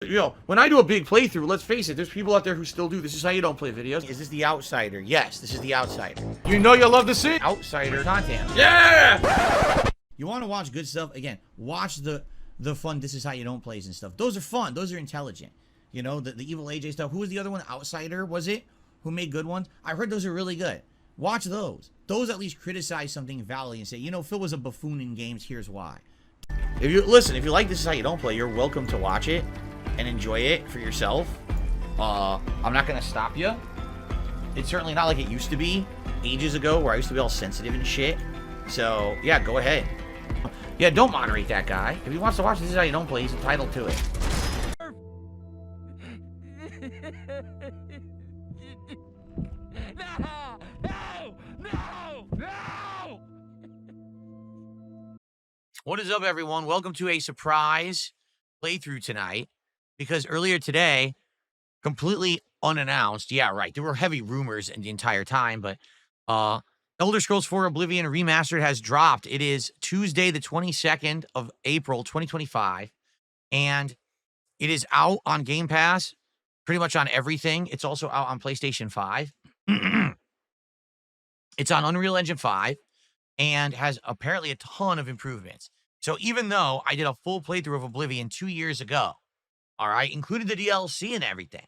You know, when I do a big playthrough, let's face it, there's people out there who still do This Is How You Don't Play videos. Is this the Outsider? Yes, this is the Outsider. You know you'll love to see Outsider content. Yeah! You want to watch good stuff? Again, watch the fun This Is How You Don't Plays and stuff. Those are fun. Those are intelligent. You know, the Evil AJ stuff. Who was the other one? Outsider, was it? Who made good ones? I heard those are really good. Watch those. Those at least criticize something validly and say, you know, Phil was a buffoon in games. Here's why. If you like This Is How You Don't Play, you're welcome to watch it and enjoy it for yourself. I'm not gonna stop you. It's certainly not like it used to be ages ago, where I used to be all sensitive and shit. So yeah, go ahead. Yeah, don't moderate that guy. If he wants to watch This Is How You Don't Play, he's entitled to it. No! What is up, everyone? Welcome to a surprise playthrough tonight, because earlier today, completely unannounced, yeah, right, there were heavy rumors the entire time, but Elder Scrolls 4 Oblivion Remastered has dropped. It is Tuesday, the 22nd of April, 2025, and it is out on Game Pass, pretty much on everything. It's also out on PlayStation 5. It's on Unreal Engine 5 and has apparently a ton of improvements. So even though I did a full playthrough of Oblivion 2 years ago, all right, included the DLC and everything,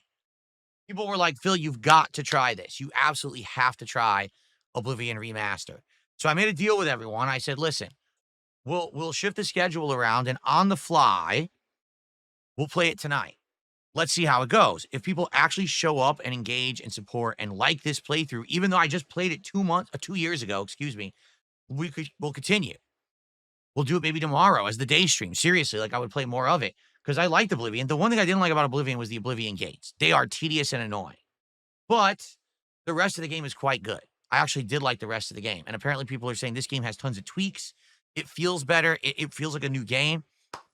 people were like, Phil, you've got to try this. You absolutely have to try Oblivion Remastered. So I made a deal with everyone. I said, listen, we'll shift the schedule around, and on the fly, we'll play it tonight. Let's see how it goes. If people actually show up and engage and support and like this playthrough, even though I just played it 2 years ago, excuse me, we'll continue. We'll do it maybe tomorrow as the day stream. Seriously, like I would play more of it because I liked Oblivion. The one thing I didn't like about Oblivion was the Oblivion gates. They are tedious and annoying, but the rest of the game is quite good. I actually did like the rest of the game. And apparently people are saying this game has tons of tweaks. It feels better. It feels like a new game.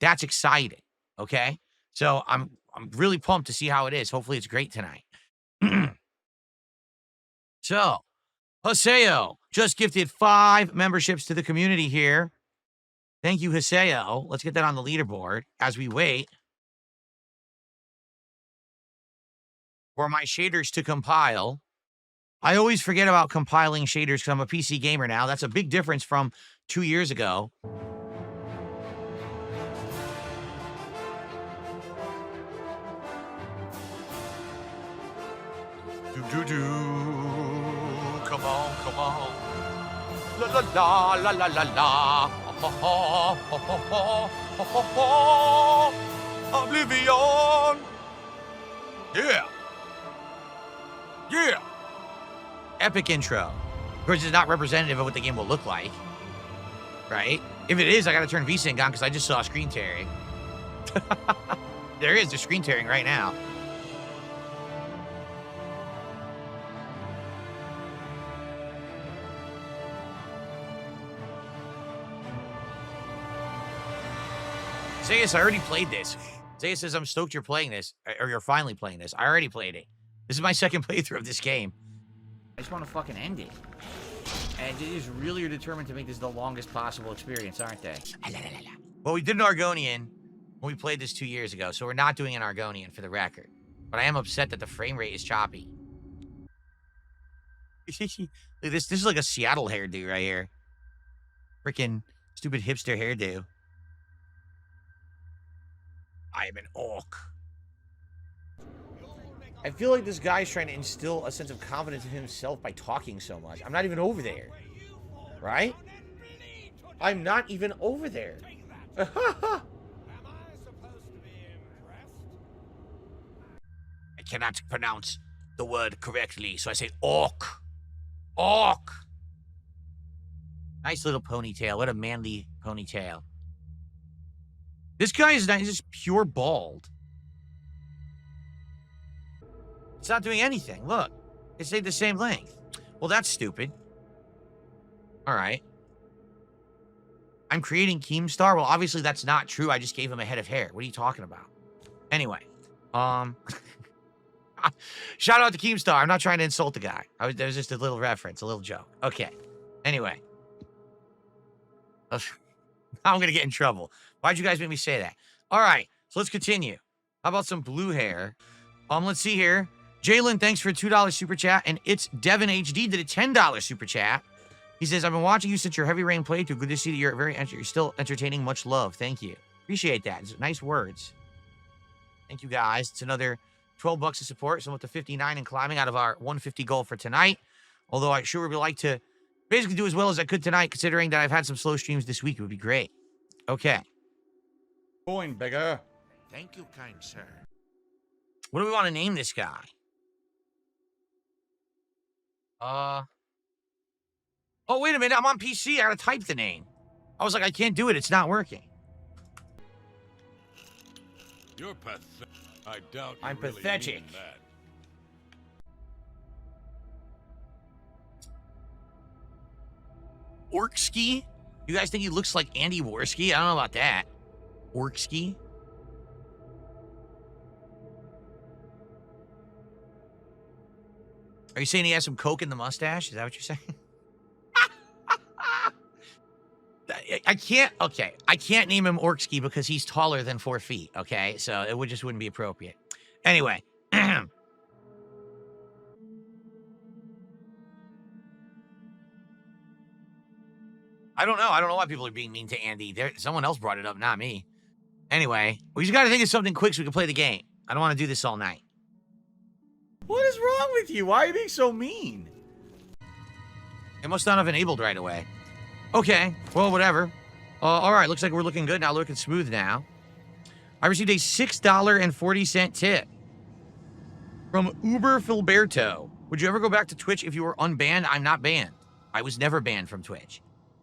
That's exciting. Okay. So I'm really pumped to see how it is. Hopefully it's great tonight. So, Haseo just gifted 5 memberships to the community here. Thank you, Haseo. Let's get that on the leaderboard as we wait for my shaders to compile. I always forget about compiling shaders because I'm a PC gamer now. That's a big difference from 2 years ago. Come on, come on. La la la la la la la. Oblivion. Yeah. Yeah. Epic intro. Of course, it's not representative of what the game will look like. Right? If it is, I gotta turn VSync on because I just saw screen tearing. There's screen tearing right now. Zayas, I already played this. Zayas says, I'm stoked you're playing this, or you're finally playing this. I already played it. This is my second playthrough of this game. I just want to fucking end it. And they just really are determined to make this the longest possible experience, aren't they? Well, we did an Argonian when we played this 2 years ago, so we're not doing an Argonian for the record. But I am upset that the frame rate is choppy. This is like a Seattle hairdo right here. Freaking stupid hipster hairdo. I am an orc. I feel like this guy's trying to instill a sense of confidence in himself by talking so much. I'm not even over there. Right? I'm not even over there. I cannot pronounce the word correctly, so I say orc. Orc. Nice little ponytail. What a manly ponytail. This guy is not, he's just pure bald. It's not doing anything. Look, it stayed the same length. Well, that's stupid. All right. I'm creating Keemstar. Well, obviously that's not true. I just gave him a head of hair. What are you talking about? Anyway, shout out to Keemstar. I'm not trying to insult the guy. That was just a little reference, a little joke. Okay. Anyway. I'm going to get in trouble. Why'd you guys make me say that? All right, so let's continue. How about some blue hair? Let's see here. Jalen, thanks for a $2 super chat. And it's Devin HD did a $10 super chat. He says, I've been watching you since your Heavy Rain playthrough. Good to see that you're still entertaining. Much love. Thank you. Appreciate that. It's nice words. Thank you, guys. It's another 12 bucks of support. So I'm up to 59 and climbing out of our 150 goal for tonight. Although I sure would like to basically do as well as I could tonight, considering that I've had some slow streams this week. It would be great. Okay. Coin, beggar. Thank you, kind sir. What do we want to name this guy? Oh, wait a minute. I'm on PC. I gotta type the name. I was like, I can't do it. It's not working. You're pathetic. I doubt you I'm really pathetic. mean that. Orksky? You guys think he looks like Andy Worski? I don't know about that. Orksky? Are you saying he has some coke in the mustache? Is that what you're saying? I can't, okay. I can't name him Orksky because he's taller than 4 feet, okay? So it just wouldn't be appropriate. Anyway. I don't know. I don't know why people are being mean to Andy. Someone else brought it up, not me. Anyway, we just got to think of something quick so we can play the game. I don't want to do this all night. What is wrong with you? Why are you being so mean? It must not have enabled right away. Okay, well, whatever. All right, looks like we're looking good now. Looking smooth now. I received a $6.40 tip from Uber Filberto. Would you ever go back to Twitch if you were unbanned? I'm not banned. I was never banned from Twitch.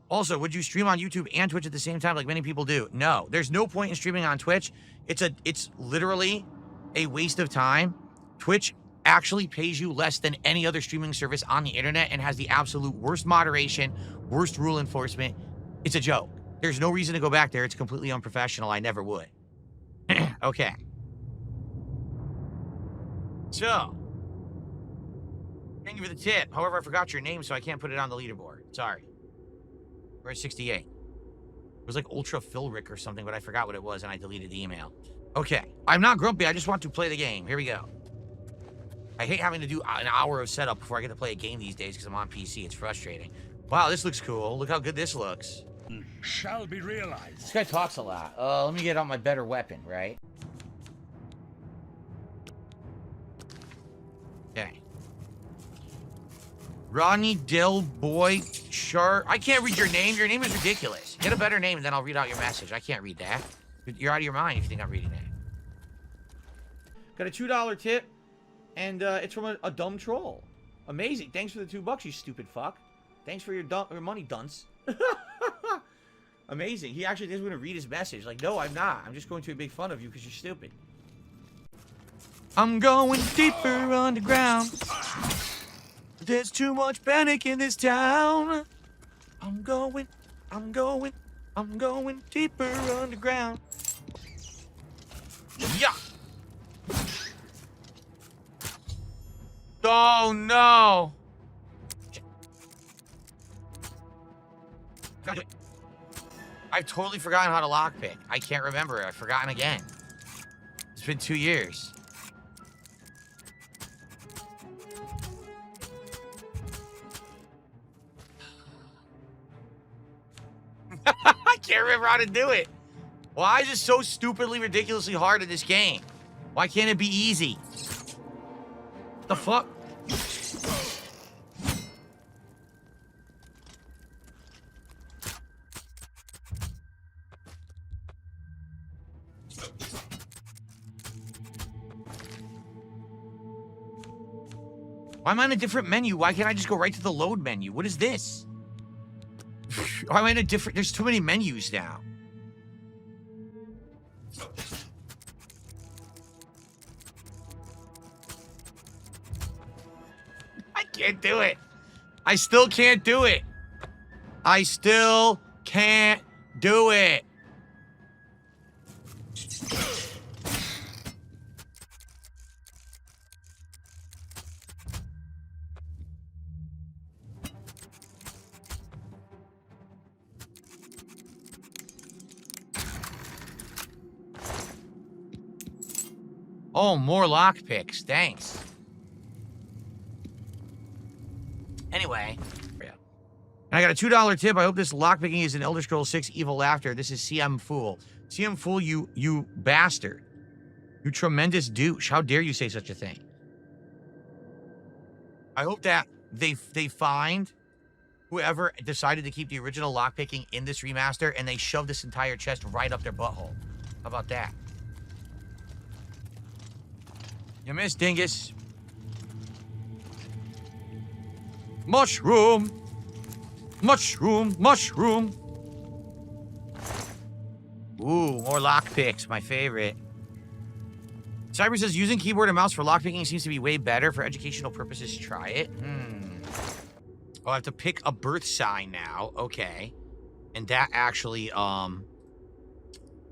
Also, would you stream on YouTube and Twitch at the same time like many people do? No, there's no point in streaming on Twitch. It's literally a waste of time. Twitch actually pays you less than any other streaming service on the internet and has the absolute worst moderation, worst rule enforcement. It's a joke. There's no reason to go back there. It's completely unprofessional. I never would. Okay. So, thank you for the tip. However, I forgot your name, so I can't put it on the leaderboard. Sorry. We're at 68. It was like Ultra Philrick or something, but I forgot what it was, and I deleted the email. Okay. I'm not grumpy. I just want to play the game. Here we go. I hate having to do an hour of setup before I get to play a game these days because I'm on PC. It's frustrating. Wow, this looks cool. Look how good this looks. Shall be realized. This guy talks a lot. Let me get out my better weapon, right? Okay. Rodney Del Boy Char. I can't read your name. Your name is ridiculous. Get a better name and then I'll read out your message. I can't read that. You're out of your mind if you think I'm reading that. Got a $2 tip, and it's from a dumb troll. Amazing. Thanks for the $2, you stupid fuck. Thanks for your money, dunce. Amazing. He actually is going to read his message. Like, no, I'm not. I'm just going to make fun of you because you're stupid. I'm going deeper underground. There's too much panic in this town. I'm going deeper underground. Yeah. Oh, no. I've totally forgotten how to lockpick. I can't remember it. I've forgotten again. It's been 2 years. I can't remember how to do it. Why is it so stupidly, ridiculously hard in this game? Why can't it be easy? What the fuck? Why am I in a different menu? Why can't I just go right to the load menu? What is this? Why am I in a different... There's too many menus now. I can't do it. I still can't do it. I still can't do it. Oh, more lockpicks. Thanks. Anyway. Yeah. And I got a $2 tip. I hope this lockpicking is in Elder Scrolls 6 Evil Laughter. This is CM Fool. CM Fool, you bastard. You tremendous douche. How dare you say such a thing? I hope that they find whoever decided to keep the original lockpicking in this remaster and they shove this entire chest right up their butthole. How about that? You missed, dingus. Mushroom. Mushroom. Mushroom. Ooh, more lockpicks. My favorite. Cyber says, using keyboard and mouse for lockpicking seems to be way better. For educational purposes, try it. Oh, I have to pick a birth sign now. Okay. And that actually,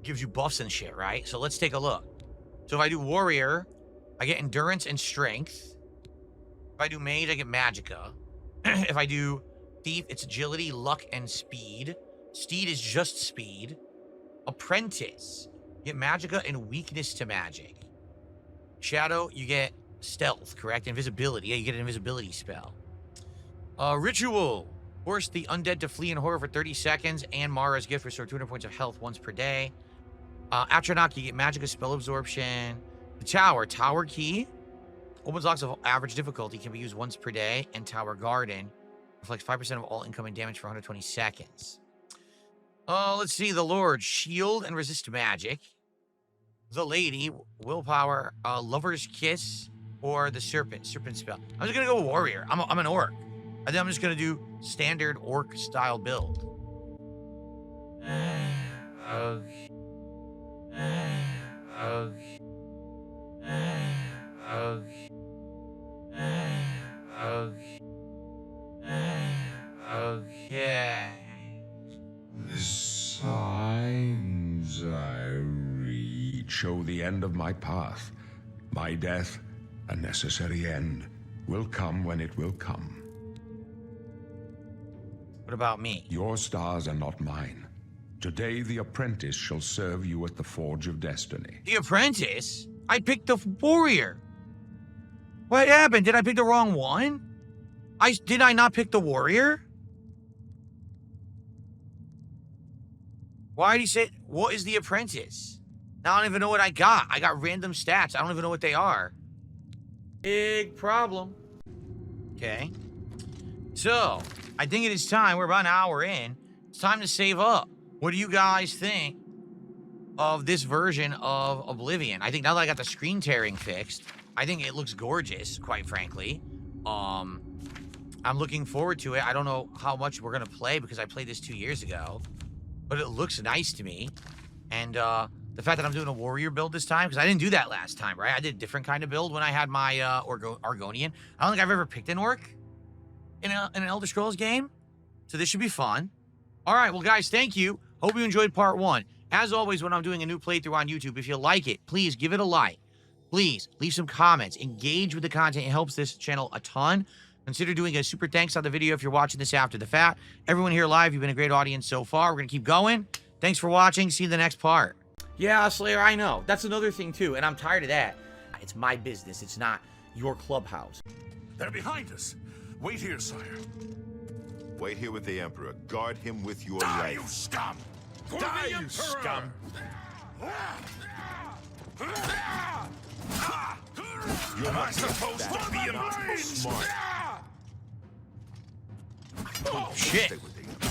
gives you buffs and shit, right? So let's take a look. So if I do warrior, I get endurance and strength. If I do mage, I get magicka. If I do thief, it's agility, luck, and speed. Steed is just speed. Apprentice, you get magicka and weakness to magic. Shadow, you get stealth, correct? Invisibility, yeah, you get an invisibility spell. Ritual, force the undead to flee in horror for 30 seconds, and Mara's gift, restore 200 points of health once per day. Atronach, you get magicka spell absorption. The tower key, opens locks of average difficulty, can be used once per day, and Tower Garden reflects 5% of all incoming damage for 120 seconds. Let's see, the Lord, shield and resist magic. The Lady, willpower, lover's kiss, or the serpent spell. I'm just gonna go warrior. I'm an orc. I think I'm just gonna do standard orc style build. Okay. The signs I read show the end of my path. My death, a necessary end, will come when it will come. What about me? Your stars are not mine. Today the apprentice shall serve you at the Forge of Destiny. The apprentice? I picked the warrior. What happened? Did I pick the wrong one? Did I not pick the warrior? Why did he say, what is the apprentice? Now I don't even know what I got. I got random stats. I don't even know what they are. Big problem. Okay. So, I think it is time. We're about an hour in. It's time to save up. What do you guys think of this version of Oblivion? I think now that I got the screen tearing fixed, I think it looks gorgeous, quite frankly. I'm looking forward to it. I don't know how much we're going to play because I played this 2 years ago. But it looks nice to me. And the fact that I'm doing a warrior build this time, because I didn't do that last time, right? I did a different kind of build when I had my Argonian. I don't think I've ever picked an orc in an Elder Scrolls game. So this should be fun. All right, well, guys, thank you. Hope you enjoyed part 1. As always, when I'm doing a new playthrough on YouTube, if you like it, please give it a like. Please leave some comments. Engage with the content. It helps this channel a ton. Consider doing a super thanks on the video if you're watching this after the fact. Everyone here live, you've been a great audience so far. We're going to keep going. Thanks for watching. See you in the next part. Yeah, Slayer, I know. That's another thing, too, and I'm tired of that. It's my business. It's not your clubhouse. They're behind us. Wait here, sire. Wait here with the Emperor. Guard him with your Die, life. you scum! Die, you scum! You're Am I not supposed that to be bad. Smart. Oh, shit. Stay with the Emperor.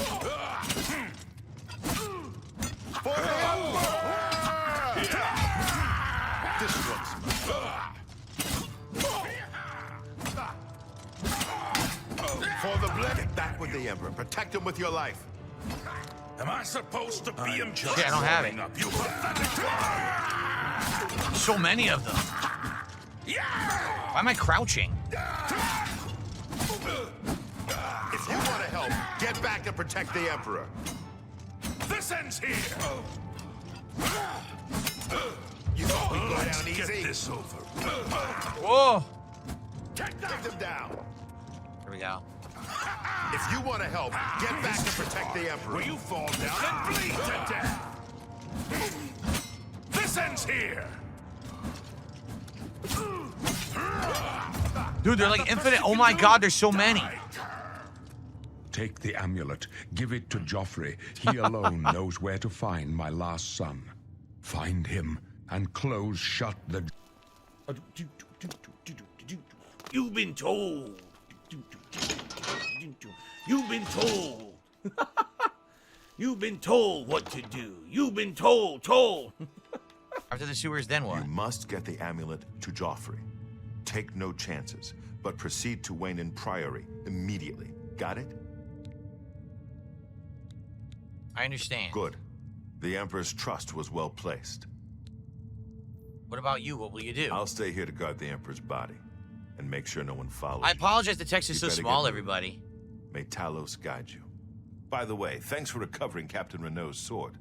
For the Emperor! This one's for the blood. Get back with the Emperor. Protect him with your life. Am I supposed to be in charge? Yeah, I don't have it. Up, you pathetic... So many of them. Why am I crouching? If you want to help, get back and protect the Emperor. This ends here. You thought we'd go Let's down get easy? this over. Whoa. Take them down. Here we go. If you want to help, get back and protect the Emperor. Will you fall down and bleed to death? This ends here. Dude, they're like infinite. Oh my god, there's so many. Take the amulet. Give it to Joffrey. He alone knows where to find my last son. Find him and close shut the... You've been told. You've been told. You've been told what to do. You've been told. After the sewers, then what? You must get the amulet to Joffrey. Take no chances, but proceed to Wayne Priory immediately. Got it? I understand. Good. The Emperor's trust was well placed. What about you? What will you do? I'll stay here to guard the Emperor's body and make sure no one follows. I apologize the text is so You better small, get everybody. May Talos guide you. By the way, thanks for recovering Captain Renault's sword.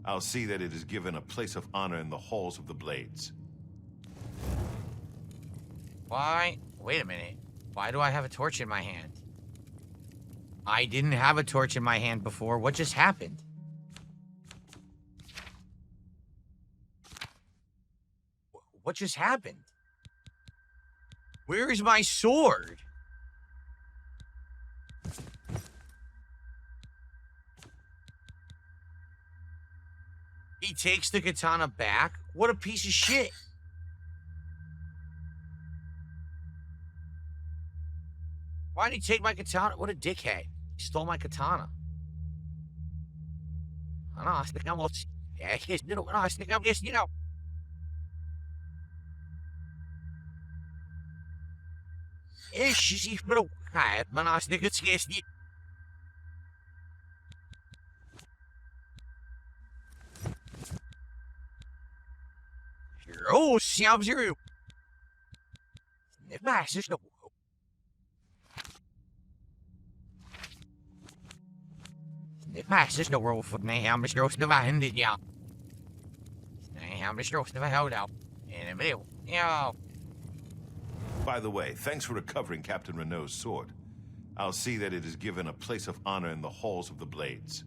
I'll see that it is given a place of honor in the halls of the Blades. Why? Wait a minute. Why do I have a torch in my hand? I didn't have a torch in my hand before. What just happened? What just happened? Where is my sword? He takes the katana back? What a piece of shit. Why did he take my katana? What a dickhead. He stole my katana. I think I'm almost... Yeah, I think I'm just, you know... She's but a man, I think it's scarcely. Oh, sounds zero. My sister. My sister roll for me. I'm just roasting my hand, yeah. I'm just roasting my hold out. In the middle, yeah. By the way, thanks for recovering Captain Renault's sword. I'll see that it is given a place of honor in the halls of the Blades.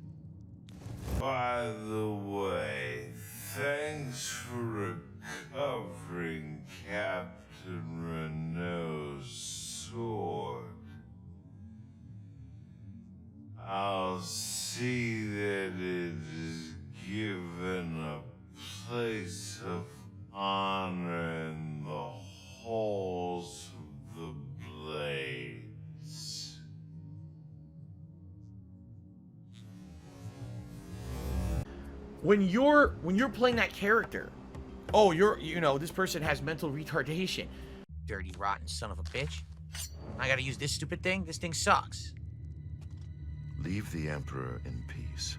By the way, thanks for recovering Captain Renault's sword. I'll see that it is given a place of honor in the halls of the Blades. When you're playing that character, oh, you know, this person has mental retardation. Dirty, rotten son of a bitch. I gotta use this stupid thing? This thing sucks. Leave the Emperor in peace.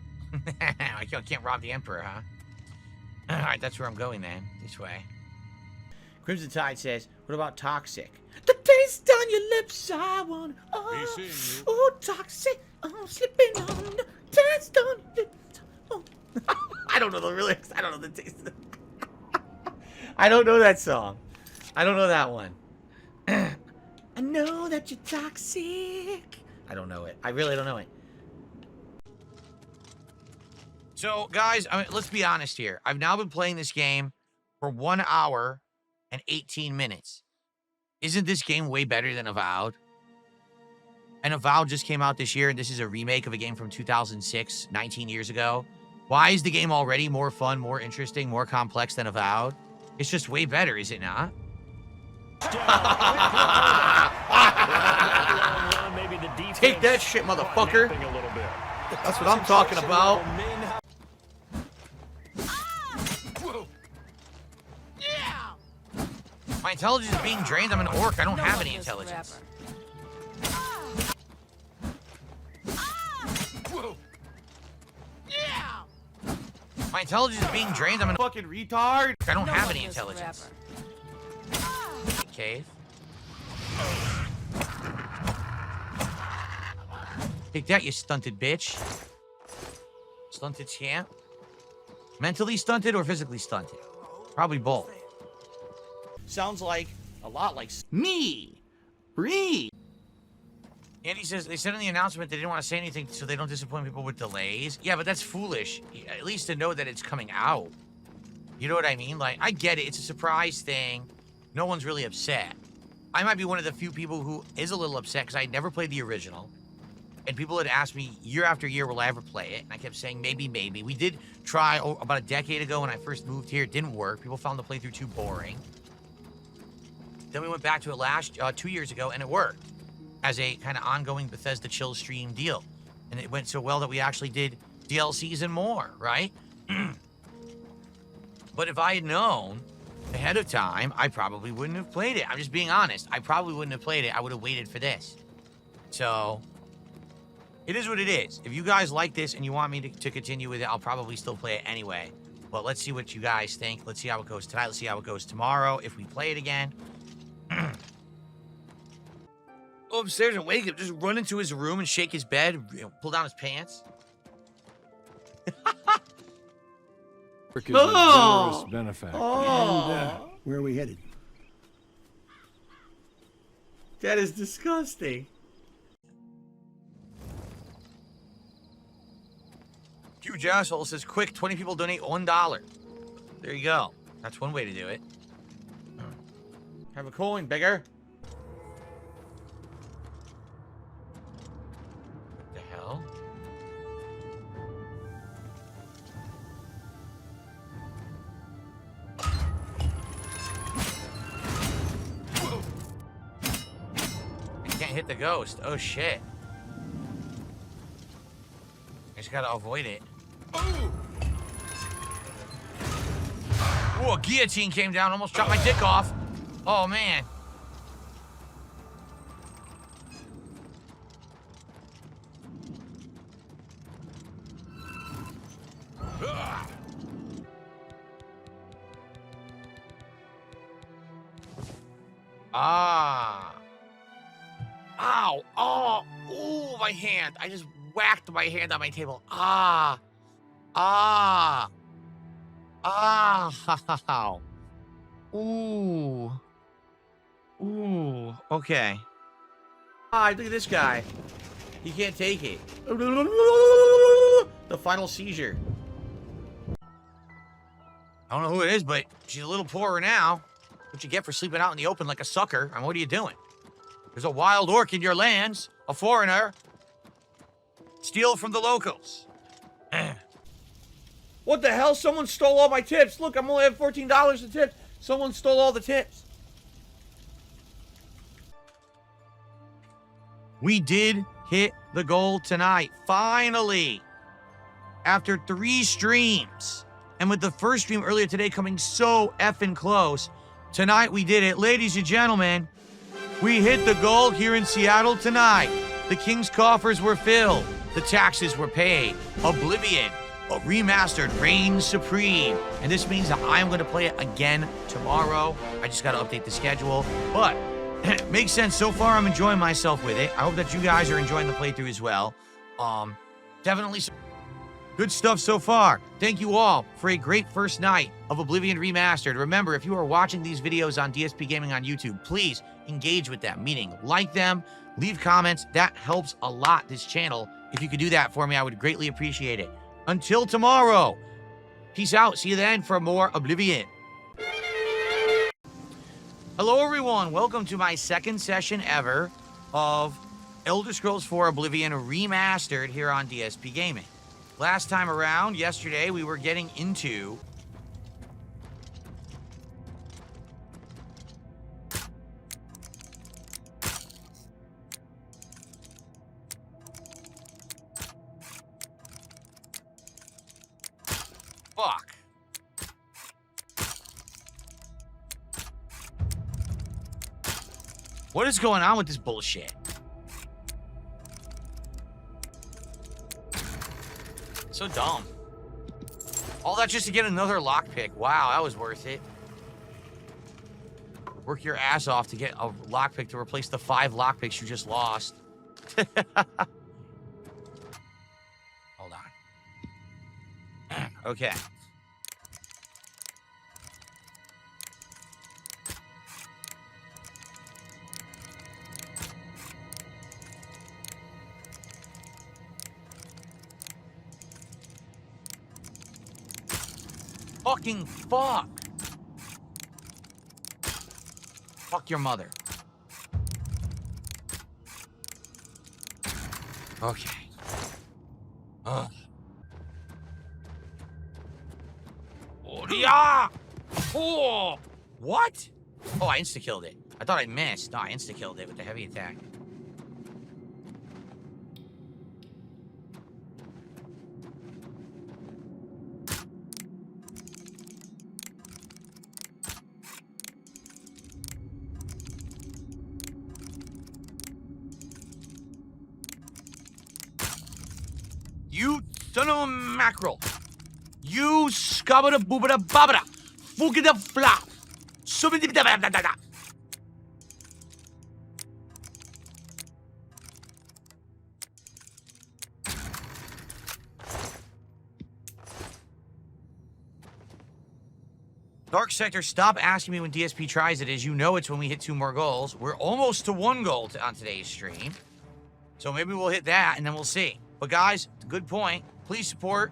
I can't rob the Emperor, huh? Alright, that's where I'm going then. This way. Crimson Tide says, what about toxic? The taste on your lips, I want. Oh, toxic. Oh, slipping on the taste on your lips. Oh. I don't know the lyrics. I don't know the taste. I don't know that song. I don't know that one. I know that you're toxic. I don't know it. I really don't know it. So, guys, I mean, let's be honest here. I've now been playing this game for 1 hour and 18 minutes. Isn't this game way better than Avowed? And Avowed just came out this year, and this is a remake of a game from 2006, 19 years ago. Why is the game already more fun, more interesting, more complex than Avowed? It's just way better, is it not? Take that shit, motherfucker. That's what I'm talking about. My intelligence is being drained. I'm an orc. I don't have any intelligence. My intelligence is being drained. I'm an Fucking retard. I don't have any intelligence. Cave. Take that, you stunted bitch. Stunted scamp. Mentally stunted or physically stunted? Probably both. Sounds like a lot like me. Breathe. Andy says, they said in the announcement they didn't want to say anything so they don't disappoint people with delays. Yeah, but that's foolish. At least to know that it's coming out. You know what I mean? Like, I get it. It's a surprise thing. No one's really upset. I might be one of the few people who is a little upset because I had never played the original. And people had asked me year after year, will I ever play it? And I kept saying, maybe, maybe. We did try about a decade ago when I first moved here. It didn't work. People found the playthrough too boring. Then we went back to it 2 years ago, and it worked as a kind of ongoing Bethesda chill stream deal. And it went so well that we actually did DLCs and more, right? But if I had known ahead of time, I probably wouldn't have played it. I'm just being honest. I probably wouldn't have played it. I would have waited for this. So... it is what it is. If you guys like this and you want me to continue with it, I'll probably still play it anyway. But let's see what you guys think. Let's see how it goes tonight. Let's see how it goes tomorrow if we play it again. Go upstairs and wake up. Just run into his room and shake his bed. Pull down his pants. Is a generous benefactor. Oh, Where are we headed? that is disgusting. Huge asshole says, quick, 20 people donate $1. There you go. That's one way to do it. Have a coin, bigger. What the hell? I can't hit the ghost. Oh, shit. I just gotta avoid it. Ooh, a guillotine came down, almost chopped my dick off. Oh, man. Ah. Ow. Oh. Ooh, my hand. I just whacked my hand on my table. Ah. Ah. Ah. Ooh. Ooh. Okay. Ah, look at this guy. He can't take it. The final seizure. I don't know who it is, but she's a little poorer now. What you get for sleeping out in the open like a sucker? I mean, what are you doing? There's a wild orc in your lands, a foreigner. Steal from the locals. What the hell? Someone stole all my tips. Look, I'm only at $14 in tips. Someone stole all the tips. We did hit the goal tonight, finally. After 3 streams. And with the first stream earlier today coming so effing close, tonight we did it. Ladies and gentlemen, we hit the goal here in Seattle tonight. The King's coffers were filled. The taxes were paid. Oblivion, a remastered, reigns supreme. And this means that I am going to play it again tomorrow. I just got to update the schedule. But it makes sense. So far, I'm enjoying myself with it. I hope that you guys are enjoying the playthrough as well. Definitely some good stuff so far. Thank you all for a great first night of Oblivion Remastered. Remember, if you are watching these videos on DSP Gaming on YouTube, please engage with them, meaning like them, leave comments. That helps a lot, this channel. If you could do that for me, I would greatly appreciate it. Until tomorrow, peace out. See you then for more Oblivion. Hello, everyone. Welcome to my second session ever of Elder Scrolls 4 Oblivion Remastered here on DSP Gaming. Last time around, yesterday, we were getting into fuck. What is going on with this bullshit? So dumb. All that just to get another lockpick. Wow, that was worth it. Work your ass off to get a lockpick to replace the 5 lockpicks you just lost. Hold on. Okay. Fucking fuck. Fuck your mother. Okay. Ugh. Oh, yeah! Oh! What? Oh, I insta-killed it. I thought I missed. No, I insta-killed it with the heavy attack. You son of a mackerel. You scubbada boobada babada. Foogada flop. Subidibidabadabada. Dark Sector, stop asking me when DSP tries it. As you know, it's when we hit 2 more goals. We're almost to 1 goal on today's stream. So maybe we'll hit that and then we'll see. But guys, good point. Please support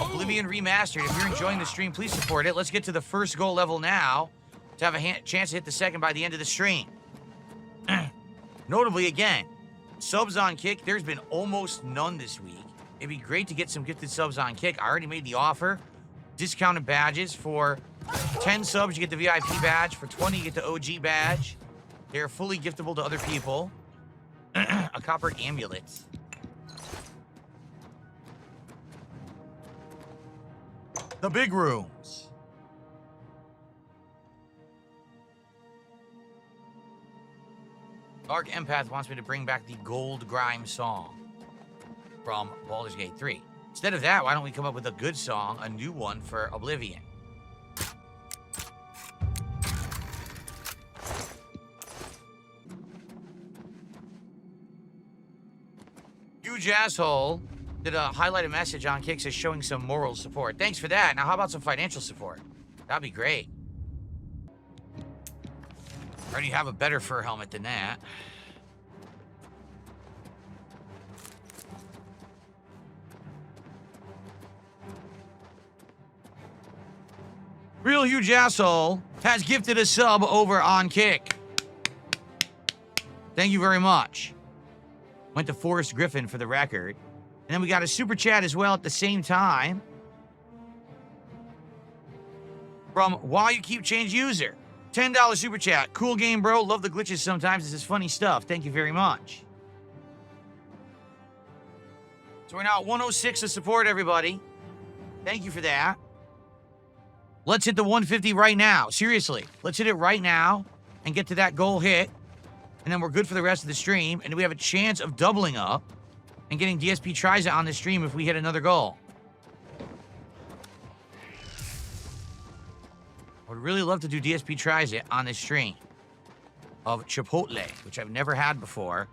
Oblivion Remastered. If you're enjoying the stream, please support it. Let's get to the first goal level now to have a chance to hit the second by the end of the stream. Notably, again, subs on Kick, there's been almost none this week. It'd be great to get some gifted subs on Kick. I already made the offer. Discounted badges. For 10 subs, you get the VIP badge. For 20, you get the OG badge. They're fully giftable to other people. A copper amulet. The big rooms. Dark Empath wants me to bring back the Gold Grime song from Baldur's Gate 3. Instead of that, why don't we come up with a good song, a new one for Oblivion? Huge asshole did a highlighted message on Kick says showing some moral support. Thanks for that. Now, how about some financial support? That'd be great. I already have a better fur helmet than that. Real Huge Asshole has gifted a sub over on Kick. Thank you very much. Went to Forrest Griffin for the record. And then we got a super chat as well at the same time. From Why You Keep Change User. $10 super chat. Cool game, bro. Love the glitches sometimes. This is funny stuff. Thank you very much. So we're now at 106 of support, everybody. Thank you for that. Let's hit the 150 right now. Seriously. Let's hit it right now and get to that goal hit. And then we're good for the rest of the stream. And we have a chance of doubling up and getting DSP tries it on the stream if we hit another goal. I would really love to do DSP tries it on this stream of Chipotle, which I've never had before.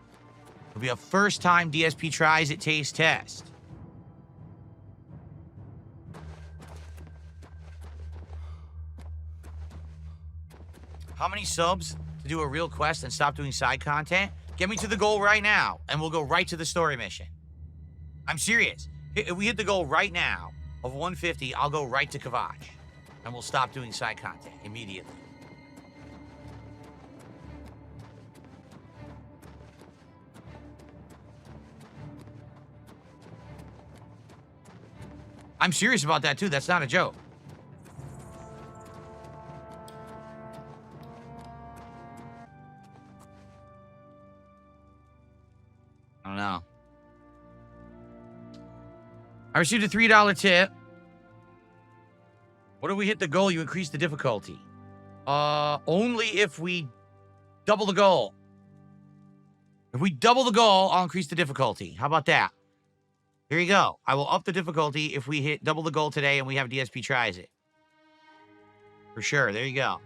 It'll be a first time DSP tries it taste test. How many subs to do a real quest and stop doing side content? Get me to the goal right now, and we'll go right to the story mission. I'm serious. If we hit the goal right now of 150, I'll go right to Kavach, and we'll stop doing side content immediately. I'm serious about that, too. That's not a joke. I don't know. I received a $3 tip. What if we hit the goal? You increase the difficulty. Only if we double the goal. If we double the goal, I'll increase the difficulty. How about that? Here you go. I will up the difficulty if we hit double the goal today and we have DSP tries it. For sure. There you go.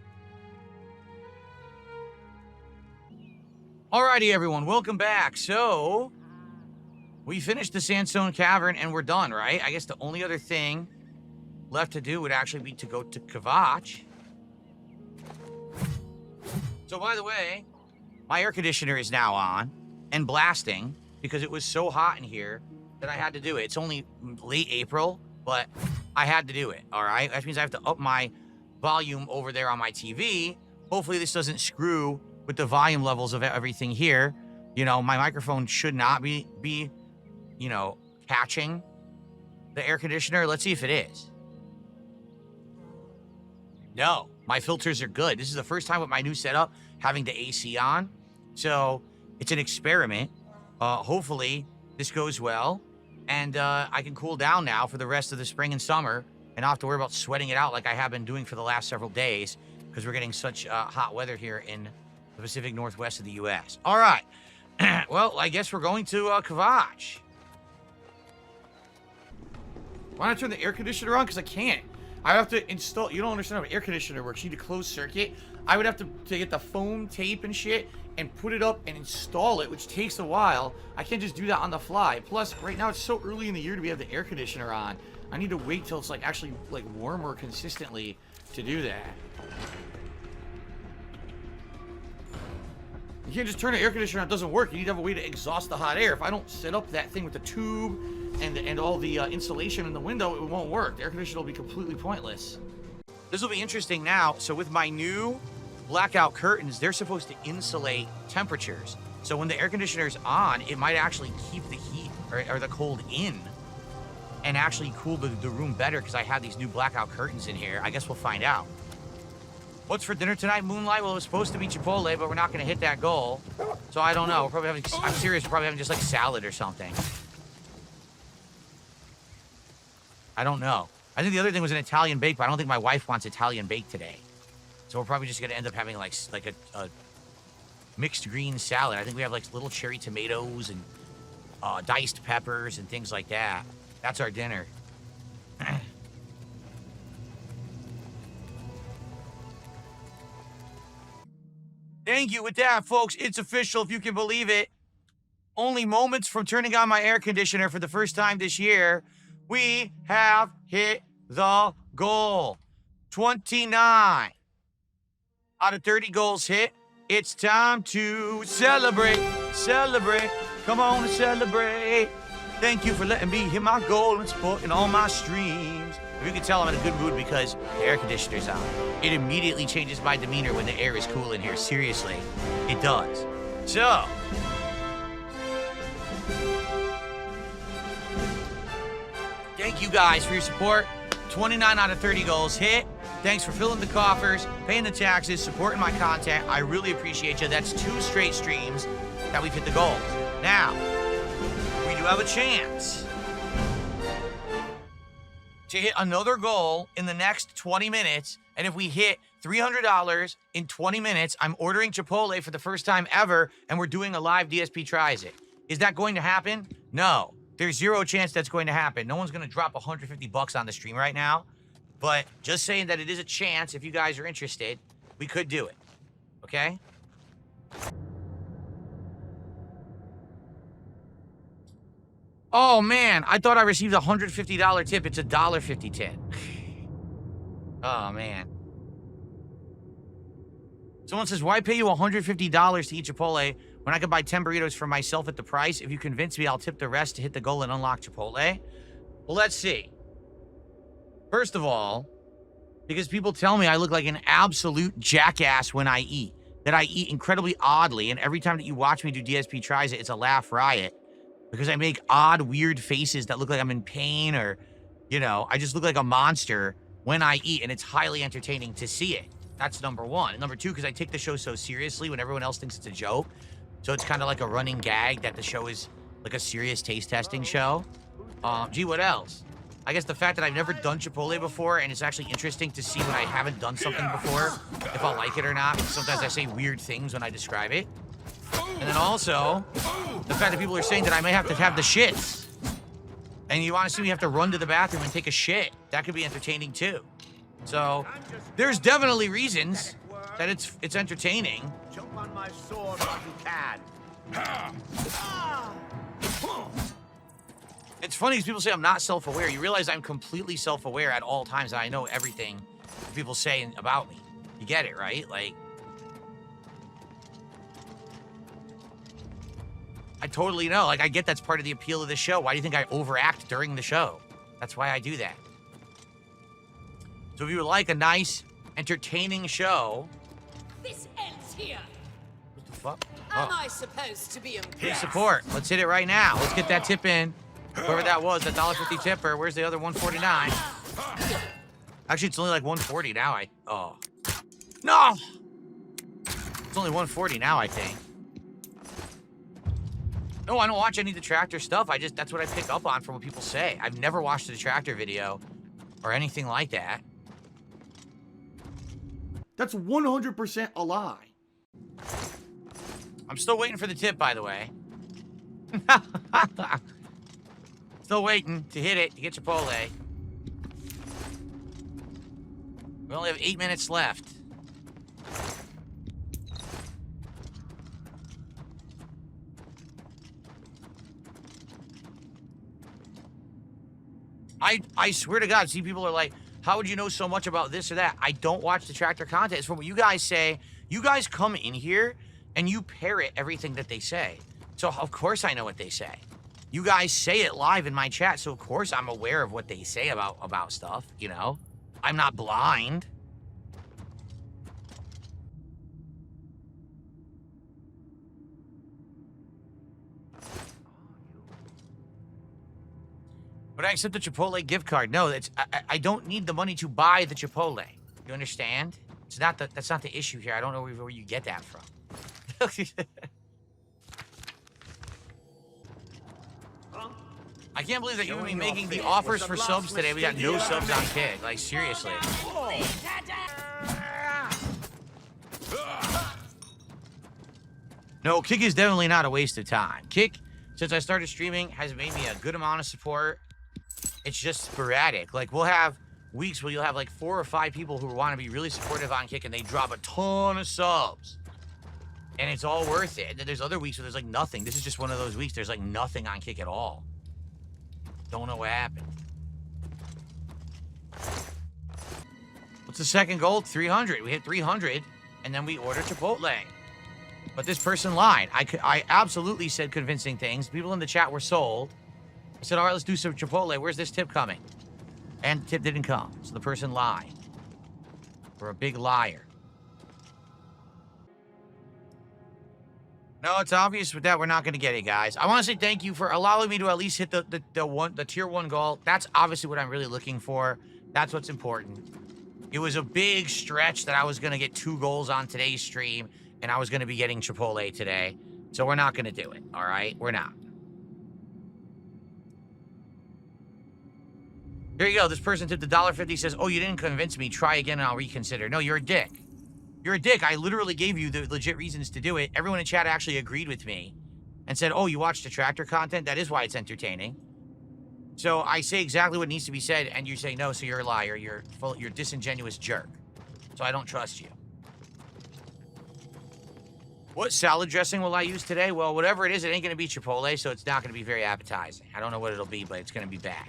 Alrighty, everyone. Welcome back. So, we finished the Sandstone Cavern and we're done, right? I guess the only other thing left to do would actually be to go to Kavach. So, by the way, my air conditioner is now on and blasting because it was so hot in here that I had to do it. It's only late April, but I had to do it, all right? That means I have to up my volume over there on my TV. Hopefully this doesn't screw with the volume levels of everything here. You know, my microphone should not be, you know, catching the air conditioner. Let's see if it is. No, my filters are good. This is the first time with my new setup having the AC on. So it's an experiment. Hopefully this goes well. And I can cool down now for the rest of the spring and summer and not have to worry about sweating it out like I have been doing for the last several days because we're getting such hot weather here in the Pacific Northwest of the U.S. All right. Well, I guess we're going to Kavash. Why not turn the air conditioner on? Because I can't. I have to install... You don't understand how an air conditioner works. You need a closed circuit. I would have to get the foam tape and shit and put it up and install it, which takes a while. I can't just do that on the fly. Plus, right now it's so early in the year to have the air conditioner on. I need to wait till it's like actually like warmer consistently to do that. You can't just turn the air conditioner on. It doesn't work. You need to have a way to exhaust the hot air. If I don't set up that thing with the tube and all the insulation in the window, it won't work. The air conditioner will be completely pointless. This will be interesting now. So with my new blackout curtains, they're supposed to insulate temperatures. So when the air conditioner is on, it might actually keep the heat or the cold in and actually cool the room better because I have these new blackout curtains in here. I guess we'll find out. What's for dinner tonight, Moonlight? Well, it was supposed to be Chipotle, but we're not going to hit that goal. So I don't know. We're probably having, I'm serious, we're probably having just like salad or something. I don't know. I think the other thing was an Italian bake, but I don't think my wife wants Italian bake today. So we're probably just going to end up having like a mixed green salad. I think we have like little cherry tomatoes and diced peppers and things like that. That's our dinner. Thank you. With that, folks, it's official, if you can believe it. Only moments from turning on my air conditioner for the first time this year, we have hit the goal. 29 out of 30 goals hit. It's time to celebrate. Celebrate. Come on and celebrate. Thank you for letting me hit my goal and supporting all my streams. If you can tell, I'm in a good mood because the air conditioner's on. It immediately changes my demeanor when the air is cool in here. Seriously, it does. So, thank you guys for your support. 29 out of 30 goals hit. Thanks for filling the coffers, paying the taxes, supporting my content. I really appreciate you. That's 2 straight streams that we've hit the goals. Now, we do have a chance to hit another goal in the next 20 minutes. And if we hit $300 in 20 minutes, I'm ordering Chipotle for the first time ever, and we're doing a live DSP Tries It. Is that going to happen? No. There's 0 chance that's going to happen. No one's going to drop $150 on the stream right now. But just saying that it is a chance, if you guys are interested, we could do it. Okay? Oh, man, I thought I received a $150 tip. It's a $1.50 tip. Oh, man. Someone says, why pay you $150 to eat Chipotle when I could buy 10 burritos for myself at the price? If you convince me, I'll tip the rest to hit the goal and unlock Chipotle. Well, let's see. First of all, because people tell me I look like an absolute jackass when I eat. That I eat incredibly oddly, and every time that you watch me do DSP Tries It, it's a laugh riot. Because I make odd, weird faces that look like I'm in pain or, you know, I just look like a monster when I eat, and it's highly entertaining to see it. That's number one. And number two, because I take the show so seriously when everyone else thinks it's a joke. So it's kind of like a running gag that the show is like a serious taste testing show. Gee, what else? I guess the fact that I've never done Chipotle before, and it's actually interesting to see when I haven't done something before, if I'll like it or not, because sometimes I say weird things when I describe it. And then also, the fact that people are saying that I may have to have the shits. And you want to see me have to run to the bathroom and take a shit. That could be entertaining too. So, there's definitely reasons that it's entertaining. Jump on my sword while you can. It's funny because people say I'm not self-aware. You realize I'm completely self-aware at all times, and I know everything people say about me. You get it, right? Like, I totally know. Like, I get that's part of the appeal of the show. Why do you think I overact during the show? That's why I do that. So if you would like a nice, entertaining show, This ends here. What the fuck? Am Oh. I supposed to be Hey, impressed? support. Let's hit it right now. Let's get that tip in. Whoever that was, that $1.50 tipper. Where's the other 149? Actually, it's only like 140 now. Oh. No! It's only 140 now, I think. No, I don't watch any detractor stuff. That's what I pick up on from what people say. I've never watched a detractor video or anything like that. That's 100% a lie. I'm still waiting for the tip, by the way. Still waiting to hit it, to get Chipotle. We only have 8 minutes left. I swear to God, see, people are like, how would you know so much about this or that? I don't watch detractor content. It's from what you guys say. You guys come in here and you parrot everything that they say. So of course I know what they say. You guys say it live in my chat, so of course I'm aware of what they say about stuff, you know? I'm not blind. But I accept the Chipotle gift card. No, I don't need the money to buy the Chipotle. You understand? That's not the issue here. I don't know where you get that from. I can't believe that you're gonna be making the offers for subs today. We got no subs on Kick. Like, seriously. No, Kick is definitely not a waste of time. Kick, since I started streaming, has made me a good amount of support. It's just sporadic. Like, we'll have weeks where you'll have like 4 or 5 people who want to be really supportive on Kick, and they drop a ton of subs. And it's all worth it. And then there's other weeks where there's like nothing. This is just one of those weeks. There's like nothing on Kick at all. Don't know what happened. What's the second goal? 300. We hit 300, and then we order Chipotle. But this person lied. I absolutely said convincing things. People in the chat were sold. I said, all right, let's do some Chipotle. Where's this tip coming? And the tip didn't come. So the person lied. We're a big liar. No, it's obvious with that we're not going to get it, guys. I want to say thank you for allowing me to at least hit the tier 1 goal. That's obviously what I'm really looking for. That's what's important. It was a big stretch that I was going to get 2 goals on today's stream, and I was going to be getting Chipotle today. So we're not going to do it, all right? We're not. There you go. This person tipped $1.50, says, oh, you didn't convince me. Try again and I'll reconsider. No, you're a dick. You're a dick. I literally gave you the legit reasons to do it. Everyone in chat actually agreed with me and said, oh, you watch detractor content? That is why it's entertaining. So I say exactly what needs to be said, and you say no, so you're a liar. You're a disingenuous jerk. So I don't trust you. What salad dressing will I use today? Well, whatever it is, it ain't going to be Chipotle, so it's not going to be very appetizing. I don't know what it'll be, but it's going to be bad.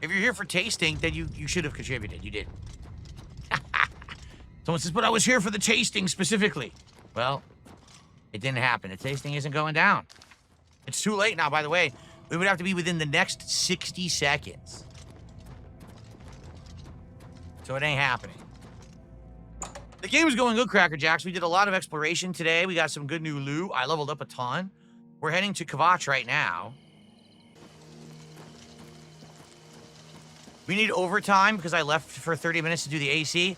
If you're here for tasting, then you should have contributed. You didn't. Someone says, but I was here for the tasting specifically. Well, it didn't happen. The tasting isn't going down. It's too late now, by the way. We would have to be within the next 60 seconds. So it ain't happening. The game is going good, Cracker Jacks. We did a lot of exploration today. We got some good new loot. I leveled up a ton. We're heading to Kvatch right now. We need overtime because I left for 30 minutes to do the AC.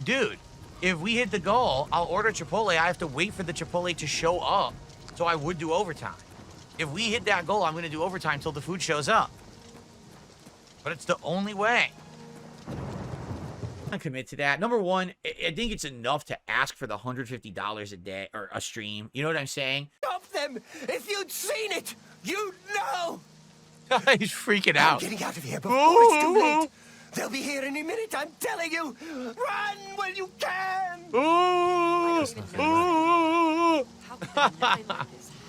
Dude, if we hit the goal, I'll order Chipotle. I have to wait for the Chipotle to show up. So I would do overtime. If we hit that goal, I'm going to do overtime till the food shows up. But it's the only way. I commit to that. Number one, I think it's enough to ask for the $150 a day or a stream. You know what I'm saying? Stop them! If you'd seen it, you'd know! He's freaking out. I'm getting out of here before it's too late. They'll be here any minute, I'm telling you. Run while you can!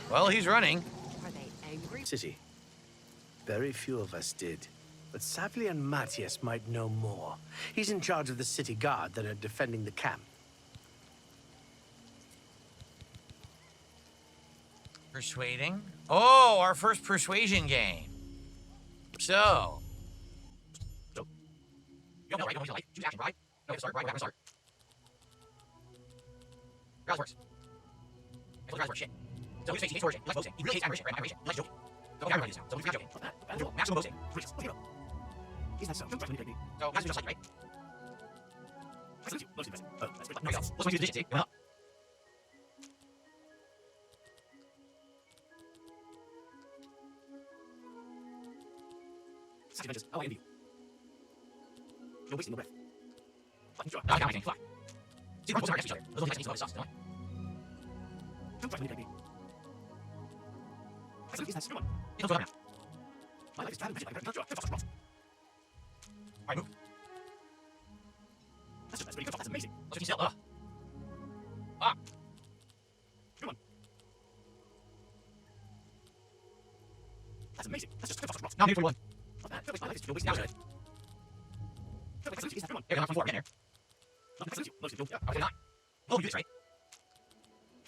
Well, he's running. Are they angry? City. Very few of us did. But Savli and Matthias might know more. He's in charge of the city guard that are defending the camp. Persuading. Oh, our first persuasion game. So. Grouse works. Grouse works. Shit. So he's hates origin. He likes boasting. He really hates admiration. Right? Admiration. He likes joking. So everybody is now. So he's not joking. Maximum boasting. He's not so. So that's just like, right? There we go. Let's do the digits, see? Went up. Oh, I envy you. You're wasting your breath. No, I got anything. Fuck. See, the boats are next to each other. Those are nice to sauce, don't Don't try to make me. He's nice. Come on. Let's go now. My life is bad and magic. Alright, move. That's pretty good. That's amazing. Let's still. Ah. Come on. That's amazing. That's just good. Now I'm here for one. Not bad. My life is wasting your breath. Come on. Here, I'm 4. Get there. Yeah. I was 9. Oh, you do this, right?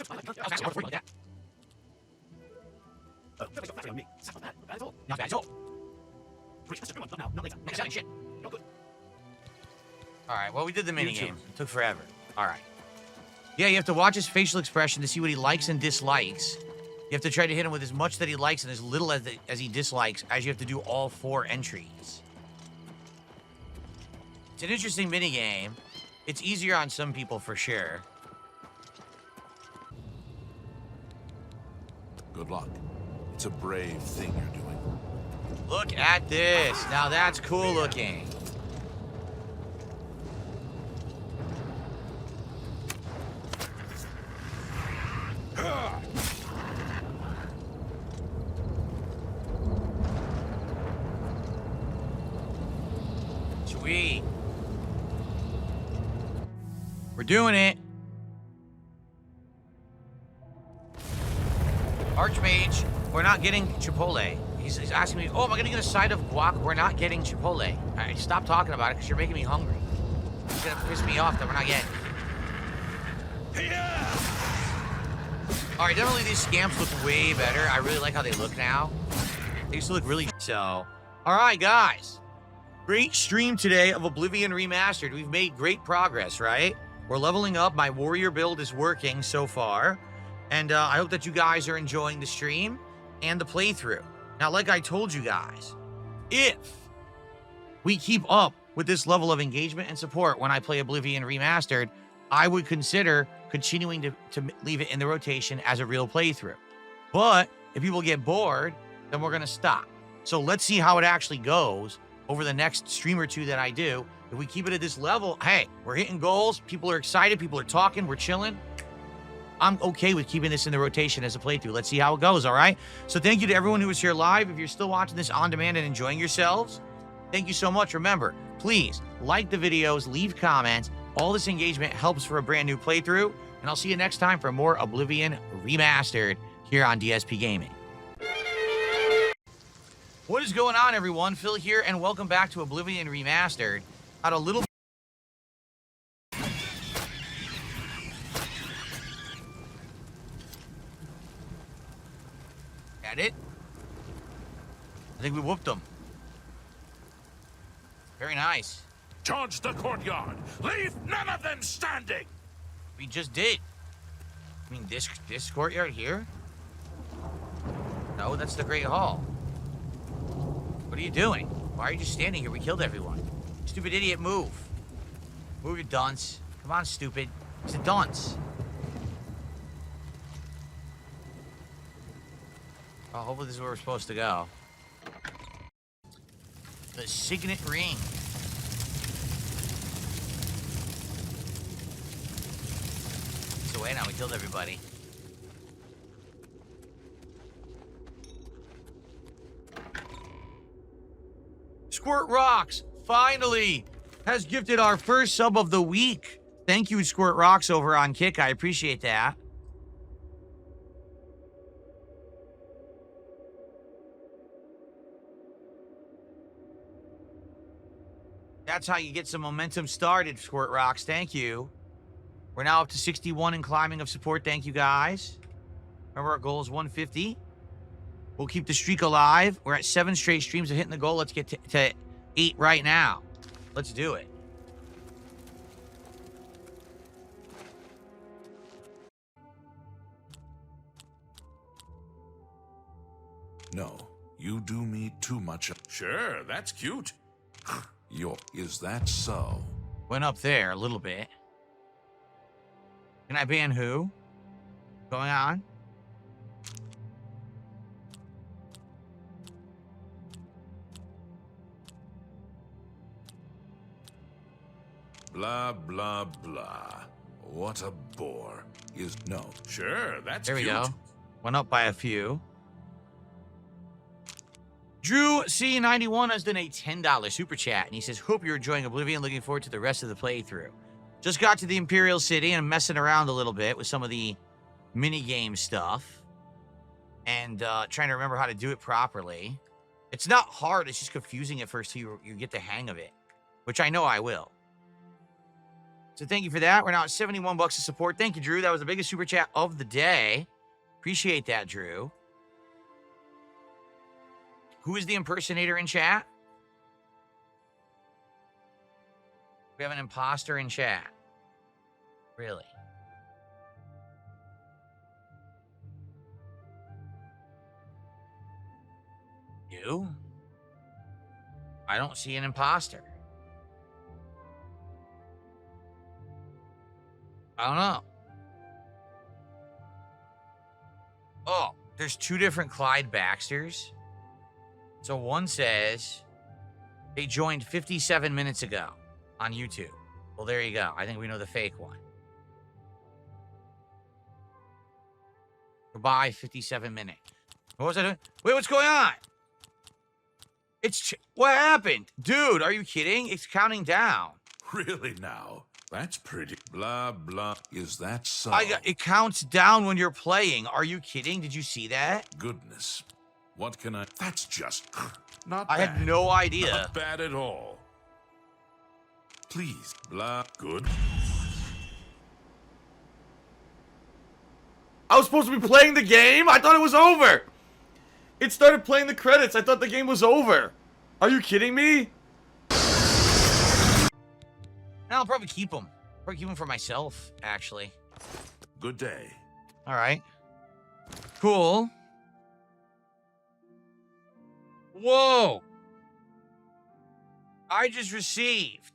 My life. I was actually 4 like that. Oh, that's not bad on me. That's not bad. Not bad at all. Not bad at all. Come on. Not now. Not later. Not selling shit. Not good. Alright, well, we did the minigame. It took forever. Alright. Yeah, you have to watch his facial expression to see what he likes and dislikes. You have to try to hit him with as much that he likes and as little as he dislikes, as you have to do all 4 entries. It's an interesting minigame. It's easier on some people for sure. Good luck. It's a brave thing you're doing. Look at this. Now that's cool looking. Sweet. We're doing it. Archmage, we're not getting Chipotle. He's asking me, oh, am I going to get a side of guac? We're not getting Chipotle. All right, stop talking about it because you're making me hungry. It's going to piss me off that we're not getting it. All right, definitely these scamps look way better. I really like how they look now. They used to look really... So, all right, guys. Great stream today of Oblivion Remastered. We've made great progress, right? We're leveling up. My warrior build is working so far. And I hope that you guys are enjoying the stream and the playthrough. Now, like I told you guys, if we keep up with this level of engagement and support when I play Oblivion Remastered, I would consider continuing to leave it in the rotation as a real playthrough. But if people get bored, then we're going to stop. So let's see how it actually goes over the next stream or two that I do. If we keep it at this level, hey, we're hitting goals. People are excited. People are talking. We're chilling. I'm okay with keeping this in the rotation as a playthrough. Let's see how it goes, all right? So thank you to everyone who was here live. If you're still watching this on demand and enjoying yourselves, thank you so much. Remember, please like the videos, leave comments. All this engagement helps for a brand new playthrough. And I'll see you next time for more Oblivion Remastered here on DSP Gaming. What is going on, everyone? Phil here, and welcome back to Oblivion Remastered. Had a little... Got it? I think we whooped them. Very nice. Charge the courtyard. Leave none of them standing. We just did. I mean, this courtyard here? No, that's the Great Hall. What are you doing? Why are you just standing here? We killed everyone. Stupid idiot, move. Move, you dunce. Come on, stupid. He's a dunce. Oh, hopefully this is where we're supposed to go. The signet ring. It's away now. We killed everybody. Squirt Rocks finally has gifted our first sub of the week. Thank you, Squirt Rocks, over on Kick. I appreciate that. That's how you get some momentum started, Squirt Rocks. Thank you. We're now up to 61 and climbing of support. Thank you, guys. Remember, our goal is 150. We'll keep the streak alive. We're at 7 straight streams of hitting the goal. Let's get to 8 right now. Let's do it. No, you do me too much. Sure, that's cute. Is that so? Went up there a little bit. Can I ban who? Going on? Blah, blah, blah. What a bore. No. Sure, that's There we cute. go. Went up by a few. Drew C91 has done a $10 super chat, and he says, hope you're enjoying Oblivion. Looking forward to the rest of the playthrough. Just got to the Imperial City, and I'm messing around a little bit with some of the mini-game stuff. And trying to remember how to do it properly. It's not hard. It's just confusing at first till you get the hang of it. Which I know I will. So thank you for that. We're now at 71 bucks of support. Thank you, Drew. That was the biggest super chat of the day. Appreciate that, Drew. Who is the impersonator in chat? We have an imposter in chat. Really? You? I don't see an imposter. I don't know. Oh, there's two different Clyde Baxters. So one says they joined 57 minutes ago on YouTube. Well, there you go. I think we know the fake one. Goodbye, 57 minute. What was I doing? Wait, what's going on? What happened? Dude, are you kidding? It's counting down. Really now? That's pretty. Blah, blah. Is that so? It counts down when you're playing. Are you kidding? Did you see that? Goodness. What can I... That's just... Not bad. I had no idea. Not bad at all. Please. Blah. Good. I was supposed to be playing the game? I thought it was over. It started playing the credits. I thought the game was over. Are you kidding me? I'll probably keep them. Probably keep them for myself, actually. Good day. All right. Cool. Whoa. I just received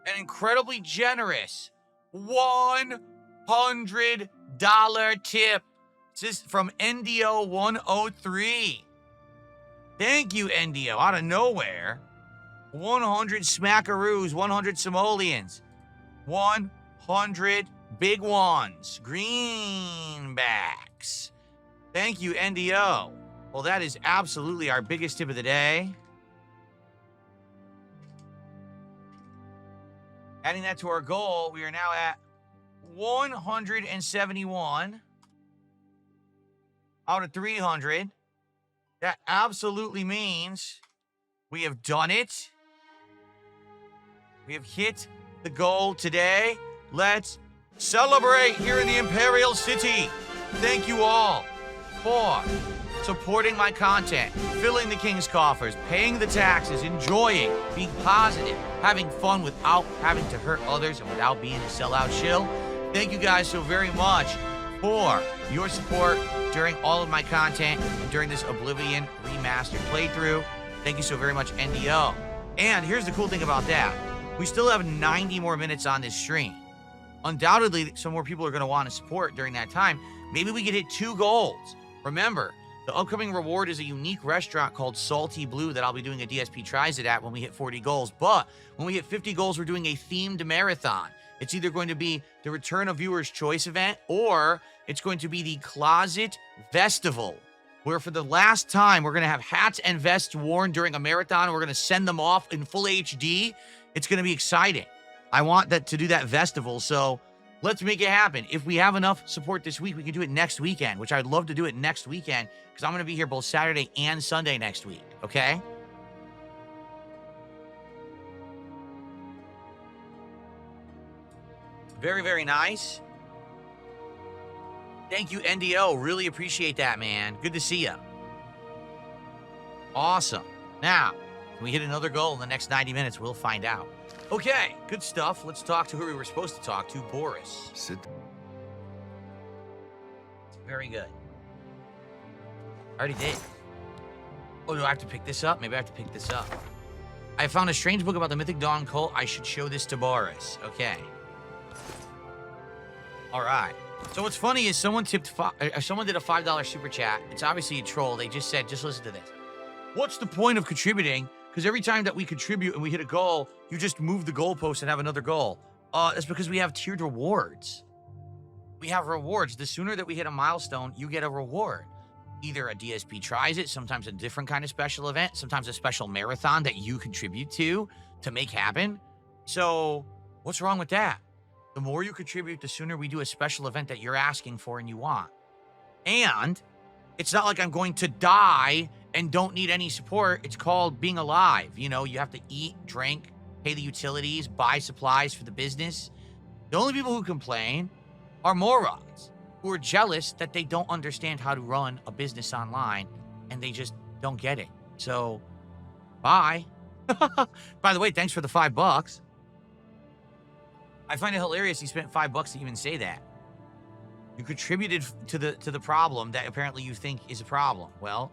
an incredibly generous $100 tip. This is from NDO 103. Thank you, NDO. Out of nowhere. 100 smackaroos, 100 simoleons, 100 big ones, greenbacks. Thank you, NDO. Well, that is absolutely our biggest tip of the day. Adding that to our goal, we are now at 171 out of 300. That absolutely means we have done it. We have hit the goal today. Let's celebrate here in the Imperial City. Thank you all for supporting my content, filling the king's coffers, paying the taxes, enjoying, being positive, having fun without having to hurt others and without being a sellout shill. Thank you guys so very much for your support during all of my content and during this Oblivion Remastered playthrough. Thank you so very much, NDO. And here's the cool thing about that. We still have 90 more minutes on this stream. Undoubtedly, some more people are going to want to support during that time. Maybe we could hit 2 goals. Remember, the upcoming reward is a unique restaurant called Salty Blue that I'll be doing a DSP Tries It at when we hit 40 goals. But when we hit 50 goals, we're doing a themed marathon. It's either going to be the Return of Viewer's Choice event, or it's going to be the Closet Festival, where for the last time, we're going to have hats and vests worn during a marathon. We're going to send them off in full HD. It's going to be exciting. I want to do that festival, so let's make it happen. If we have enough support this week, we can do it next weekend, which I'd love to do it next weekend, because I'm going to be here both Saturday and Sunday next week, okay? Very, very nice. Thank you, NDO. Really appreciate that, man. Good to see you. Awesome. Now, can we hit another goal in the next 90 minutes? We'll find out. Okay, good stuff. Let's talk to who we were supposed to talk to, Boris. Sit. Very good. I already did. Oh, do I have to pick this up? Maybe I have to pick this up. I found a strange book about the Mythic Dawn cult. I should show this to Boris. Okay. All right. So what's funny is someone did a $5 super chat. It's obviously a troll. They just said, just listen to this. What's the point of contributing? Because every time that we contribute and we hit a goal, you just move the goalpost and have another goal. That's because we have tiered rewards. We have rewards. The sooner that we hit a milestone, you get a reward. Either a DSP tries it, sometimes a different kind of special event, sometimes a special marathon that you contribute to make happen. So what's wrong with that? The more you contribute, the sooner we do a special event that you're asking for and you want. And it's not like I'm going to die and don't need any support. It's called being alive. You know, you have to eat, drink, pay the utilities, buy supplies for the business. The only people who complain are morons who are jealous that they don't understand how to run a business online and they just don't get it. So, bye. By the way, thanks for the $5. I find it hilarious he spent $5 to even say that. You contributed to the problem that apparently you think is a problem. Well,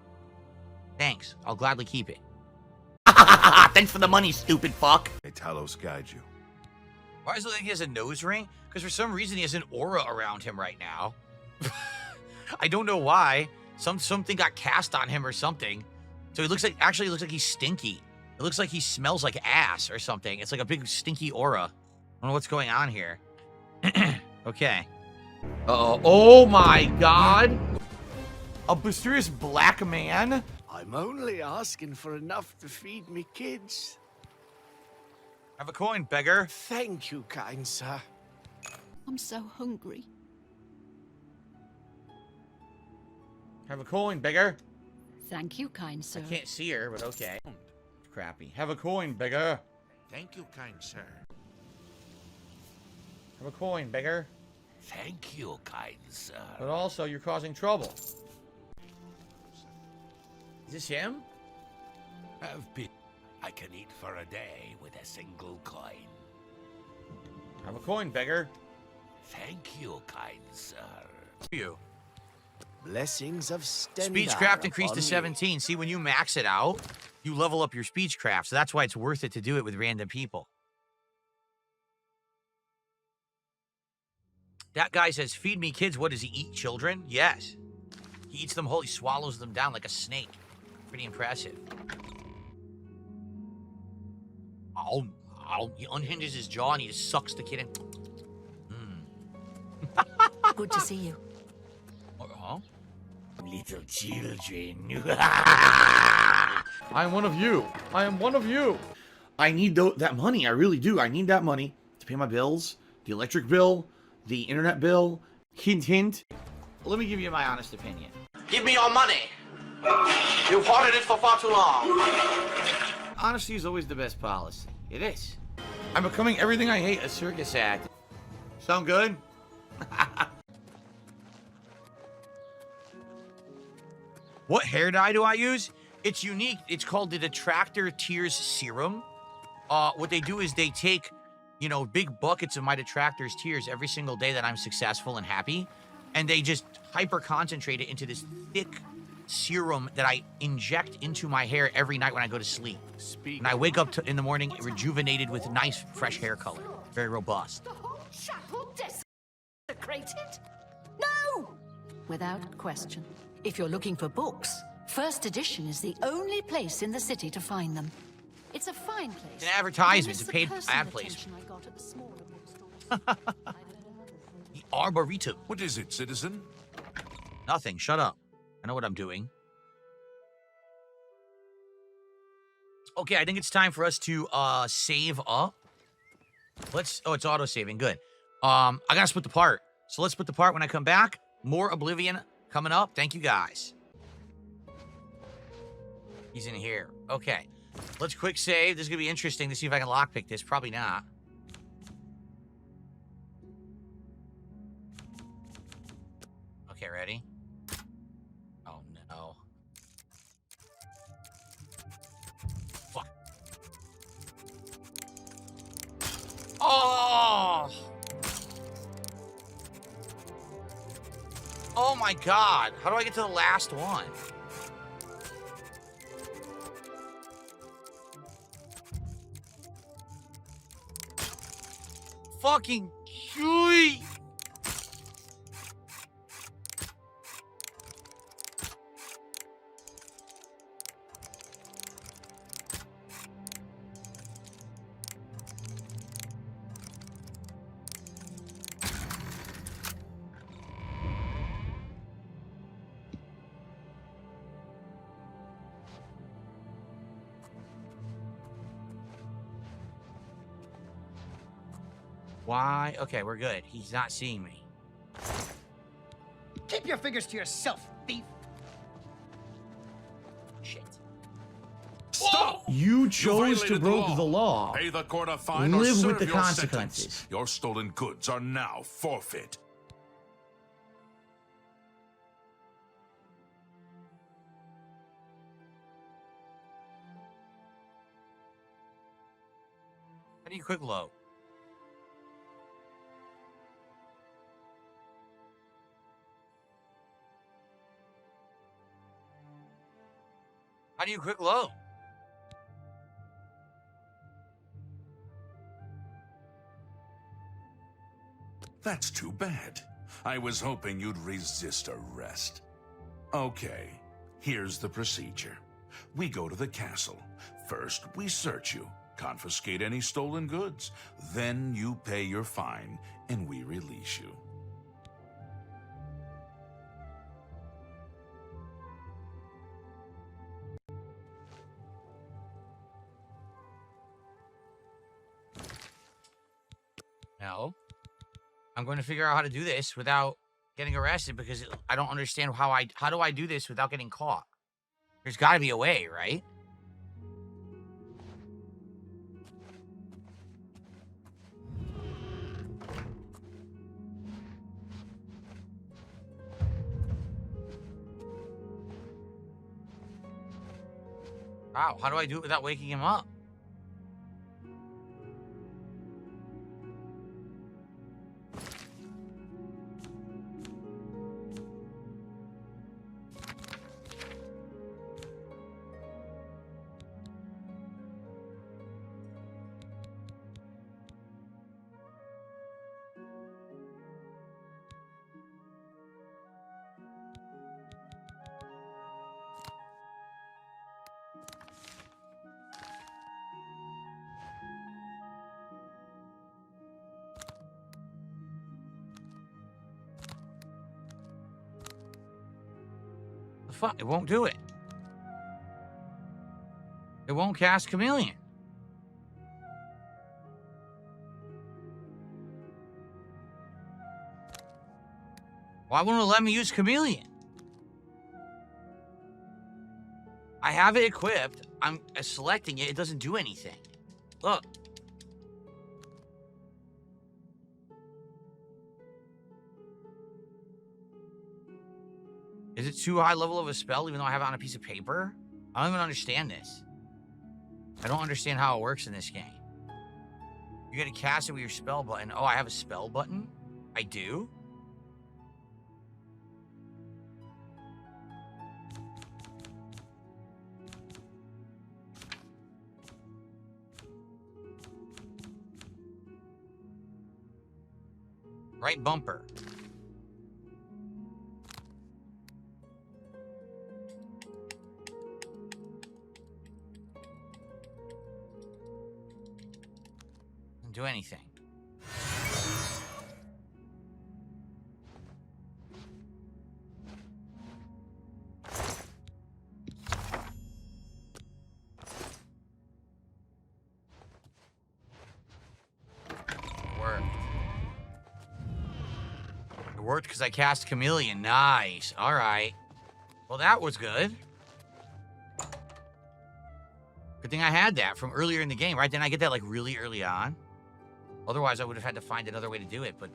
thanks. I'll gladly keep it. Thanks for the money, stupid fuck. May Talos guide you. Why does it look like he has a nose ring? Because for some reason he has an aura around him right now. I don't know why. Something got cast on him or something. So he looks like, actually looks like he's stinky. It looks like he smells like ass or something. It's like a big stinky aura. I don't know what's going on here. Okay. Uh-oh. Oh my god. A mysterious black man? I'm only asking for enough to feed me kids. Have a coin, beggar. Thank you, kind sir. I'm so hungry. Have a coin, beggar. Thank you, kind sir. I can't see her, but okay. Crappy. Have a coin, beggar. Thank you, kind sir. Have a coin, beggar. Thank you, kind sir. But also, you're causing trouble. Is this him? Have pity. I can eat for a day with a single coin. Have a coin, beggar. Thank you, kind sir. You. Blessings of Speechcraft increased to 17. See, when you max it out, you level up your speechcraft. So that's why it's worth it to do it with random people. That guy says, feed me kids. What, does he eat children? Yes. He eats them whole. He swallows them down like a snake. Pretty impressive. Oh, he unhinges his jaw and he just sucks the kid in. Good to see you. Uh-huh. Little children. I am one of you. I am one of you. I need that money. I really do. I need that money to pay my bills, the electric bill, the internet bill. Hint, hint. Let me give you my honest opinion. Give me your money. You've hoarded it for far too long. Honesty is always the best policy. It is. I'm becoming everything I hate, a circus act. Sound good? What hair dye do I use? It's unique. It's called the Detractor Tears Serum. What they do is they take, you know, big buckets of my Detractor's tears every single day that I'm successful and happy, and they just hyper-concentrate it into this thick serum that I inject into my hair every night when I go to sleep. And I wake up in the morning rejuvenated with nice, fresh hair color. Very robust. The whole chapel desecrated? No! Without question. If you're looking for books, First Edition is the only place in the city to find them. It's a fine place. It's an advertisement. It's a paid ad placement. The Arboretum. What is it, citizen? Nothing. Shut up. I know what I'm doing. Okay, I think it's time for us to save up. Oh, it's auto-saving. Good. I gotta split the part. So let's split the part when I come back. More Oblivion coming up. Thank you, guys. He's in here. Okay. Let's quick save. This is gonna be interesting to see if I can lockpick this. Probably not. Okay, ready? Oh, no. Fuck. Oh! Oh my god. How do I get to the last one? fucking chewy. Why? Okay, we're good. He's not seeing me. Keep your fingers to yourself, thief. Shit. Stop! You You chose to violated break the law. Pay the court a fine or Live serve with the your consequences. sentence. Your stolen goods are now forfeit. How do you quick load? How do you quick load? That's too bad. I was hoping you'd resist arrest. Okay, here's the procedure. We go to the castle. First, we search you, confiscate any stolen goods. Then you pay your fine, and we release you. No. I'm going to figure out how to do this without getting arrested because I don't understand how do I do this without getting caught? There's got to be a way, right? Wow, how do I do it without waking him up? Fuck, it won't do it. It won't cast Chameleon. Why won't it let me use Chameleon? I have it equipped. I'm selecting it. It doesn't do anything. Look. Is it too high level of a spell even though I have it on a piece of paper? I don't even understand this. I don't understand how it works in this game. You gotta cast it with your spell button. Oh, I have a spell button? I do? Right bumper. Doesn't do anything. It worked because I cast Chameleon. Nice. All right. Well, that was good. Good thing I had that from earlier in the game, right? Didn't I get that like really early on? Otherwise, I would have had to find another way to do it, but...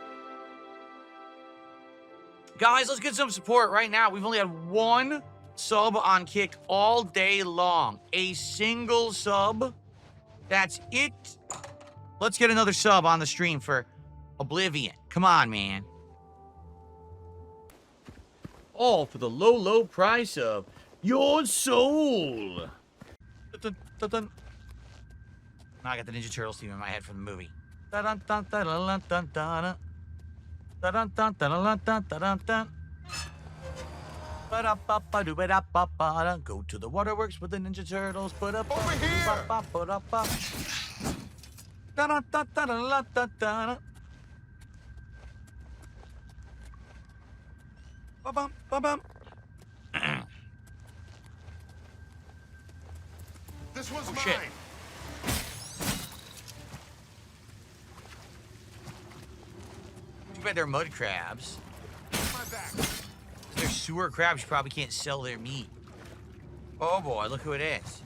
Guys, let's get some support right now. We've only had one sub on Kick all day long. A single sub. That's it. Let's get another sub on the stream for Oblivion. Come on, man. All for the low, low price of your soul. Dun, dun, dun. Now I got the Ninja Turtles theme in my head from the movie. Da-dun-dun-da-dun-dun-dun-dun. Da-dun-dun-da-dun-dun-dun-dun. Ba-da-ba-ba-doo-ba-da-ba-ba-da. Go to the waterworks with the Ninja Turtles. Over here! Ba-ba-ba-ba-ba. Da-dun-dun-dun-dun-dun-dun. Ba-bum, ba-bum. This one's Oh, shit. mine. Too bad they're mud crabs. My back. If they're sewer crabs, you probably can't sell their meat. Oh boy, look who it is.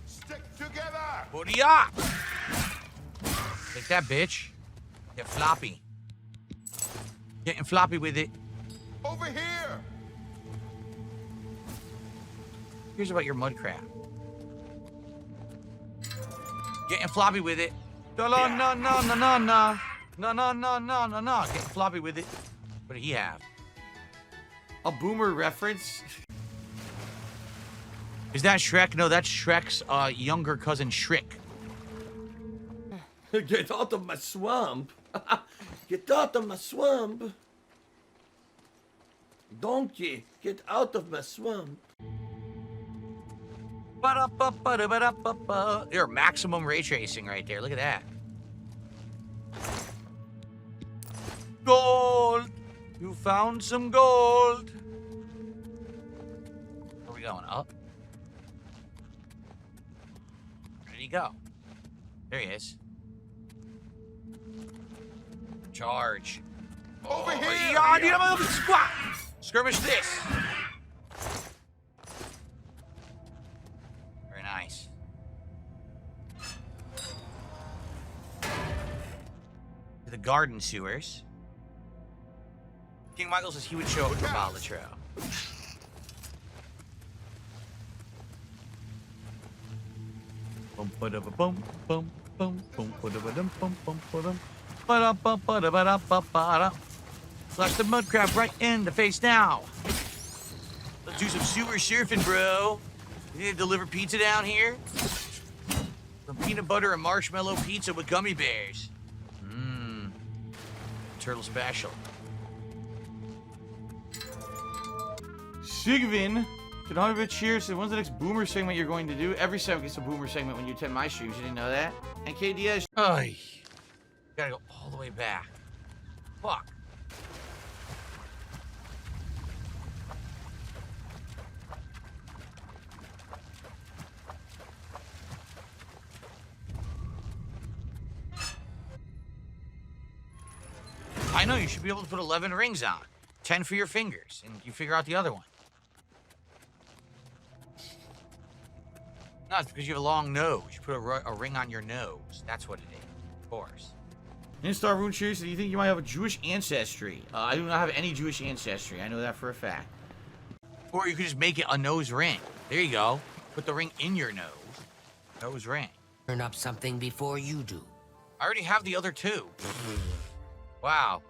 Stick together. Booty up! Take that, bitch. Get floppy. Getting floppy with it. Over here. Here's about your mud crab. Getting floppy with it. No, no, no, no, no, no, no. No, no, no, no, no, no. Getting floppy with it. What did he have? A boomer reference? Is that Shrek? No, that's Shrek's younger cousin Shriek. Get out of my swamp. Get out of my swamp. Donkey, get out of my swamp. Ba-da-ba-ba-da-ba-da-ba-ba. They're maximum ray tracing right there. Look at that. Gold! You found some gold! Where are we going? Up? Where did he go? There he is. Charge. Over here. Yeah, need a move. Squat. Skirmish this. Very nice. The garden sewers. King Michael says he would show up for Balatro. Bum ba da ba bum bum bum bum ba da ba dum bum bum ba dum ba da ba ba da ba da ba ba da. Flash the mud crab right in the face now. Let's do some sewer surfing, bro. You need to deliver pizza down here? Some peanut butter and marshmallow pizza with gummy bears. Mmm. Turtle special. Sigvin, can 100 cheers. So when's the next boomer segment you're going to do? Every segment gets a boomer segment when you attend my streams. You didn't know that? And KDS. Ay. Gotta go all the way back. Fuck. I know, you should be able to put 11 rings on. 10 for your fingers, and you figure out the other one. No, it's because you have a long nose. You put a ring on your nose. That's what it is, of course. Instar Rune Cheers, do you think you might have a Jewish ancestry? I do not have any Jewish ancestry. I know that for a fact. Or you could just make it a nose ring. There you go. Put the ring in your nose. Nose ring. Turn up something before you do. I already have the other two. Wow.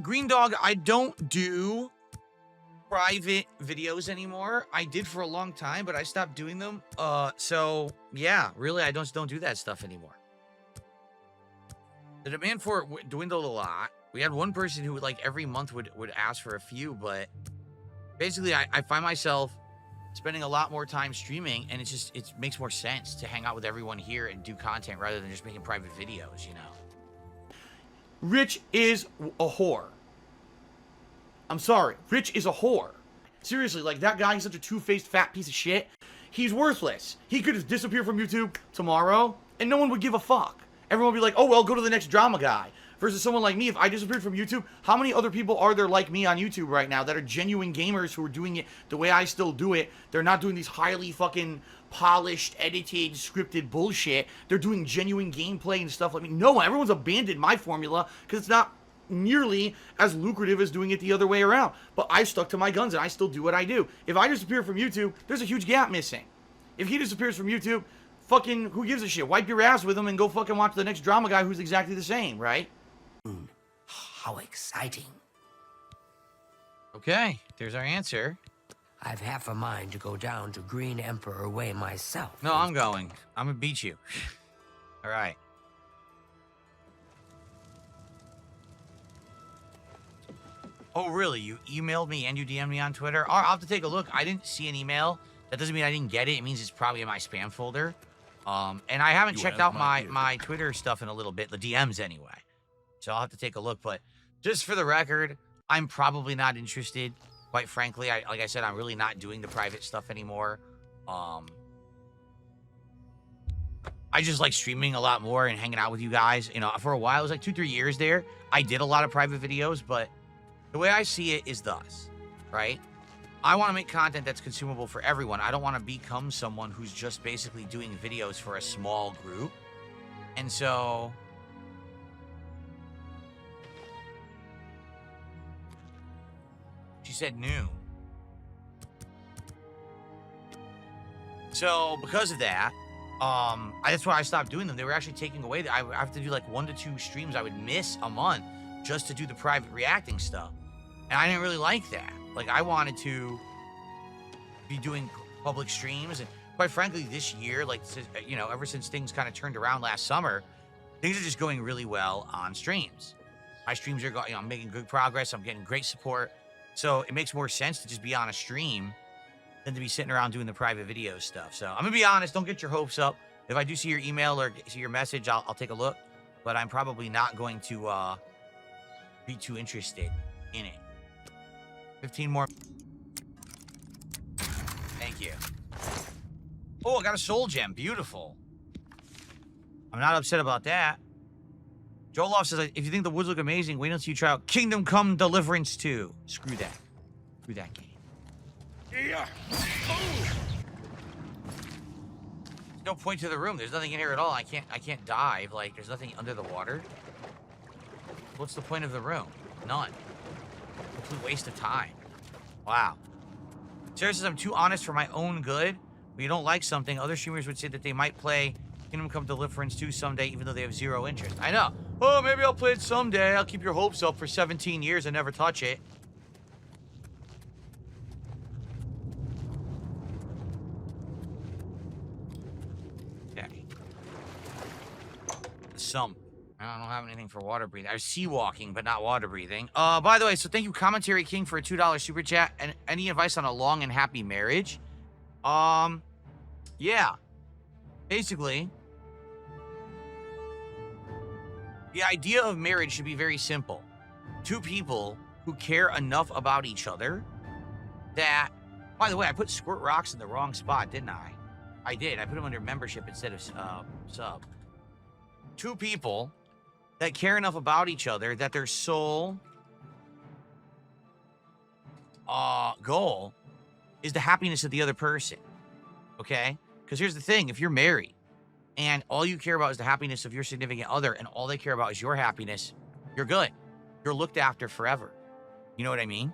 Green Dog, I don't do private videos anymore. I did for a long time, but I stopped doing them. So yeah, really, I don't do that stuff anymore. The demand for it dwindled a lot. We had one person who like every month would ask for a few, but basically I find myself spending a lot more time streaming, and it makes more sense to hang out with everyone here and do content rather than just making private videos, you know. Rich is a whore. I'm sorry. Rich is a whore. Seriously, like that guy, he's such a two-faced fat piece of shit. He's worthless. He could just disappear from YouTube tomorrow, and no one would give a fuck. Everyone would be like, oh, well, go to the next drama guy. Versus someone like me, if I disappeared from YouTube, how many other people are there like me on YouTube right now that are genuine gamers who are doing it the way I still do it? They're not doing these highly fucking polished, edited, scripted bullshit. They're doing genuine gameplay and stuff like me. No, everyone's abandoned my formula because it's not nearly as lucrative as doing it the other way around. But I stuck to my guns and I still do what I do. If I disappear from YouTube, there's a huge gap missing. If he disappears from YouTube, fucking who gives a shit? Wipe your ass with him and go fucking watch the next drama guy who's exactly the same, right? How exciting. Okay, there's our answer. I've half a mind to go down to Green Emperor Way myself. No, I'm going. I'm gonna beat you. All right. Oh, really? You emailed me and you DM'd me on Twitter? I'll have to take a look. I didn't see an email. That doesn't mean I didn't get it. It means it's probably in my spam folder. And I haven't checked out my Twitter stuff in a little bit, the DMs anyway. So I'll have to take a look. But just for the record, I'm probably not interested. Quite frankly, like I said, I'm really not doing the private stuff anymore. I just like streaming a lot more and hanging out with you guys. You know, for a while, it was like 2-3 years there. I did a lot of private videos, but the way I see it is thus, right? I want to make content that's consumable for everyone. I don't want to become someone who's just basically doing videos for a small group. And so she said new. So because of that, that's why I stopped doing them. They were actually taking away. I have to do like 1 to 2 streams I would miss a month just to do the private reacting stuff. And I didn't really like that. Like, I wanted to be doing public streams. And quite frankly, this year, like, you know, ever since things kind of turned around last summer, things are just going really well on streams. My streams are going, you know, I'm making good progress. I'm getting great support. So it makes more sense to just be on a stream than to be sitting around doing the private video stuff. So I'm gonna be honest, don't get your hopes up. If I do see your email or see your message, I'll take a look. But I'm probably not going to be too interested in it. 15 more. Thank you. Oh, I got a soul gem. Beautiful. I'm not upset about that. Joloff says, if you think the woods look amazing, wait until you try out Kingdom Come Deliverance 2. Screw that. Screw that game. Yeah. Oh. There's no point to the room. There's nothing in here at all. I can't dive. Like, there's nothing under the water. What's the point of the room? None. Complete waste of time. Wow. Sarah says, I'm too honest for my own good. When you don't like something, other streamers would say that they might play Kingdom Come Deliverance 2 someday, even though they have zero interest. I know. Oh, maybe I'll play it someday. I'll keep your hopes up for 17 years and never touch it. Okay. Some. I don't have anything for water breathing. I was sea walking, but not water breathing. By the way, so thank you, Commentary King, for a $2 super chat. And any advice on a long and happy marriage? Yeah. Basically, the idea of marriage should be very simple. 2 people who care enough about each other that, by the way, I put Squirt Rocks in the wrong spot, didn't I? I did. I put them under membership instead of sub. 2 people that care enough about each other that their sole goal is the happiness of the other person. Okay? Because here's the thing. If you're married and all you care about is the happiness of your significant other and all they care about is your happiness, you're good. You're looked after forever. You know what I mean?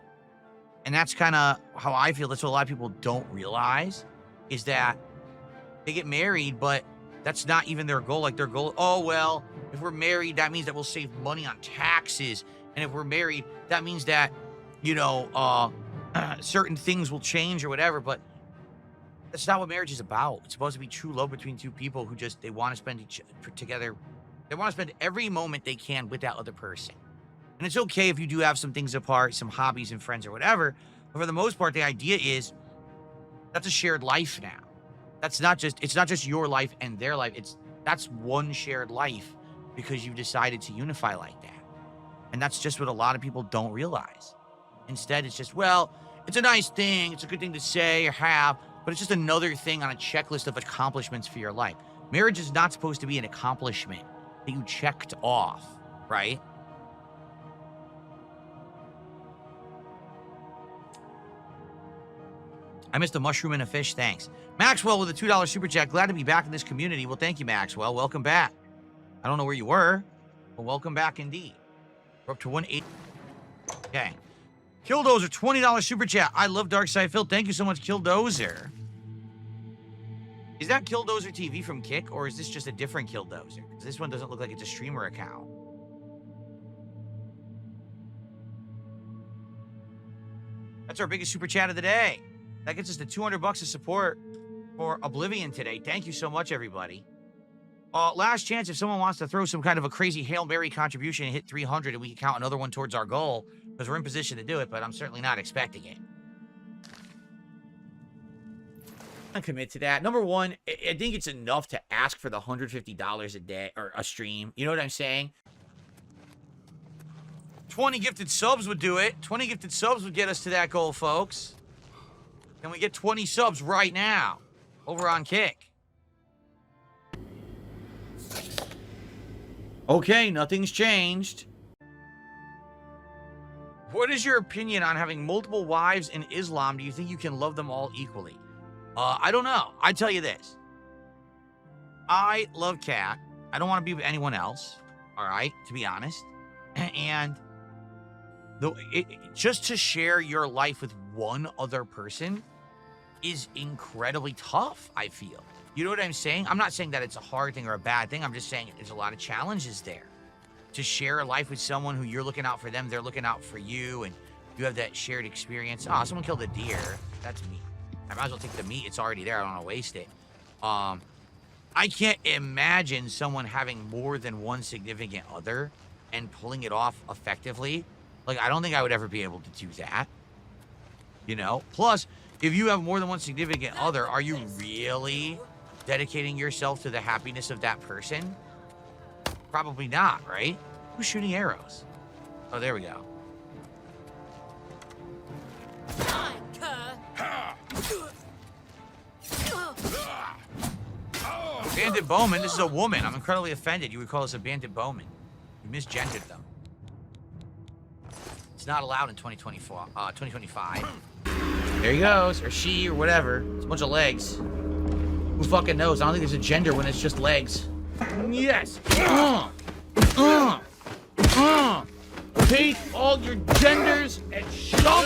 And that's kind of how I feel. That's what a lot of people don't realize, is that they get married, but that's not even their goal. Like, their goal, oh, well, if we're married, that means that we'll save money on taxes. And if we're married, that means that, you know, certain things will change or whatever. But that's not what marriage is about. It's supposed to be true love between 2 people who just, they want to spend together. They want to spend every moment they can with that other person. And it's okay if you do have some things apart, some hobbies and friends or whatever. But for the most part, the idea is that's a shared life now. That's not just, it's not just your life and their life. That's one shared life because you've decided to unify like that. And that's just what a lot of people don't realize. Instead, it's just, well, it's a nice thing. It's a good thing to say or have, but it's just another thing on a checklist of accomplishments for your life. Marriage is not supposed to be an accomplishment that you checked off, right? I missed a mushroom and a fish, thanks. Maxwell with a $2 super chat. Glad to be back in this community. Well, thank you, Maxwell. Welcome back. I don't know where you were, but welcome back indeed. We're up to 180. Okay. Killdozer, $20 super chat. I love Darkside Phil. Thank you so much, Killdozer. Is that Killdozer TV from Kick, or is this just a different Killdozer? Because this one doesn't look like it's a streamer account. That's our biggest super chat of the day. That gets us to 200 bucks of support for Oblivion today. Thank you so much, everybody. Last chance, if someone wants to throw some kind of a crazy Hail Mary contribution and hit 300, and we can count another one towards our goal, because we're in position to do it, but I'm certainly not expecting it. I commit to that. Number one, I think it's enough to ask for the $150 a day or a stream. You know what I'm saying? 20 gifted subs would do it. 20 gifted subs would get us to that goal, folks. Can we get 20 subs right now over on Kick? Okay, nothing's changed. What is your opinion on having multiple wives in Islam? Do you think you can love them all equally? I don't know. I tell you this. I love Kat. I don't want to be with anyone else. All right, to be honest. And just to share your life with one other person is incredibly tough, I feel. You know what I'm saying? I'm not saying that it's a hard thing or a bad thing. I'm just saying there's a lot of challenges there. To share a life with someone who you're looking out for them, they're looking out for you, and you have that shared experience. Oh, someone killed a deer. That's me. I might as well take the meat. It's already there. I don't want to waste it. I can't imagine someone having more than one significant other and pulling it off effectively. Like, I don't think I would ever be able to do that. You know? Plus, if you have more than one significant other, are you really dedicating yourself to the happiness of that person? Probably not, right? Who's shooting arrows? Oh, there we go. Bandit Bowman, this is a woman. I'm incredibly offended. You would call us a Bandit Bowman. You misgendered them. It's not allowed in 2025. There he goes, or she, or whatever. It's a bunch of legs. Who fucking knows? I don't think there's a gender when it's just legs. Yes. Take all your genders and shove.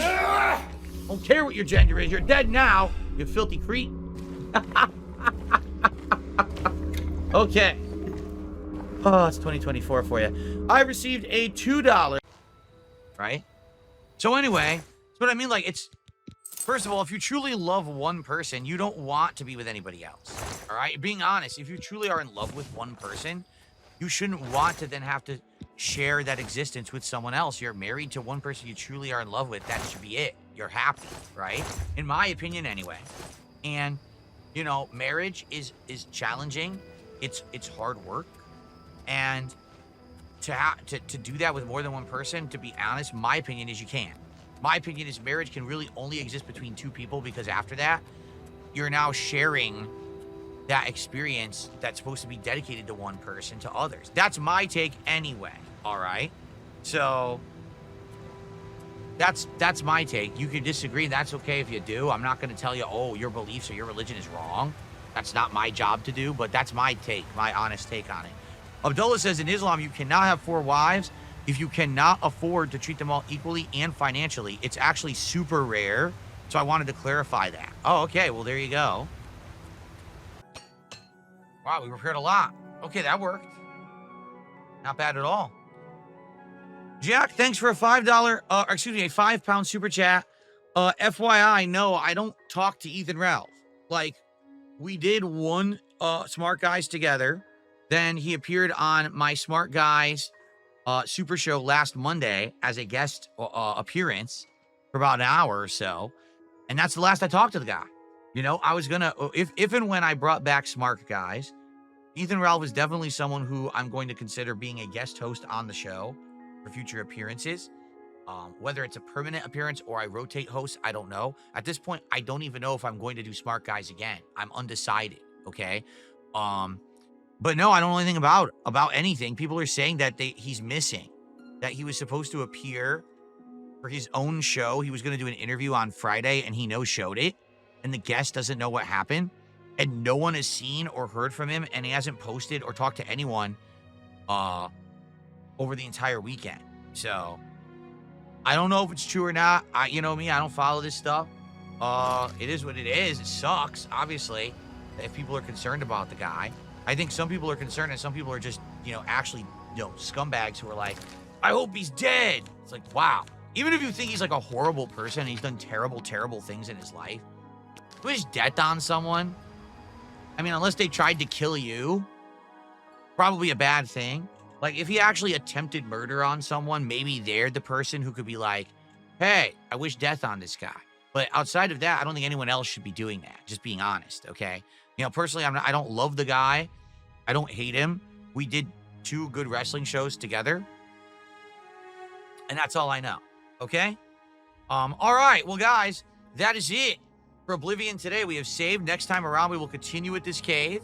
Don't care what your gender is. You're dead now, you filthy creep. Okay. Oh, it's 2024 for you. I received a $2. Right? So anyway, that's what I mean. Like, it's... First of all, if you truly love one person, you don't want to be with anybody else. All right? Being honest, if you truly are in love with one person, you shouldn't want to then have to share that existence with someone else. You're married to one person you truly are in love with. That should be it. You're happy, right? In my opinion, anyway. And, you know, marriage is challenging. It's hard work. And to do that with more than one person, to be honest, my opinion is you can't. My opinion is marriage can really only exist between two people, because after that, you're now sharing that experience that's supposed to be dedicated to one person to others. That's my take anyway, all right? So that's my take. You can disagree, that's okay if you do. I'm not going to tell you, oh, your beliefs or your religion is wrong. That's not my job to do, but that's my take, my honest take on it. Abdullah says in Islam, you cannot have 4 wives if you cannot afford to treat them all equally and financially. It's actually super rare, so I wanted to clarify that. Oh, okay, well, there you go. Wow, we repaired a lot. Okay, that worked. Not bad at all. Jack, thanks for a a 5 pound super chat. FYI, no, I don't talk to Ethan Ralph. Like, we did one Smart Guys together. Then he appeared on my Smart Guys Super Show last Monday as a guest appearance for about an hour or so. And that's the last I talked to the guy. You know, I was gonna, if and when I brought back Smart Guys, Ethan Ralph is definitely someone who I'm going to consider being a guest host on the show for future appearances. Whether it's a permanent appearance or I rotate hosts, I don't know. At this point, I don't even know if I'm going to do Smart Guys again. I'm undecided, okay? But no, I don't know anything about anything. People are saying that he's missing, that he was supposed to appear for his own show. He was going to do an interview on Friday, and he no-showed it, and the guest doesn't know what happened, and no one has seen or heard from him, and he hasn't posted or talked to anyone over the entire weekend. So I don't know if it's true or not. You know me, I don't follow this stuff. It is what it is. It sucks, obviously, if people are concerned about the guy. I think some people are concerned, and some people are just, you know, actually, you know, scumbags who are like, I hope he's dead. It's like, wow. Even if you think he's like a horrible person and he's done terrible, terrible things in his life, wish death on someone. I mean, unless they tried to kill you, probably a bad thing. Like, if he actually attempted murder on someone, maybe they're the person who could be like, hey, I wish death on this guy. But outside of that, I don't think anyone else should be doing that. Just being honest, okay? You know, personally, I don't love the guy. I don't hate him. We did 2 good wrestling shows together. And that's all I know, okay? All right, well, guys, that is it for Oblivion today. We have saved. Next time around, we will continue with this cave.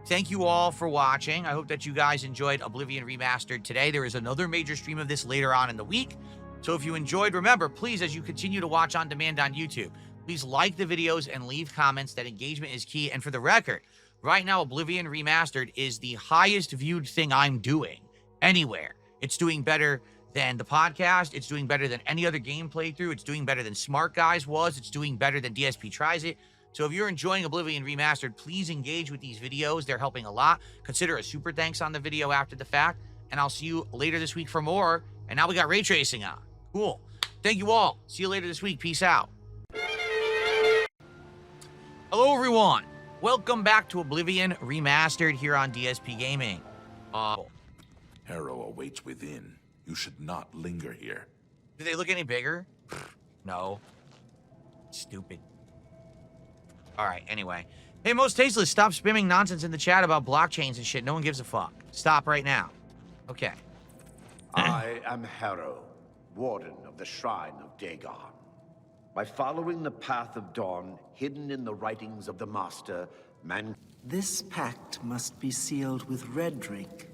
Thank you all for watching. I hope that you guys enjoyed Oblivion Remastered today. There is another major stream of this later on in the week. So if you enjoyed, remember, please, as you continue to watch on demand on YouTube, please like the videos and leave comments. That engagement is key. And for the record, right now, Oblivion Remastered is the highest viewed thing I'm doing anywhere. It's doing better than the podcast. It's doing better than any other game playthrough. It's doing better than Smart Guys was. It's doing better than DSP Tries It. So if you're enjoying Oblivion Remastered, please engage with these videos. They're helping a lot. Consider a super thanks on the video after the fact. And I'll see you later this week for more. And now we got ray tracing on. Cool. Thank you all. See you later this week. Peace out. Hello, everyone. Welcome back to Oblivion Remastered here on DSP Gaming. Harrow awaits within. You should not linger here. Do they look any bigger? No. Stupid. All right, anyway. Hey, Most Tasteless, stop spamming nonsense in the chat about blockchains and shit. No one gives a fuck. Stop right now. Okay. I am Harrow, Warden of the Shrine of Dagon. By following the path of dawn, hidden in the writings of the Master, man... This pact must be sealed with red drink,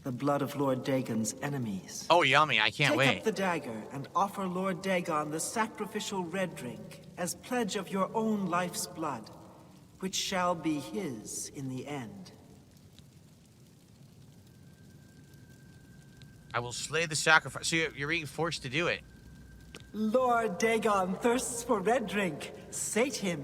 the blood of Lord Dagon's enemies. Oh, yummy. I can't wait. Take up the dagger and offer Lord Dagon the sacrificial red drink as pledge of your own life's blood, which shall be his in the end. I will slay the sacrifice. So you're being forced to do it. Lord Dagon thirsts for red drink. Sate him.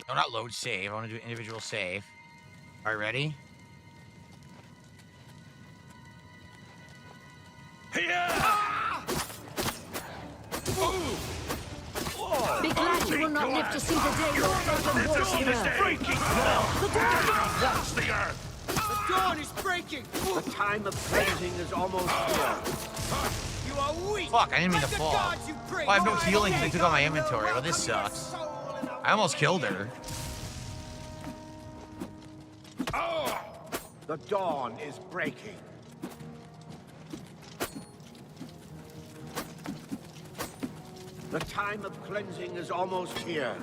No, not load save. I want to do individual save. All right, ready? Be glad you will not live to see the day Lord Dagon walks the earth. Watch the earth! The dawn is breaking! The time of cleansing is almost here. You are weak! Fuck, I didn't mean to Like the fall. gods you pray. Oh, I have no healing because they took out my inventory. Well, this sucks. I almost killed her. The dawn is breaking. The time of cleansing is almost here.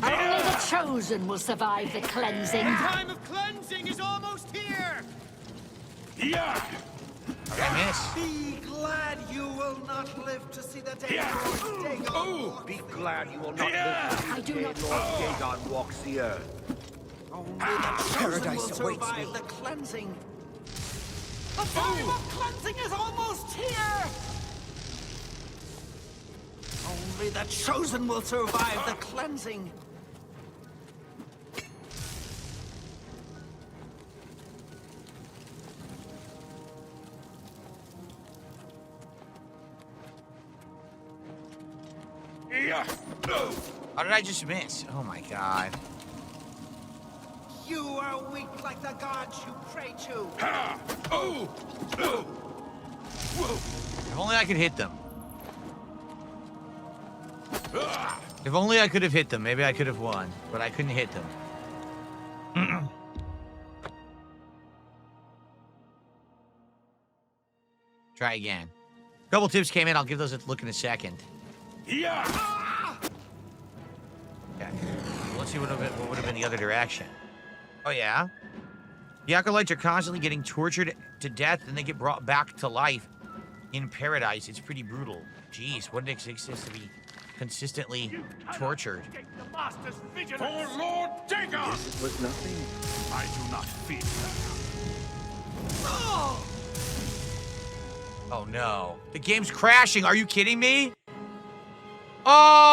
Only the chosen will survive the cleansing. The time of cleansing is almost here! Yeah! I miss. Be glad you will not live to see the day Lord Dagon. Be glad you will not live to see I the do day not- Lord Dagon walks the earth. Only the chosen Paradise will awaits survive me. the cleansing. The time of cleansing is almost here. Only the chosen will survive the cleansing. How did I just miss? Oh my god. You are weak like the gods you pray to. If only I could hit them. If only I could have hit them. Maybe I could have won, but I couldn't hit them. Try again. Couple tips came in. I'll give those a look in a second. Yeah! Okay. Let's see what would have been the other direction. Oh, yeah? The acolytes are constantly getting tortured to death, and they get brought back to life in paradise. It's pretty brutal. Jeez, what did it exist to be consistently tortured. For Lord Dagon! This was nothing. I do not fear. Oh no. The game's crashing. Are you kidding me? Oh!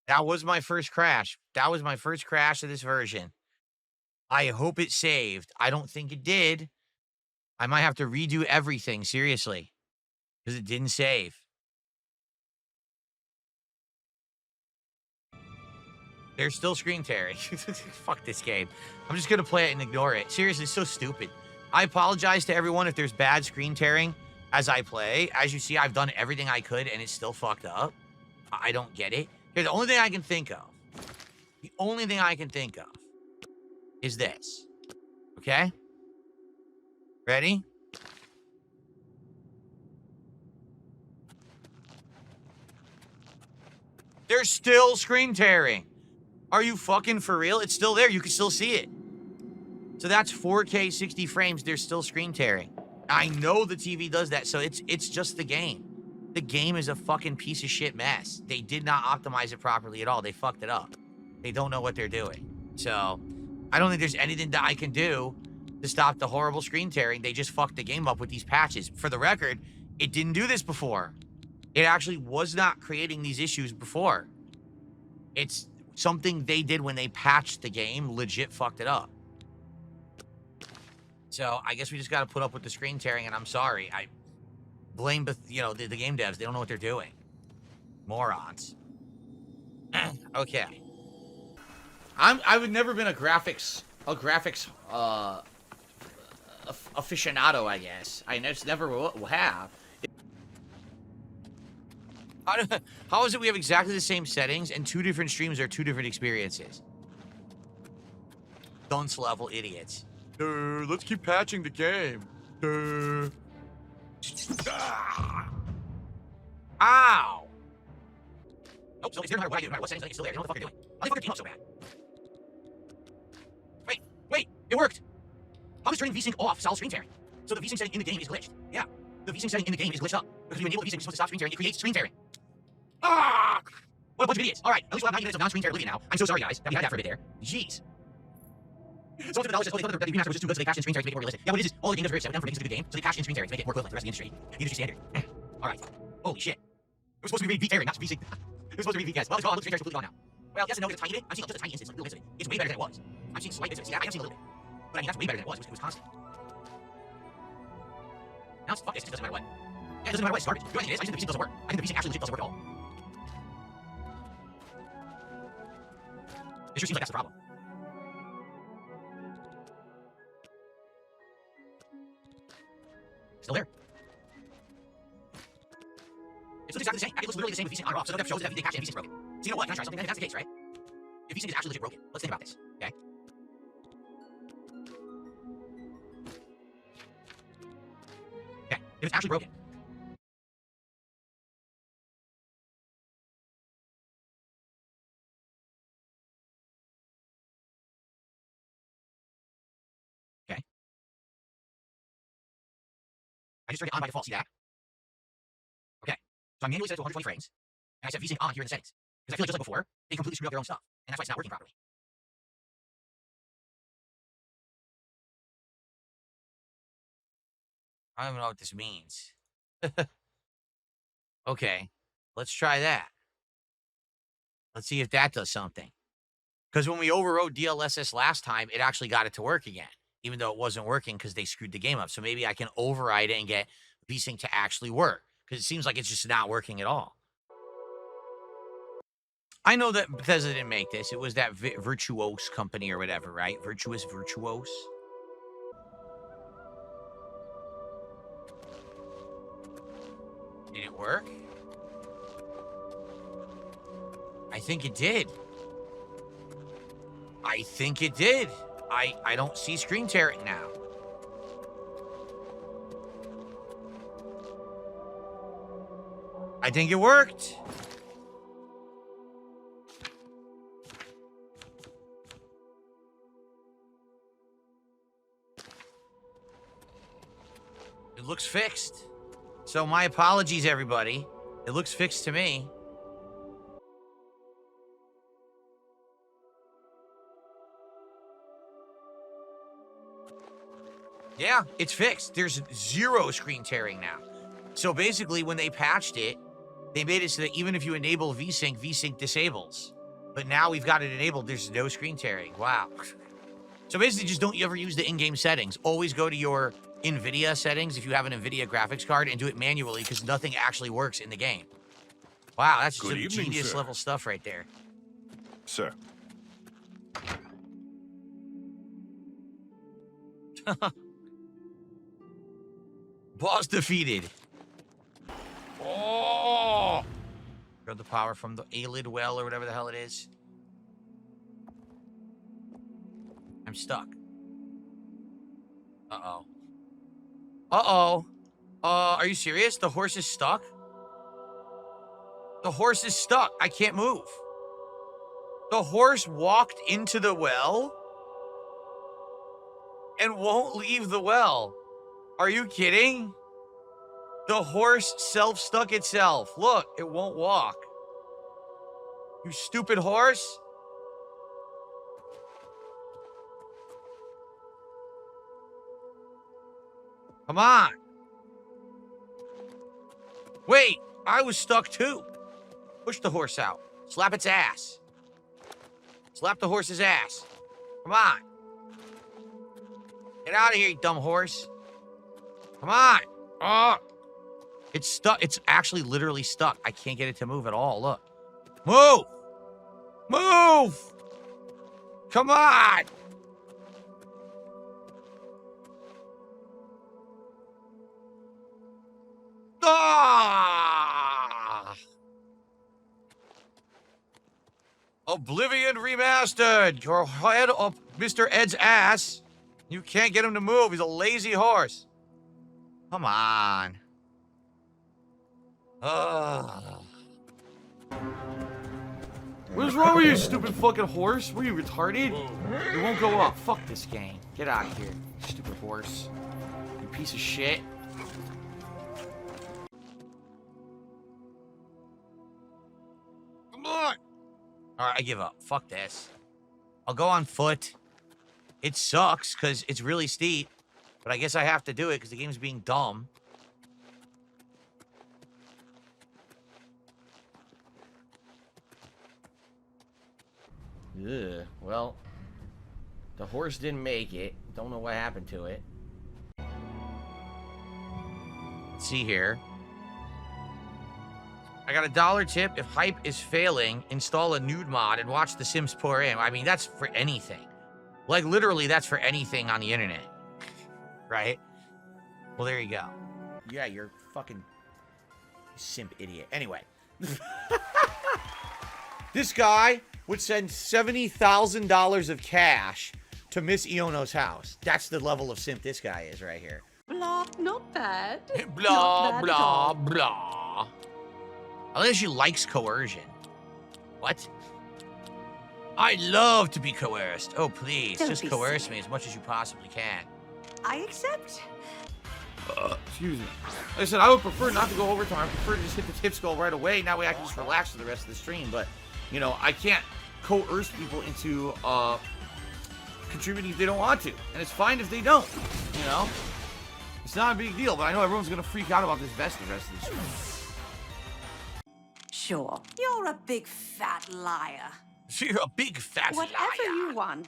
That was my first crash. That was my first crash of this version. I hope it saved. I don't think it did. I might have to redo everything, seriously. Because it didn't save. There's still screen tearing. Fuck this game. I'm just going to play it and ignore it. Seriously, it's so stupid. I apologize to everyone if there's bad screen tearing as I play. As you see, I've done everything I could and it's still fucked up. I don't get it. Here, the only thing I can think of. The only thing I can think of is this. Okay? Ready? There's still screen tearing. Are you fucking for real? It's still there. You can still see it. So that's 4K 60 frames. There's still screen tearing. I know the TV does that, so it's just the game. The game is a fucking piece of shit mess. They did not optimize it properly at all. They fucked it up. They don't know what they're doing. So, I don't think there's anything that I can do to stop the horrible screen tearing. They just fucked the game up with these patches. For the record, it didn't do this before. It actually was not creating these issues before. It's something they did when they patched the game, legit fucked it up. So, I guess we just gotta put up with the screen tearing, and I'm sorry. I blame, you know, the game devs. They don't know what they're doing. Morons. Okay. I would never been a graphics aficionado, I guess. I just never will have. How is it we have exactly the same settings and two different streams are two different experiences? Dunce level idiots. Let's keep patching the game. Ow! Oh, so it's there no matter what I do, no matter what settings, it's still there. They don't know what the fuck they're doing. How the fuck are team up so bad? Wait, it worked! How does turning VSync off solve screen tearing? So the VSync setting in the game is glitched. Yeah, the VSync setting in the game is glitched up. Because when you enable the VSync, it's supposed to stop screen tearing, it creates screen tearing. Ah! What a bunch of idiots. Alright, at least we'll have 90 minutes of non-screen tear Oblivion now. I'm so sorry, guys, that we had that for a bit there. Jeez. Someone $50 says, oh, they thought that the Remastered was just too good, so they patched in screen tearing to make it more realistic. Yeah, what it is all the game devs are done for making this a good game, so they patched in screen tearing to make it more equivalent to the rest of the industry standard. Alright. Holy shit. It was supposed to be V-tearing, not VSync. It was supposed to be VGS. Well, it's all, screen tearing's completely gone now. Well, yes and no, it's a tiny bit. I'm seeing just a tiny instance, like a little bit of it. It's way better than it was. I'm seeing slight bits of it. See, I am seeing a little bit. But I mean, that's way better than it was. It was constant. Now it's fuck this, it doesn't matter what. Yeah, it doesn't matter what, it's garbage. The only thing is, I just think the VSync doesn't work. I think the VSync actually legit doesn't work at all. It sure seems like that's the problem. Still there. It looks exactly the same. It looks literally the same with VSync on or off, so that shows that they patched and VSync broken. So you know what? Can I try something? If that's the case, right? If VSync is actually legit broken, let's think about this, okay? Okay, if it's actually broken. Okay. I just turned it on by default, see that? Okay. So I manually set it to 120 frames, and I set VSync on here in the settings. Because I feel like just like before, they completely screwed up their own stuff. And that's why it's not working properly. I don't even know what this means. Okay. Let's try that. Let's see if that does something. Because when we overrode DLSS last time, it actually got it to work again. Even though it wasn't working because they screwed the game up. So maybe I can override it and get VSync to actually work. Because it seems like it's just not working at all. I know that Bethesda didn't make this. It was that Virtuos company or whatever, right? Virtuos. Did it work? I think it did. I think it did. I don't see screen tearing now. I think it worked. It looks fixed. So my apologies, everybody. It looks fixed to me. Yeah, it's fixed. There's 0 screen tearing now. So basically, when they patched it, they made it so that even if you enable VSync, VSync disables. But now we've got it enabled. There's no screen tearing. Wow. So basically, just don't ever use the in-game settings. Always go to your NVIDIA settings if you have an NVIDIA graphics card and do it manually because nothing actually works in the game. Wow, that's some genius level stuff right there. Sir. Boss defeated. Oh! Grab the power from the Aelid well or whatever the hell it is. I'm stuck. Uh-oh. Uh-oh. Are you serious? The horse is stuck? The horse is stuck. I can't move. The horse walked into the well and won't leave the well. Are you kidding? The horse self-stuck itself. Look, it won't walk. You stupid horse. Come on. Wait, I was stuck too. Push the horse out. Slap its ass. Slap the horse's ass. Come on. Get out of here, you dumb horse. Come on. Oh. It's stuck. It's actually literally stuck. I can't get it to move at all. Look. Move. Move. Come on. Ah! Oblivion Remastered. Your head up Mr. Ed's ass. You can't get him to move. He's a lazy horse. Come on. What is wrong with you, stupid fucking horse? Were you retarded? It won't go up. Fuck this game. Get out of here, stupid horse. You piece of shit. Come on. Alright, I give up. Fuck this. I'll go on foot. It sucks, because it's really steep. But I guess I have to do it, because the game's being dumb. Ugh, well, the horse didn't make it. Don't know what happened to it. Let's see here. I got a $1 tip. If hype is failing, install a nude mod and watch The Sims pour in. I mean, that's for anything. Like, literally, that's for anything on the internet. Right? Well, there you go. Yeah, you're fucking simp idiot. Anyway. This guy would send $70,000 of cash to Miss Iono's house. That's the level of simp this guy is right here. Blah, not bad. Blah, blah, blah. Unless she likes coercion. What? I love to be coerced. Oh, please, just coerce me as much as you possibly can. I accept. Excuse me. Like I said, I would prefer not to go overtime. I prefer to just hit the tip skull right away. Now I can just relax for the rest of the stream. But, you know, I can't coerce people into contributing if they don't want to. And it's fine if they don't, you know? It's not a big deal, but I know everyone's going to freak out about this vest the rest of the stream. Sure. You're a big fat liar. You're a big fat liar. Whatever you want.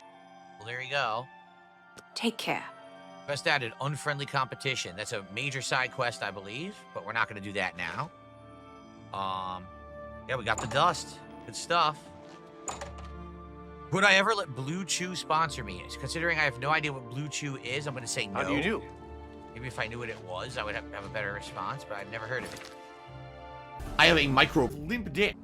Well, there you go. Take care. Quest added unfriendly competition. That's a major side quest, I believe, but we're not going to do that now. Yeah, we got the dust. Good stuff. Would I ever let Blue Chew sponsor me? Considering I have no idea what Blue Chew is, I'm going to say no. How do you do? Maybe if I knew what it was, I would have a better response, but I've never heard of it. I have a micro limp dick.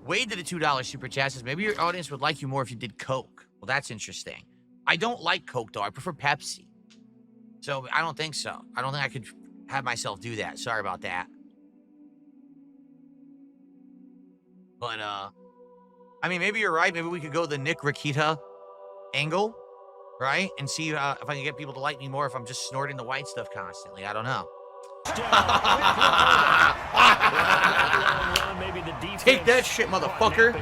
Wade did a $2 super chat. Says maybe your audience would like you more if you did coke. Well, Well, that's interesting. I don't like Coke, though. I prefer Pepsi. So I don't think so. I don't think I could have myself do that. Sorry about that. But, I mean, maybe you're right. Maybe we could go the Nick Rakita angle, right? And see if I can get people to like me more if I'm just snorting the white stuff constantly. I don't know. Take that shit, motherfucker.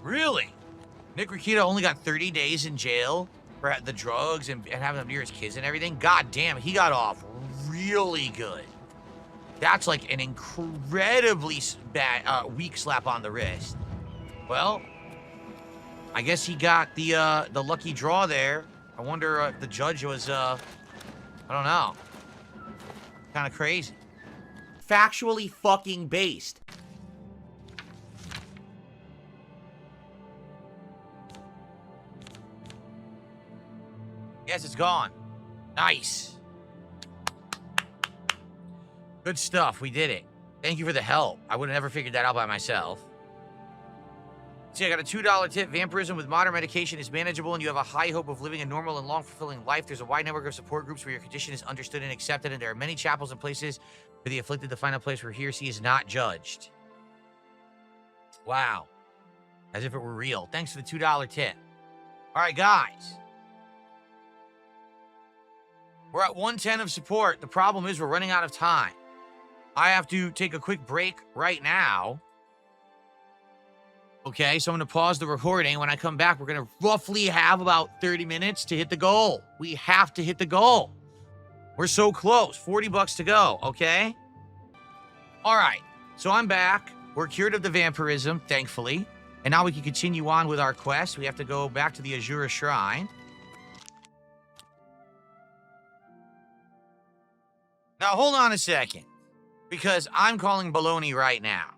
Really? Nick Rakita only got 30 days in jail for the drugs and having them near his kids and everything? God damn, he got off really good. That's like an incredibly bad, weak slap on the wrist. Well, I guess he got the lucky draw there. I wonder if the judge was, I don't know. Kind of crazy. Factually fucking based. Yes, it's gone. Nice. Good stuff. We did it. Thank you for the help. I would have never figured that out by myself. See, I got a $2 tip. Vampirism with modern medication is manageable and you have a high hope of living a normal and long fulfilling life. There's a wide network of support groups where your condition is understood and accepted, and there are many chapels and places for the afflicted to find a place where he or she is not judged. Wow. As if it were real. Thanks for the $2 tip. All right, guys. We're at 110 of support. The problem is we're running out of time. I have to take a quick break right now. Okay, so I'm going to pause the recording. When I come back, we're going to roughly have about 30 minutes to hit the goal. We have to hit the goal. We're so close. 40 bucks to go, okay? All right, so I'm back. We're cured of the vampirism, thankfully. And now we can continue on with our quest. We have to go back to the Azura Shrine. Now, hold on a second, because I'm calling baloney right now.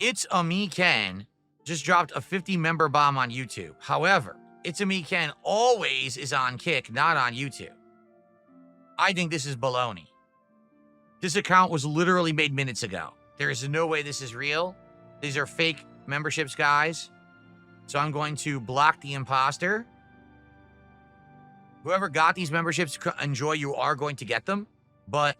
It's a Me Ken just dropped a 50-member bomb on YouTube. However, It's a Me Ken always is on Kick, not on YouTube. I think this is baloney. This account was literally made minutes ago. There is no way this is real. These are fake memberships, guys. So I'm going to block the imposter. Whoever got these memberships, enjoy, you are going to get them, but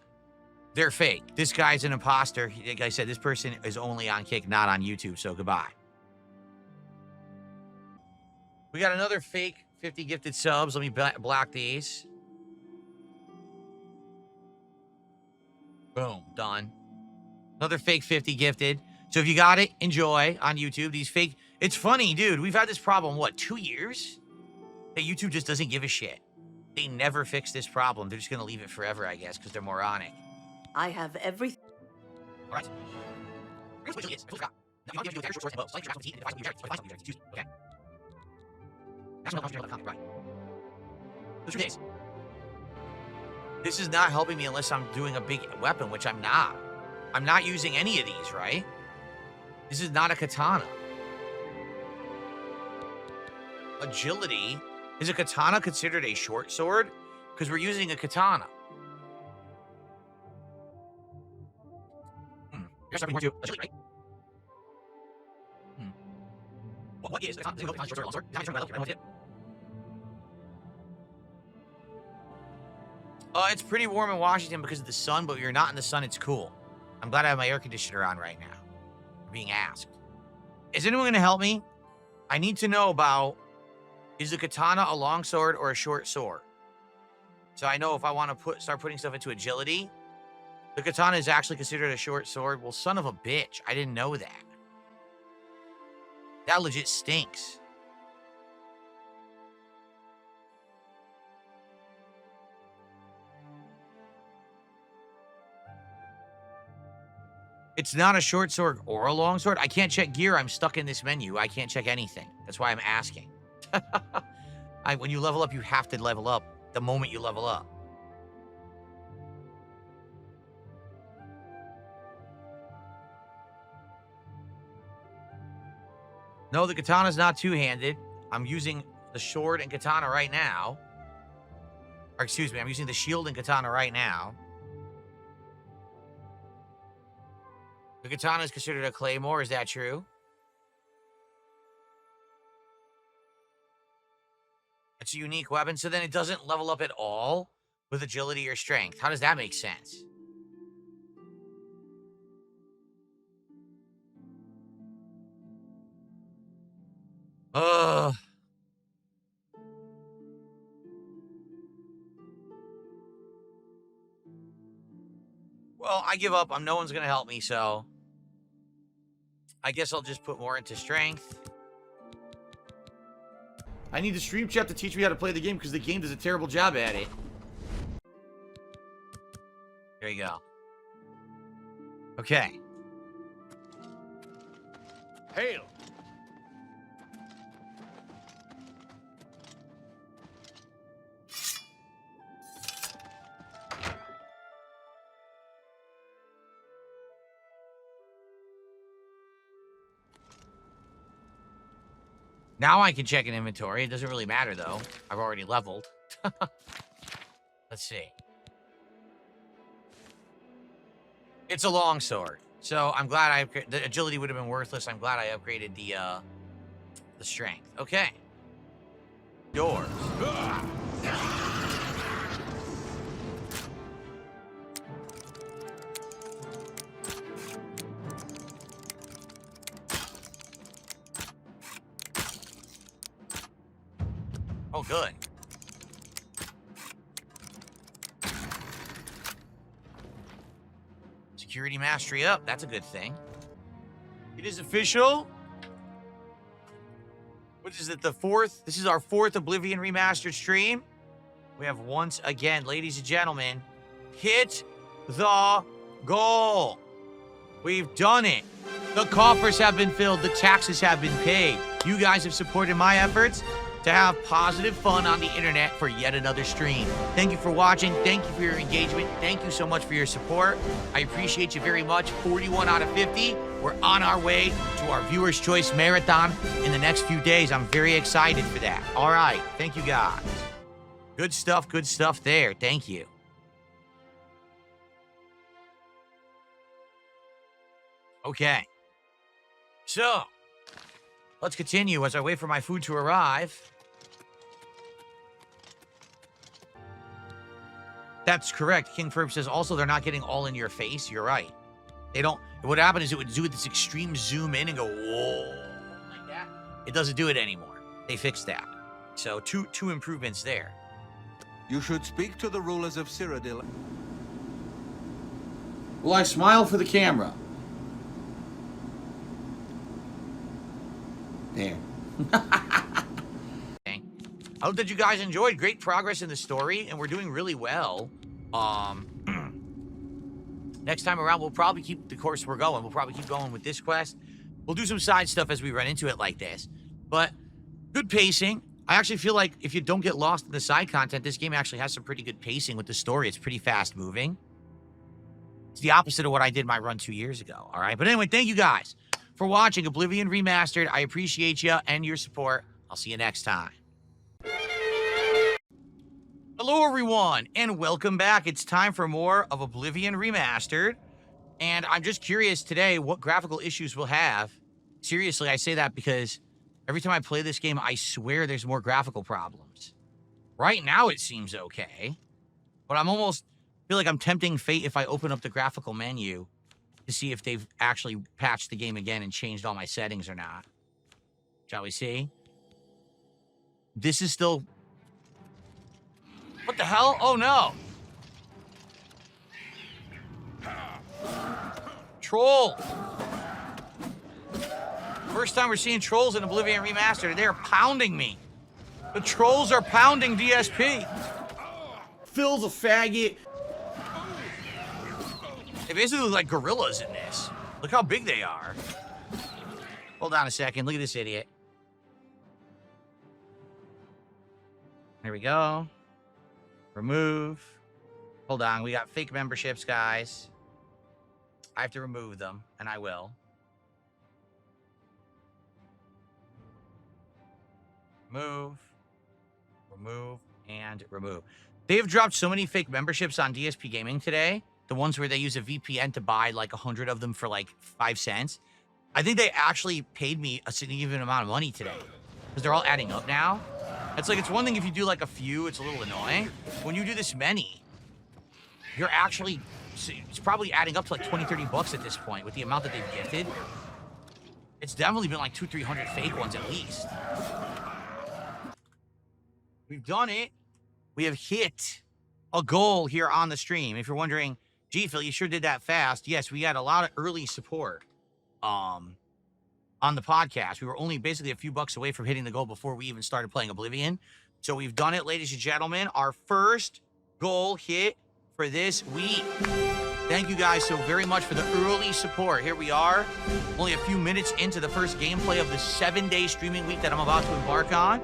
they're fake. This guy's an imposter. Like I said, this person is only on Kick, not on YouTube, so goodbye. We got another fake 50 gifted subs. Let me block these. Boom, done. Another fake 50 gifted. So if you got it, enjoy on YouTube. These fake... It's funny, dude. We've had this problem, what, 2 years? That YouTube just doesn't give a shit. They never fix this problem. They're just going to leave it forever, I guess, because they're moronic. I have everything. All right. This is not helping me unless I'm doing a big weapon, which I'm not. I'm not using any of these, right? This is not a katana. Agility. Is a katana considered a short sword? Because we're using a katana. Here's something more to agility, right? What is a katana? Is it a short sword or long sword? Is that my turn? It's pretty warm in Washington because of the sun, but when you're not in the sun, it's cool. I'm glad I have my air conditioner on right now. I'm being asked. Is anyone going to help me? I need to know about, is a katana a long sword or a short sword? So I know if I want to start putting stuff into agility, the katana is actually considered a short sword. Well, son of a bitch. I didn't know that. That legit stinks. It's not a short sword or a long sword. I can't check gear. I'm stuck in this menu. I can't check anything. That's why I'm asking. When you level up, you have to level up the moment you level up. No, the katana's not two-handed. I'm using the sword and katana right now. Or excuse me, I'm using the shield and katana right now. The katana is considered a claymore. Is that true? It's a unique weapon, so then it doesn't level up at all with agility or strength. How does that make sense? Ugh. Well, I give up. No one's going to help me, so I guess I'll just put more into strength. I need the stream chat to teach me how to play the game because the game does a terrible job at it. There you go. Okay. Hail! Now I can check an inventory. It doesn't really matter, though. I've already leveled. Let's see. It's a longsword. So I'm glad the agility would have been worthless. I'm glad I upgraded the strength. Okay. Doors. Oh, good. Security mastery up. That's a good thing. It is official. What is it, the fourth? This is our fourth Oblivion Remastered stream. We have once again, ladies and gentlemen, hit the goal. We've done it. The coffers have been filled. The taxes have been paid. You guys have supported my efforts to have positive fun on the internet for yet another stream. Thank you for watching. Thank you for your engagement. Thank you so much for your support. I appreciate you very much. 41 out of 50. We're on our way to our Viewer's Choice Marathon in the next few days. I'm very excited for that. All right. Thank you, guys. Good stuff there. Thank you. Okay. So, let's continue as I wait for my food to arrive. That's correct. King Ferb says also they're not getting all in your face. You're right. They don't. What happened is it would do this extreme zoom in and go, whoa, like that. It doesn't do it anymore. They fixed that. So two improvements there. You should speak to the rulers of Cyrodiil. Will I smile for the camera? There. Okay. I hope that you guys enjoyed. Great progress in the story, and we're doing really well. Next time around, we'll probably keep the course we're going. We'll probably keep going with this quest. We'll do some side stuff as we run into it like this. But good pacing. I actually feel like if you don't get lost in the side content, this game actually has some pretty good pacing with the story. It's pretty fast moving. It's the opposite of what I did my run 2 years ago. All right. But anyway, thank you guys for watching Oblivion Remastered. I appreciate you and your support. I'll see you next time. Hello, everyone, and welcome back. It's time for more of Oblivion Remastered. And I'm just curious today what graphical issues we'll have. Seriously, I say that because every time I play this game, I swear there's more graphical problems. Right now, it seems okay. But I'm almost feel like I'm tempting fate if I open up the graphical menu to see if they've actually patched the game again and changed all my settings or not. Shall we see? This is still... What the hell? Oh, no. Troll. First time we're seeing trolls in Oblivion Remastered. They're pounding me. The trolls are pounding DSP. Phil's a faggot. They basically look like gorillas in this. Look how big they are. Hold on a second. Look at this idiot. There we go. Remove. Hold on. We got fake memberships, guys. I have to remove them, and I will. Remove. Remove. And remove. They have dropped so many fake memberships on DSP Gaming today the ones where they use a VPN to buy like 100 of them for like 5 cents. I think they actually paid me a significant amount of money today because they're all adding up now. It's like, it's one thing if you do like a few, it's a little annoying. When you do this many, you're actually, it's probably adding up to like 20, 30 bucks at this point with the amount that they've gifted. It's definitely been like 200-300 fake ones at least. We've done it. We have hit a goal here on the stream. If you're wondering, gee, Phil, you sure did that fast. Yes, we had a lot of early support on the podcast. We were only basically a few bucks away from hitting the goal before we even started playing Oblivion. So we've done it, ladies and gentlemen. Our first goal hit for this week. Thank you guys so very much for the early support. Here we are, only a few minutes into the first gameplay of the 7-day streaming week that I'm about to embark on,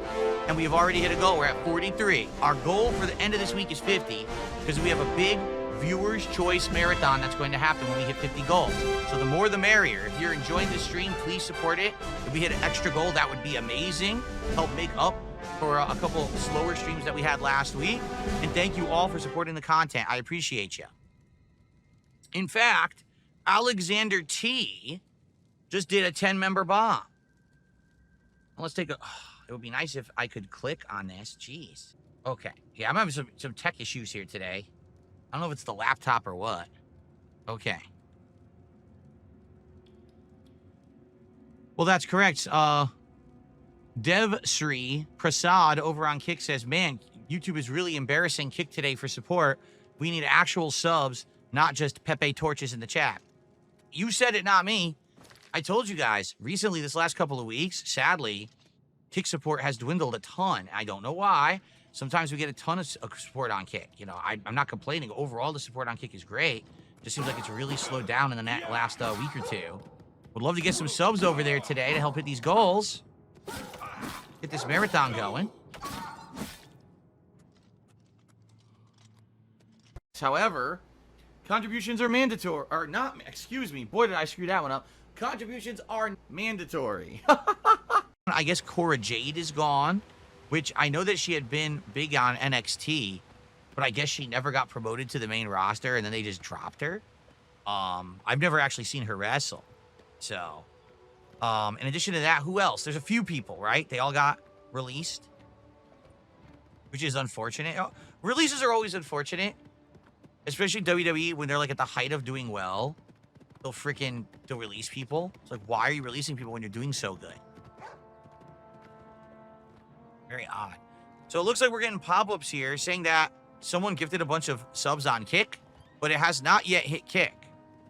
and we've already hit a goal. We're at 43. Our goal for the end of this week is 50, because we have a big Viewers' Choice Marathon that's going to happen when we hit 50 goals. So the more the merrier. If you're enjoying this stream, please support it. If we hit an extra goal, that would be amazing. Help make up for a couple slower streams that we had last week. And thank you all for supporting the content. I appreciate you. In fact, Alexander T just did a 10-member bomb. Let's take a... it would be nice if I could click on this. Jeez. Okay. Yeah, I'm having some tech issues here today. I don't know if it's the laptop or what. Okay. Well, that's correct. Dev Sri Prasad over on Kick says, man, YouTube is really embarrassing Kick today for support. We need actual subs, not just Pepe torches in the chat. You said it, not me. I told you guys, recently, this last couple of weeks, sadly, Kick support has dwindled a ton. I don't know why. Sometimes we get a ton of support on Kick. You know, I'm not complaining. Overall, the support on Kick is great. Just seems like it's really slowed down in the last week or two. Would love to get some subs over there today to help hit these goals. Get this marathon going. However, contributions are mandatory. Or not, excuse me. Boy, did I screw that one up. Contributions are mandatory. I guess Cora Jade is gone, which I know that she had been big on NXT, but I guess she never got promoted to the main roster, and then they just dropped her. I've never actually seen her wrestle. So, in addition to that, who else? There's a few people, right? They all got released, which is unfortunate. Releases are always unfortunate, especially WWE when they're like at the height of doing well. They'll release people. It's like, why are you releasing people when you're doing so good? Very odd. So it looks like we're getting pop-ups here saying that someone gifted a bunch of subs on Kick, but it has not yet hit Kick.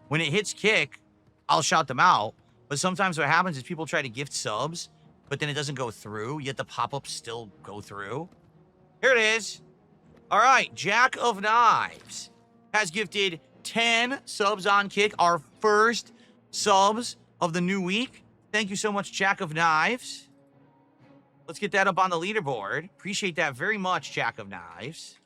When it hits Kick, I'll shout them out. But sometimes what happens is people try to gift subs, but then it doesn't go through, yet the pop-ups still go through. Here it is. All right, Jack of Knives has gifted 10 subs on Kick, our first subs of the new week. Thank you so much, Jack of Knives. Let's get that up on the leaderboard. Appreciate that very much, Jack of Knives.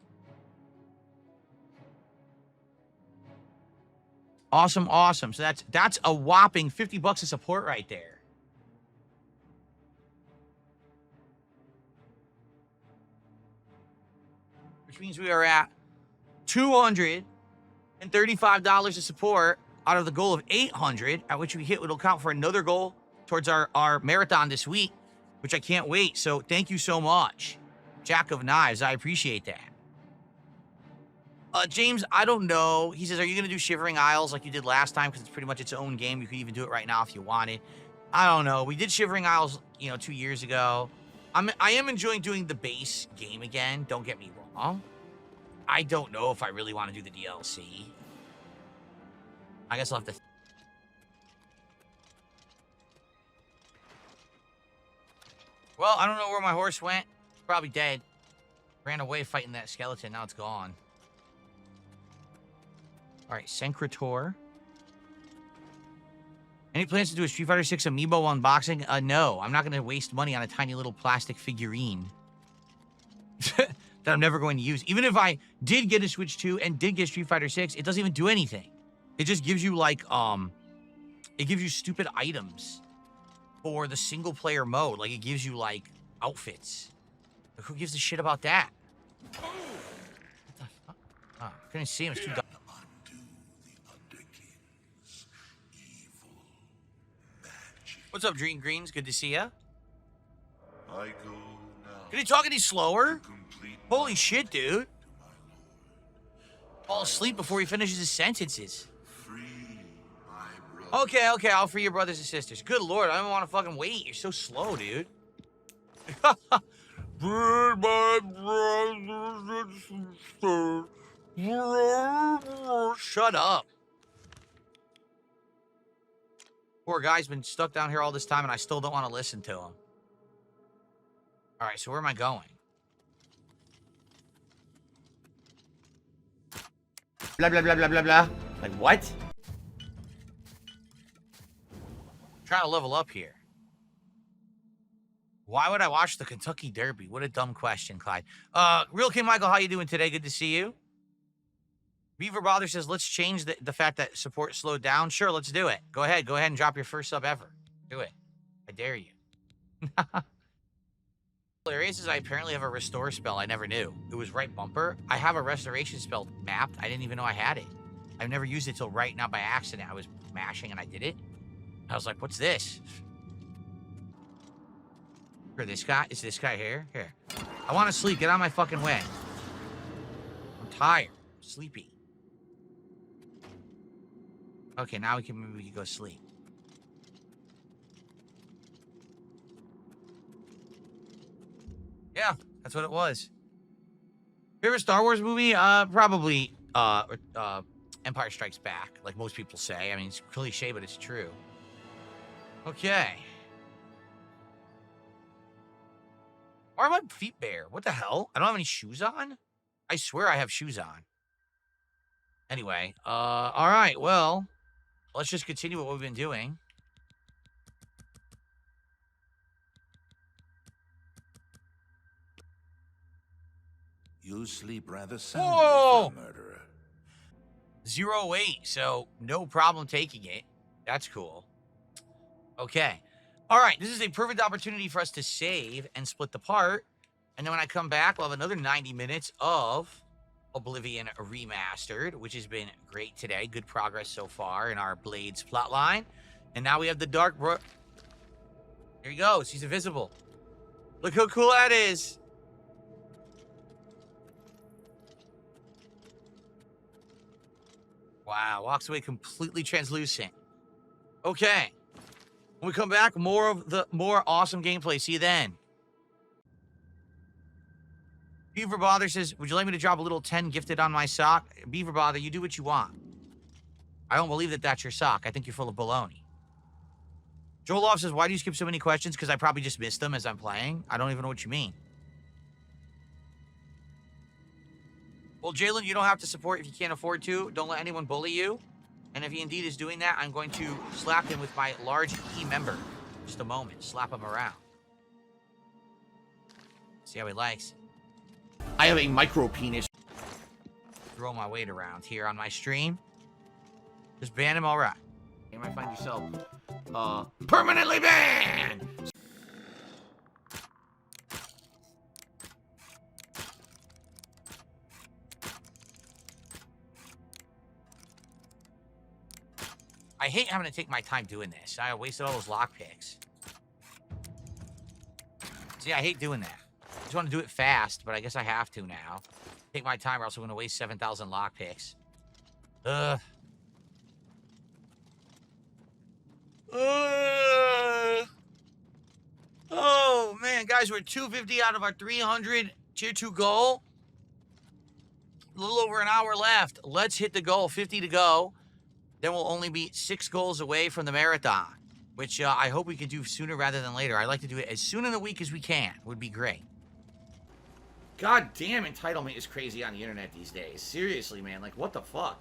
Awesome, awesome. So that's a whopping 50 bucks of support right there. Which means we are at $235 of support out of the goal of 800, at which we hit, it'll count for another goal towards our marathon this week, which I can't wait. So thank you so much, Jack of Knives. I appreciate that. James, I don't know. He says, are you going to do Shivering Isles like you did last time? Because it's pretty much its own game. You could even do it right now if you wanted. I don't know. We did Shivering Isles, 2 years ago. I am enjoying doing the base game again. Don't get me wrong. I don't know if I really want to do the DLC. I guess I'll have to... Well, I don't know where my horse went. It's probably dead. Ran away fighting that skeleton. Now it's gone. All right, Sencrator. Any plans to do a Street Fighter 6 amiibo unboxing? No, I'm not going to waste money on a tiny little plastic figurine that I'm never going to use. Even if I did get a Switch 2 and did get Street Fighter 6, it doesn't even do anything. It just gives you like, it gives you stupid items for the single player mode. Like it gives you like outfits. Like, who gives a shit about that? What the fuck? Oh, I couldn't see him. It's too dark. What's up, Dream Greens? Good to see ya. I go now. Can he talk any slower? Holy shit, dude. Fall asleep before he finishes his sentences. Okay, I'll free your brothers and sisters. Good lord, I don't want to fucking wait. You're so slow, dude. Free my brothers and sisters. Shut up. Poor guy's been stuck down here all this time, and I still don't want to listen to him. All right, so where am I going? Blah, blah, blah, blah, blah, blah. Like, what? Trying to level up here. Why would I watch the Kentucky Derby? What a dumb question, Clyde. Real King Michael, how you doing today? Good to see you. Beaver Bother says, let's change the fact that support slowed down. Sure, let's do it. Go ahead and drop your first sub ever. Do it. I dare you. Hilarious is I apparently have a restore spell I never knew. It was right bumper. I have a restoration spell mapped. I didn't even know I had it. I've never used it till right now by accident. I was mashing and I did it. I was like, what's this? Here, this guy? Is this guy here? Here. I want to sleep. Get out of my fucking way. I'm tired. I'm sleepy. Okay, now we can go sleep. Yeah, that's what it was. Favorite Star Wars movie? Probably Empire Strikes Back, like most people say. I mean, it's cliche, but it's true. Okay. Why are my feet bare? What the hell? I don't have any shoes on? I swear I have shoes on. Anyway, all right, well, let's just continue what we've been doing. You sleep rather soundly, murderer. 0-8, so no problem taking it. That's cool. Okay. All right, this is a perfect opportunity for us to save and split the part. And then when I come back, we'll have another 90 minutes of Oblivion Remastered, which has been great today. Good progress so far in our Blades plotline. And now we have the Dark Brook. There he goes. He's invisible. Look how cool that is. Wow, walks away completely translucent. Okay. When we come back, more awesome gameplay. See you then. Beaver Bother says, would you like me to drop a little 10 gifted on my sock? Beaver Bother, you do what you want. I don't believe that that's your sock. I think you're full of baloney. Joel Loff says, why do you skip so many questions? Because I probably just missed them as I'm playing. I don't even know what you mean. Well, Jalen, you don't have to support if you can't afford to. Don't let anyone bully you. And if he indeed is doing that, I'm going to slap him with my large E member. Just a moment. Slap him around. See how he likes it. I have a micro penis. Throw my weight around here on my stream. Just ban him, all right. You might find yourself permanently banned. I hate having to take my time doing this. I wasted all those lockpicks. See, I hate doing that. I just want to do it fast, but I guess I have to now. Take my time or else I'm going to waste 7,000 lockpicks. Ugh. Oh, man. Guys, we're 250 out of our 300 tier 2 goal. A little over an hour left. Let's hit the goal. 50 to go. Then we'll only be 6 goals away from the marathon, which I hope we can do sooner rather than later. I like to do it as soon in the week as we can. Would be great. God damn, entitlement is crazy on the internet these days. Seriously, man. Like, what the fuck?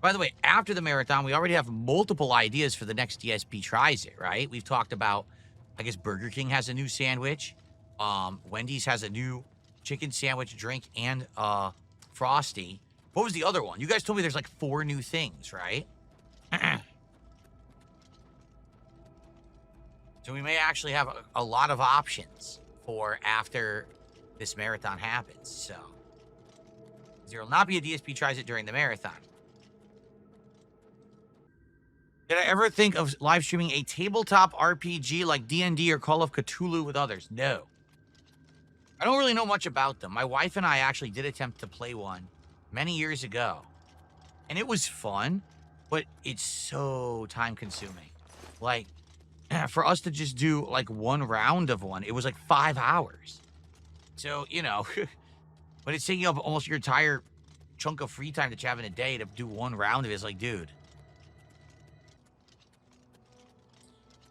By the way, after the marathon, we already have multiple ideas for the next DSP tries it, right? We've talked about, I guess Burger King has a new sandwich. Wendy's has a new chicken sandwich, drink, and Frosty. What was the other one? You guys told me there's like 4 new things, right? So we may actually have a lot of options for after this marathon happens. So there will not be a DSP tries it during the marathon. Did I ever think of live streaming a tabletop RPG like D&D or Call of Cthulhu with others? No. I don't really know much about them. My wife and I actually did attempt to play one many years ago. And it was fun, but it's so time consuming. Like, for us to just do like one round of one, it was like 5 hours. So, you know, but it's taking up almost your entire chunk of free time that you have in a day to do one round of it. It's like, dude.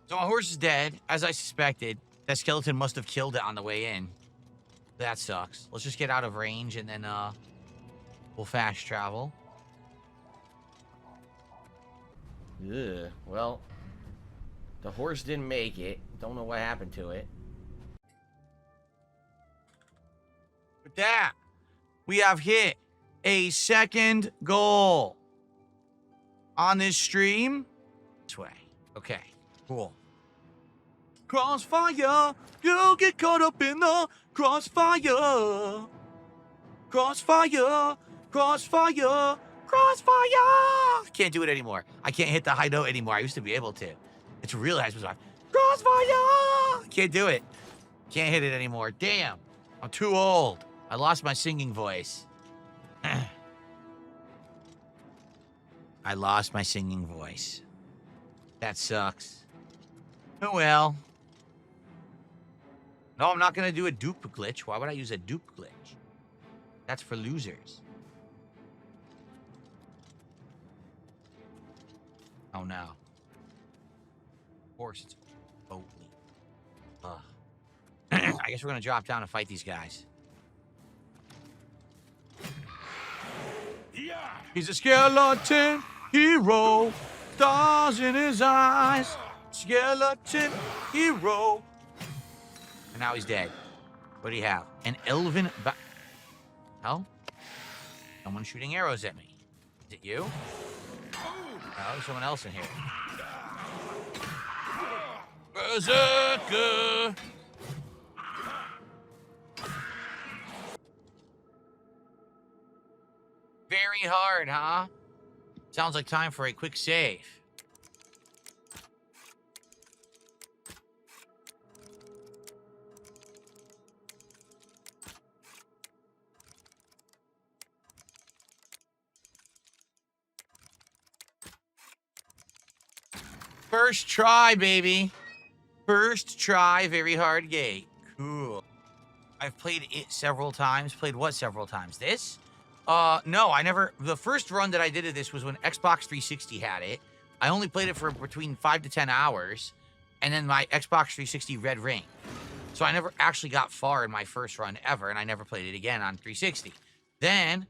So my horse is dead, as I suspected. That skeleton must have killed it on the way in. That sucks. Let's just get out of range and then we'll fast travel. Ugh, well, the horse didn't make it. Don't know what happened to it. With that, we have hit a second goal on this stream. This way. Okay, cool. Crossfire, you get caught up in the crossfire. Crossfire, crossfire, crossfire. Can't do it anymore. I can't hit the high note anymore. I used to be able to. It's really high. Crossfire. Can't do it. Can't hit it anymore. Damn. I'm too old. I lost my singing voice. I lost my singing voice. That sucks. Oh well. No, I'm not going to do a dupe glitch. Why would I use a dupe glitch? That's for losers. Oh, no. Of course, it's Oatly. Ugh. I guess we're going to drop down and fight these guys. Yeah. He's a skeleton hero. Stars in his eyes. Skeleton hero. And now he's dead. What do you have? An elven hell? Someone's shooting arrows at me. Is it you? No, there's someone else in here. Berserker! Very hard, huh? Sounds like time for a quick save. First try, baby. First try, very hard gate. Cool. I've played it several times. Played what several times? This? No, I never. The first run that I did of this was when Xbox 360 had it. I only played it for between 5 to 10 hours. And then my Xbox 360 Red Ring. So I never actually got far in my first run ever. And I never played it again on 360. Then,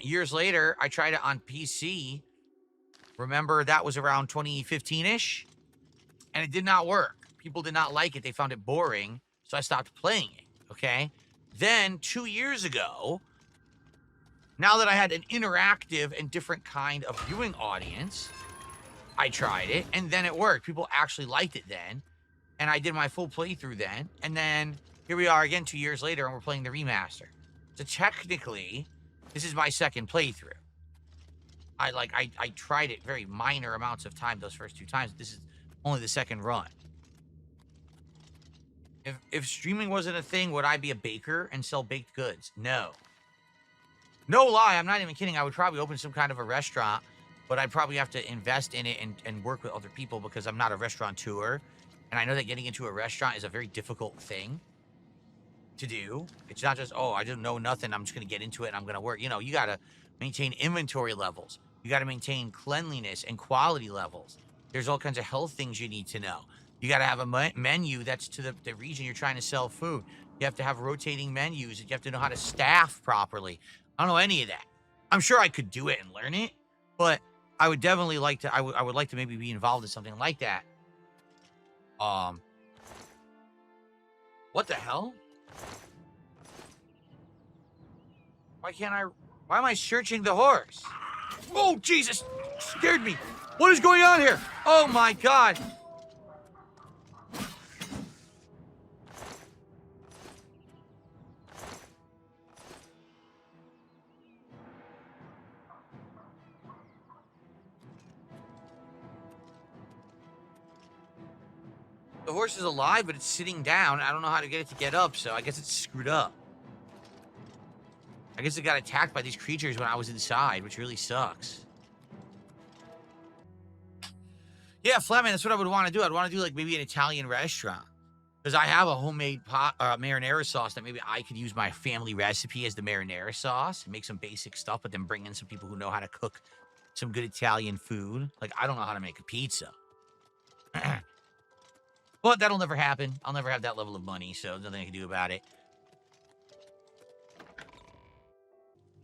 years later, I tried it on PC. Remember, that was around 2015-ish, and it did not work. People did not like it. They found it boring, so I stopped playing it, okay? Then, 2 years ago, now that I had an interactive and different kind of viewing audience, I tried it, and then it worked. People actually liked it then, and I did my full playthrough then, and then here we are again 2 years later, and we're playing the remaster. So technically, this is my second playthrough. I tried it very minor amounts of time those first 2 times. This is only the second run. If streaming wasn't a thing, would I be a baker and sell baked goods? No. No lie, I'm not even kidding. I would probably open some kind of a restaurant, but I'd probably have to invest in it and work with other people because I'm not a restaurateur. And I know that getting into a restaurant is a very difficult thing to do. It's not just, oh, I don't know nothing. I'm just going to get into it and I'm going to work. You know, you got to maintain inventory levels. You got to maintain cleanliness and quality levels. There's all kinds of health things you need to know. You got to have a menu that's to the region you're trying to sell food. You have to have rotating menus. You have to know how to staff properly. I don't know any of that. I'm sure I could do it and learn it, but I would definitely like to, I would like to maybe be involved in something like that. What the hell? Why am I searching the horse? Oh, Jesus! Scared me! What is going on here? Oh my God! The horse is alive, but it's sitting down. I don't know how to get it to get up, so I guess it's screwed up. I guess it got attacked by these creatures when I was inside, which really sucks. Yeah, Flatman, that's what I would want to do. I'd want to do like maybe an Italian restaurant. Because I have a homemade marinara sauce that maybe I could use my family recipe as the marinara sauce and make some basic stuff, but then bring in some people who know how to cook some good Italian food. Like, I don't know how to make a pizza. But that'll never happen. I'll never have that level of money, so there's nothing I can do about it.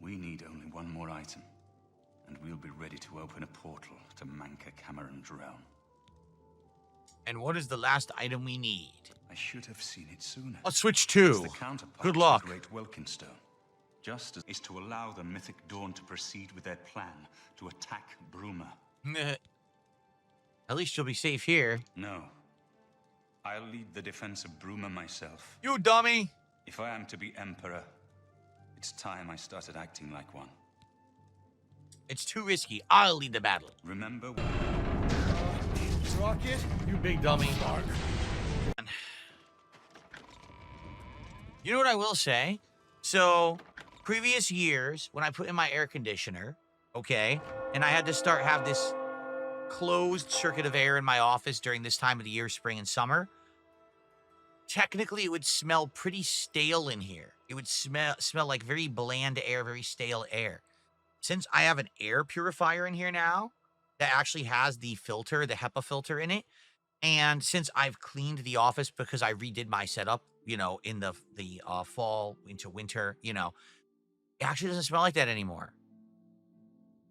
We need only one more item, and we'll be ready to open a portal to Manka Cameron's realm. And what is the last item we need? I should have seen it sooner. Let's switch to. Good luck. Great Welkinstone. Justice is to allow the Mythic Dawn to proceed with their plan to attack Bruma. At least you'll be safe here. No. I'll lead the defense of Bruma myself. You dummy! If I am to be Emperor, it's time I started acting like one. It's too risky. I'll lead the battle. Remember? Rocket? You big dummy. You know what I will say? So, previous years, when I put in my air conditioner, okay, and I had to have this closed circuit of air in my office during this time of the year, spring and summer, technically it would smell pretty stale in here. It would smell like very bland air, very stale air. Since I have an air purifier in here now that actually has the filter, the HEPA filter in it, and since I've cleaned the office because I redid my setup, you know, in the fall into winter, you know, it actually doesn't smell like that anymore.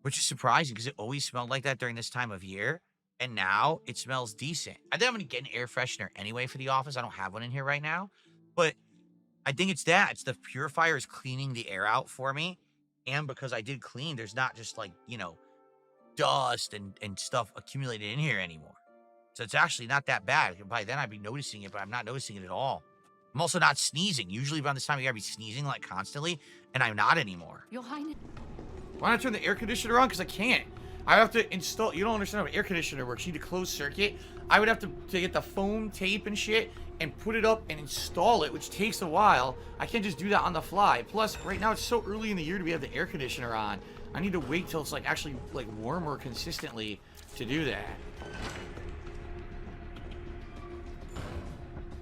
Which is surprising because it always smelled like that during this time of year. And now it smells decent. I think I'm going to get an air freshener anyway for the office. I don't have one in here right now. But I think it's that. It's the purifier is cleaning the air out for me. And because I did clean, there's not just like, you know, dust and stuff accumulated in here anymore. So it's actually not that bad. By then I'd be noticing it, but I'm not noticing it at all. I'm also not sneezing. Usually around this time of year I'd be sneezing like constantly, and I'm not anymore. Your Highness. Why not turn the air conditioner on? Because I can't. I have to install. You don't understand how an air conditioner works. You need a closed circuit. I would have to get the foam tape and shit and put it up and install it, which takes a while. I can't just do that on the fly. Plus, right now it's so early in the year to have the air conditioner on. I need to wait till it's like actually like warmer consistently to do that.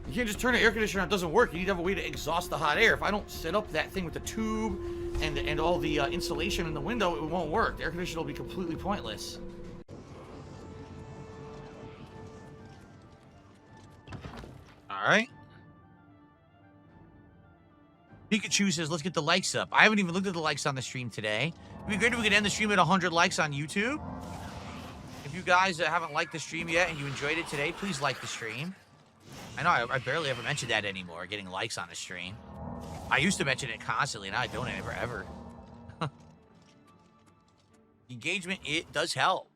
You can't just turn an air conditioner on. It doesn't work. You need to have a way to exhaust the hot air. If I don't set up that thing with the tube and all the insulation in the window, it won't work. The air conditioner will be completely pointless. All right. Pikachu says, let's get the likes up. I haven't even looked at the likes on the stream today. It'd be great if we could end the stream at 100 likes on YouTube. If you guys haven't liked the stream yet and you enjoyed it today, please like the stream. I know I barely ever mention that anymore, getting likes on the stream. I used to mention it constantly, now I don't ever. Engagement, it does help.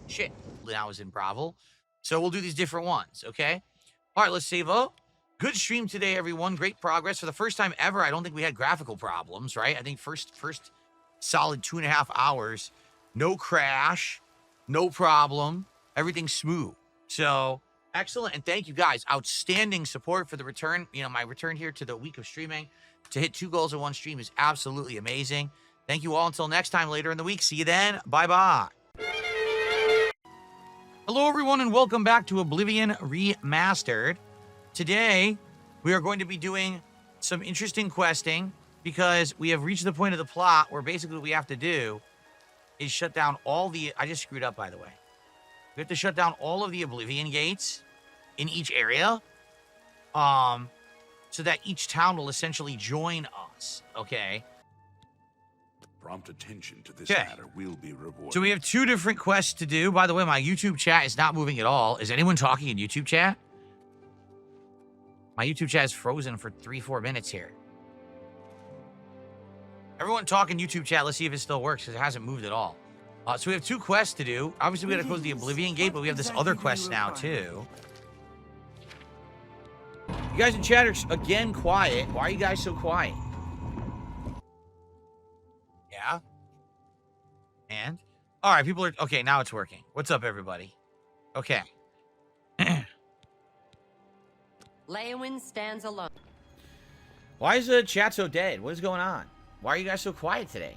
Shit, now I was in Bravo. So we'll do these different ones, okay? All right, let's save up. Good stream today, everyone. Great progress. For the first time ever, I don't think we had graphical problems, right? I think first solid 2.5 hours. No crash, no problem. Everything's smooth. So, excellent. And thank you guys. Outstanding support for the return. You know, my return here to the week of streaming. To hit 2 goals in 1 stream is absolutely amazing. Thank you all until next time later in the week. See you then. Bye-bye. Hello, everyone, and welcome back to Oblivion Remastered. Today, we are going to be doing some interesting questing because we have reached the point of the plot where basically what we have to do is shut down all the... I just screwed up, by the way. We have to shut down all of the Oblivion gates in each area so that each town will essentially join us, okay? Prompt attention to this matter will be rewarded. So we have 2 different quests to do. By the way, my YouTube chat is not moving at all. Is anyone talking in YouTube chat? My YouTube chat is frozen for 3-4 minutes here. Everyone talk in YouTube chat. Let's see if it still works because it hasn't moved at all. So we have 2 quests to do. Obviously, we got to close the Oblivion gate, but we have this other quest now, too. You guys in chat are, again, quiet. Why are you guys so quiet? Yeah? And? All right, people are... Okay, now it's working. What's up, everybody? Okay. Leowin stands alone. Why is the chat so dead? What is going on? Why are you guys so quiet today?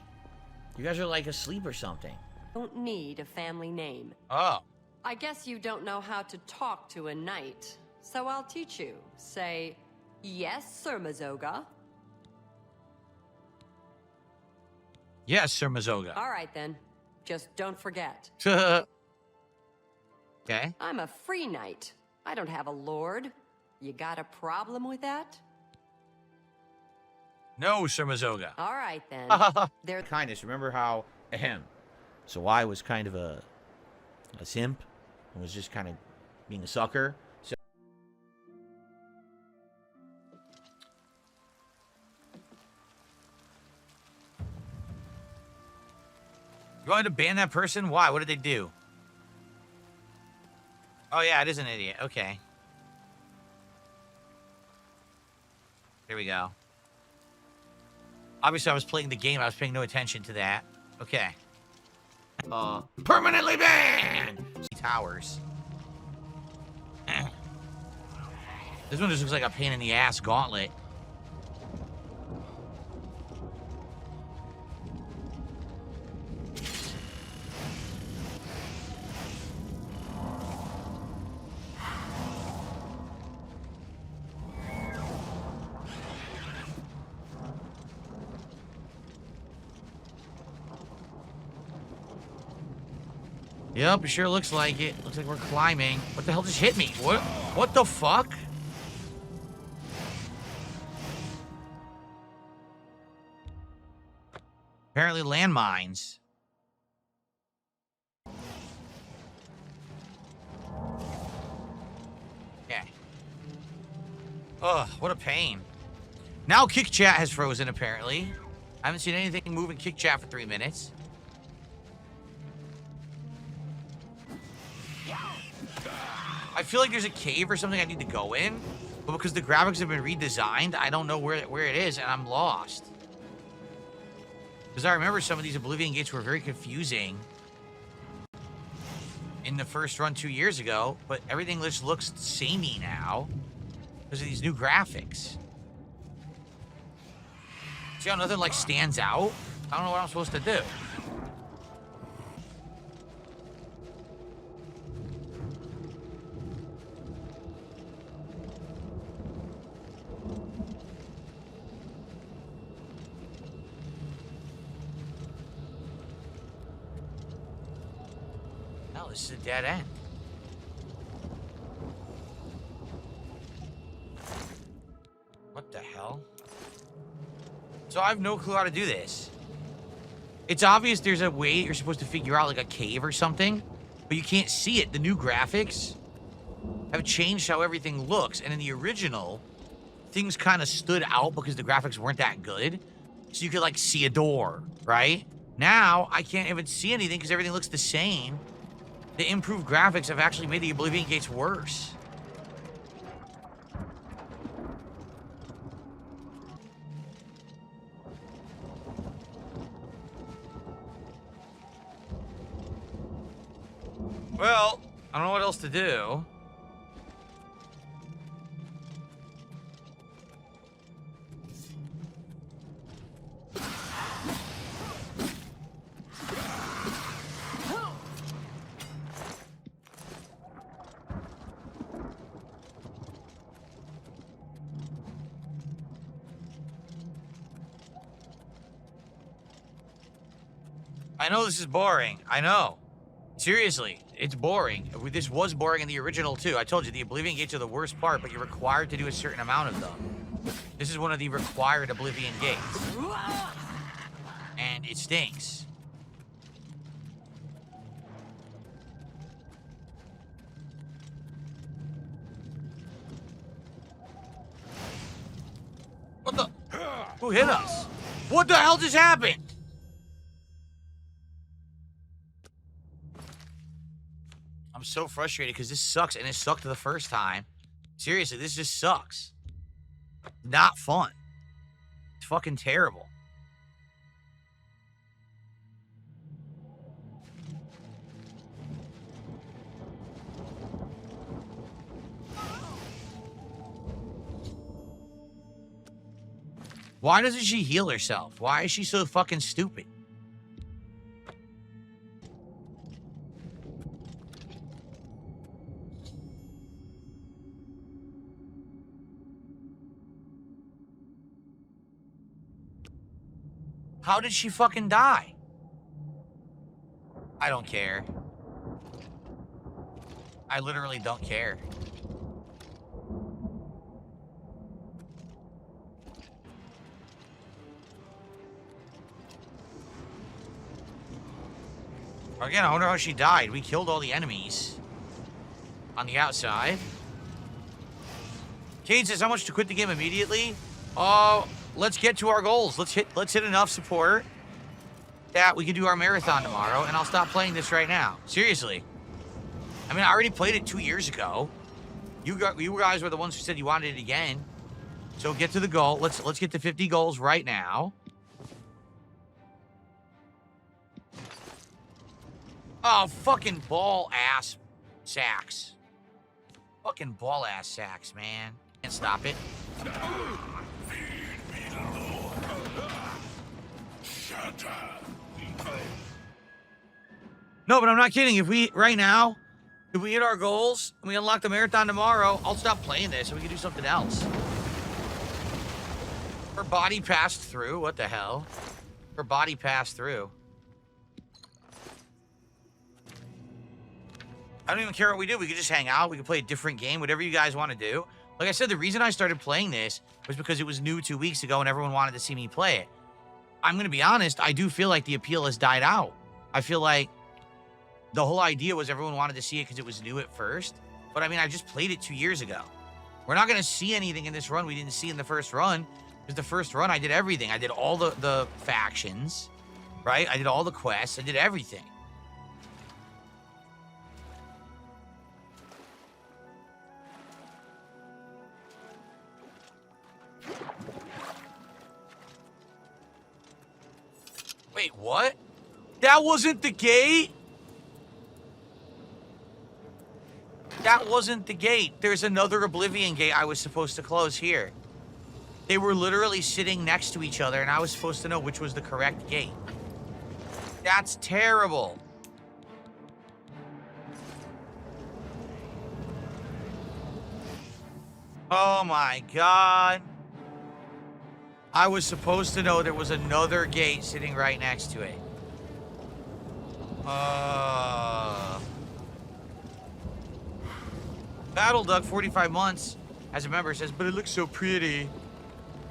You guys are like asleep or something. Don't need a family name. Oh. I guess you don't know how to talk to a knight, so I'll teach you. Say, yes, Sir Mazoga. Yes, Sir Mazoga. All right, then. Just don't forget. Okay. I'm a free knight. I don't have a lord. You got a problem with that? No, Sir Mazoga. All right, then. Their kindness. Remember how so I was kind of a simp and was just kind of being a sucker. So You wanted to ban that person? Why? What did they do? Oh, yeah, it is an idiot. Okay. Here we go. Obviously, I was playing the game. I was paying no attention to that. Okay. Permanently banned! Towers. This one just looks like a pain in the ass gauntlet. Yep, it sure looks like it. Looks like we're climbing. What the hell just hit me? What the fuck? Apparently landmines. Yeah. Ugh, what a pain. Now Kick Chat has frozen, apparently. I haven't seen anything move in Kick Chat for 3 minutes. I feel like there's a cave or something I need to go in, but because the graphics have been redesigned, I don't know where it is, and I'm lost. Because I remember some of these Oblivion gates were very confusing in the first run 2 years ago, but everything just looks samey now because of these new graphics. See how nothing like stands out? I don't know what I'm supposed to do. This is a dead end. What the hell? So I have no clue how to do this. It's obvious there's a way you're supposed to figure out like a cave or something, but you can't see it. The new graphics have changed how everything looks, and in the original, things kind of stood out because the graphics weren't that good. So you could like see a door, right? Now I can't even see anything because everything looks the same. The improved graphics have actually made the Oblivion gates worse. Well, I don't know what else to do. I know this is boring. I know. Seriously, it's boring. This was boring in the original, too. I told you, the Oblivion gates are the worst part, but you're required to do a certain amount of them. This is one of the required Oblivion gates. And it stinks. What the? Who hit us? What the hell just happened? I'm so frustrated because this sucks, and it sucked the first time. Seriously, this just sucks. Not fun. It's fucking terrible. Why doesn't she heal herself? Why is she so fucking stupid? How did she fucking die? I don't care. I literally don't care. Again, I wonder how she died. We killed all the enemies on the outside. Kane says, how much to quit the game immediately? Let's get to our goals. Let's hit enough support that we can do our marathon tomorrow, and I'll stop playing this right now. Seriously. I mean, I already played it 2 years ago. You guys were the ones who said you wanted it again. So get to the goal. Let's get to 50 goals right now. Oh, fucking ball ass sacks. Fucking ball ass sacks, man. Can't stop it. No, but I'm not kidding. If we hit our goals and we unlock the marathon tomorrow, I'll stop playing this and we can do something else. Her body passed through. What the hell? Her body passed through. I don't even care what we do. We could just hang out. We could play a different game, whatever you guys want to do. Like I said, the reason I started playing this was because it was new 2 weeks ago and everyone wanted to see me play it. I'm going to be honest. I do feel like the appeal has died out. I feel like the whole idea was everyone wanted to see it because it was new at first. But I mean, I just played it 2 years ago. We're not going to see anything in this run we didn't see in the first run. Because the first run, I did everything. I did all the factions, right? I did all the quests. I did everything. Wait, what? That wasn't the gate? That wasn't the gate. There's another Oblivion gate I was supposed to close here. They were literally sitting next to each other, and I was supposed to know which was the correct gate. That's terrible. Oh my God. I was supposed to know there was another gate sitting right next to it. Battle Duck 45 months as a member says, but it looks so pretty.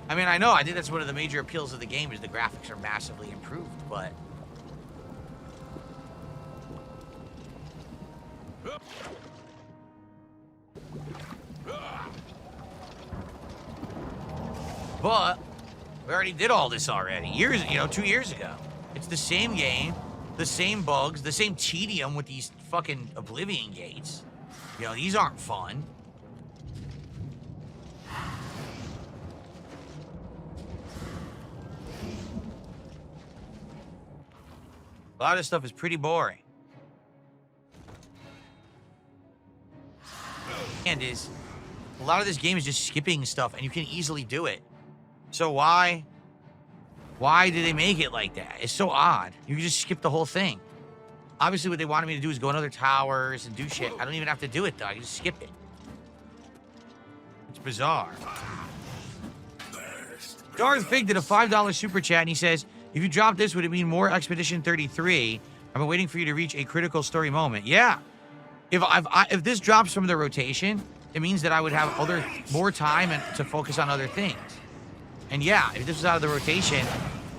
I mean, I know. I think that's one of the major appeals of the game is the graphics are massively improved, but... But we already did all this already. 2 years ago. It's the same game, the same bugs, the same tedium with these fucking Oblivion gates. These aren't fun. A lot of stuff is pretty boring. And a lot of this game is just skipping stuff, and you can easily do it. So why did they make it like that? It's so odd. You can just skip the whole thing. Obviously, what they wanted me to do is go in other towers and do shit. I don't even have to do it, though. I can just skip it. It's bizarre. Darth Fig did a $5 super chat, and he says, if you drop this, would it mean more Expedition 33? I've been waiting for you to reach a critical story moment. Yeah. If this drops from the rotation, it means that I would have more time to focus on other things. And yeah, if this was out of the rotation,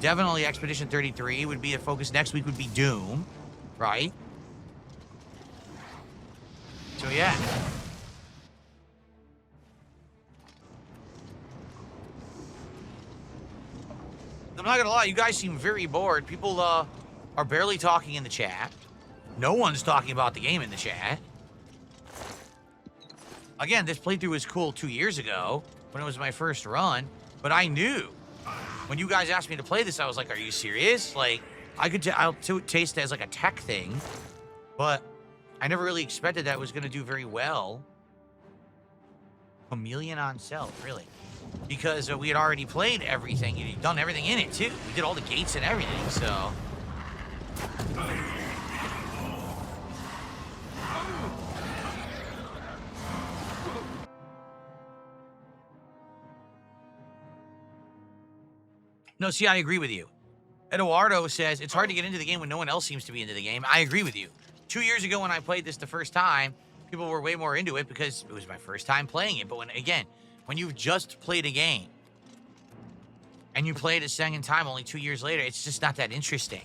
definitely Expedition 33 would be a focus. Next week would be Doom, right? So yeah. I'm not gonna lie, you guys seem very bored. People are barely talking in the chat. No one's talking about the game in the chat. Again, this playthrough was cool 2 years ago when it was my first run, but I knew when you guys asked me to play this, I was like, are you serious? Like, I'll taste it as like a tech thing, but I never really expected that it was gonna do very well. $1 million on sale, really. because we had already played everything. You'd done everything in it, too. We did all the gates and everything, so... No, see, I agree with you. Eduardo says, it's hard to get into the game when no one else seems to be into the game. I agree with you. 2 years ago when I played this the first time, people were way more into it because it was my first time playing it. But when you've just played a game and you play it a second time only 2 years later, it's just not that interesting.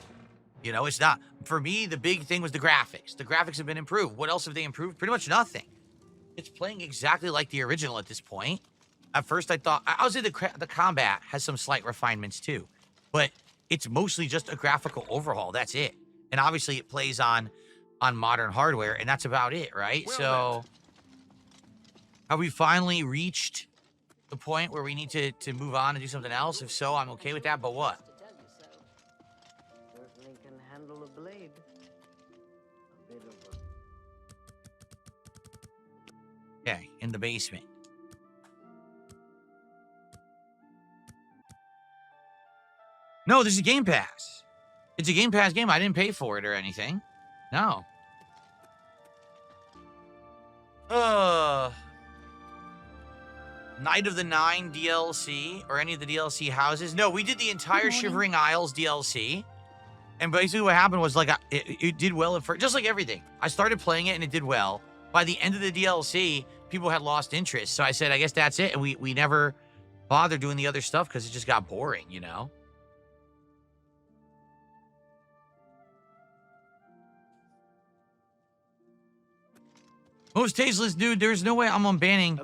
You know, it's not. For me, the big thing was the graphics. The graphics have been improved. What else have they improved? Pretty much nothing. It's playing exactly like the original at this point. At first, I thought, I would say the combat has some slight refinements too, but it's mostly just a graphical overhaul. That's it. And obviously it plays on modern hardware, and that's about it, right? Well, so have we finally reached the point where we need to move on and do something else? If so, I'm okay with that, but what? Certainly can handle a blade. A bit of a... Okay, in the basement. No, this is a Game Pass. It's a Game Pass game. I didn't pay for it or anything. No. Night of the Nine DLC or any of the DLC houses. No, we did the entire Shivering Isles DLC. And basically what happened was like it did well at first, just like everything. I started playing it and it did well. By the end of the DLC, people had lost interest. So I said, I guess that's it. And we never bothered doing the other stuff because it just got boring, you know? Most tasteless dude, there's no way I'm unbanning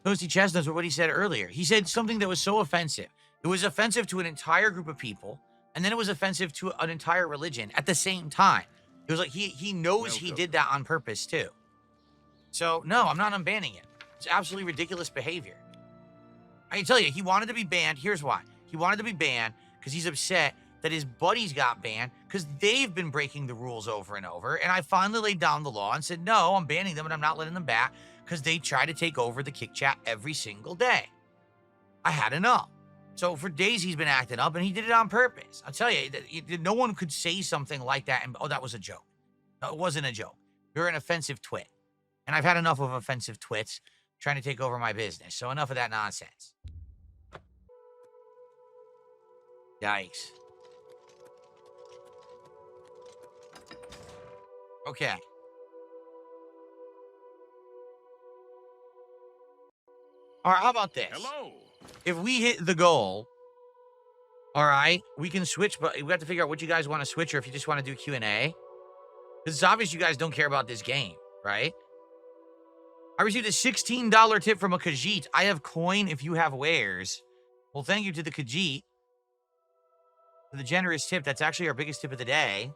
Toasty Chestnuts with what he said earlier. He said something that was so offensive. It was offensive to an entire group of people, and then it was offensive to an entire religion at the same time. It was like he knows he did that on purpose too. So no, I'm not unbanning it. It's absolutely ridiculous behavior. I can tell you, he wanted to be banned. Here's why. He wanted to be banned because he's upset that his buddies got banned because they've been breaking the rules over and over. And I finally laid down the law and said, no, I'm banning them and I'm not letting them back because they try to take over the Kick Chat every single day. I had enough. So for days he's been acting up and he did it on purpose. I'll tell you, no one could say something like that and, oh, that was a joke. No, it wasn't a joke. You're an offensive twit. And I've had enough of offensive twits trying to take over my business. So enough of that nonsense. Yikes. Okay. All right, how about this? Hello. If we hit the goal, all right, we can switch, but we have to figure out what you guys want to switch or if you just want to do Q&A. Because it's obvious you guys don't care about this game, right? I received a $16 tip from a Khajiit. I have coin if you have wares. Well, thank you to the Khajiit for the generous tip. That's actually our biggest tip of the day.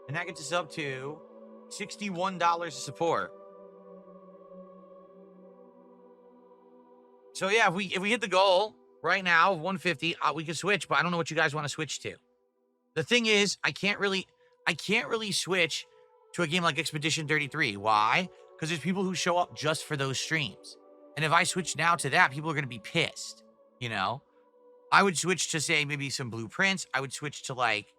And that gets us up to $61 of support. So yeah, if we hit the goal right now of 150, we can switch, but I don't know what you guys want to switch to. The thing is, I can't really switch to a game like Expedition 33. Why? Because there's people who show up just for those streams. And if I switch now to that, people are going to be pissed, you know? I would switch to, say, maybe some Blueprints. I would switch to, like,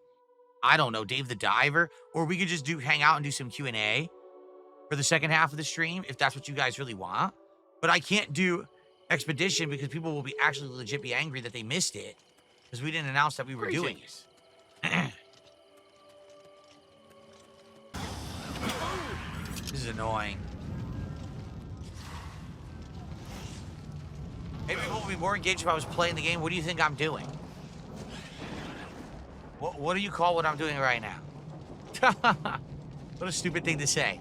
I don't know, Dave the Diver. Or we could just hang out and do some Q&A for the second half of the stream, if that's what you guys really want. But I can't do Expedition because people will be actually legit be angry that they missed it because we didn't announce that we were doing it. This is annoying. Maybe people would be more engaged if I was playing the game. What do you think I'm doing? What do you call what I'm doing right now? What a stupid thing to say.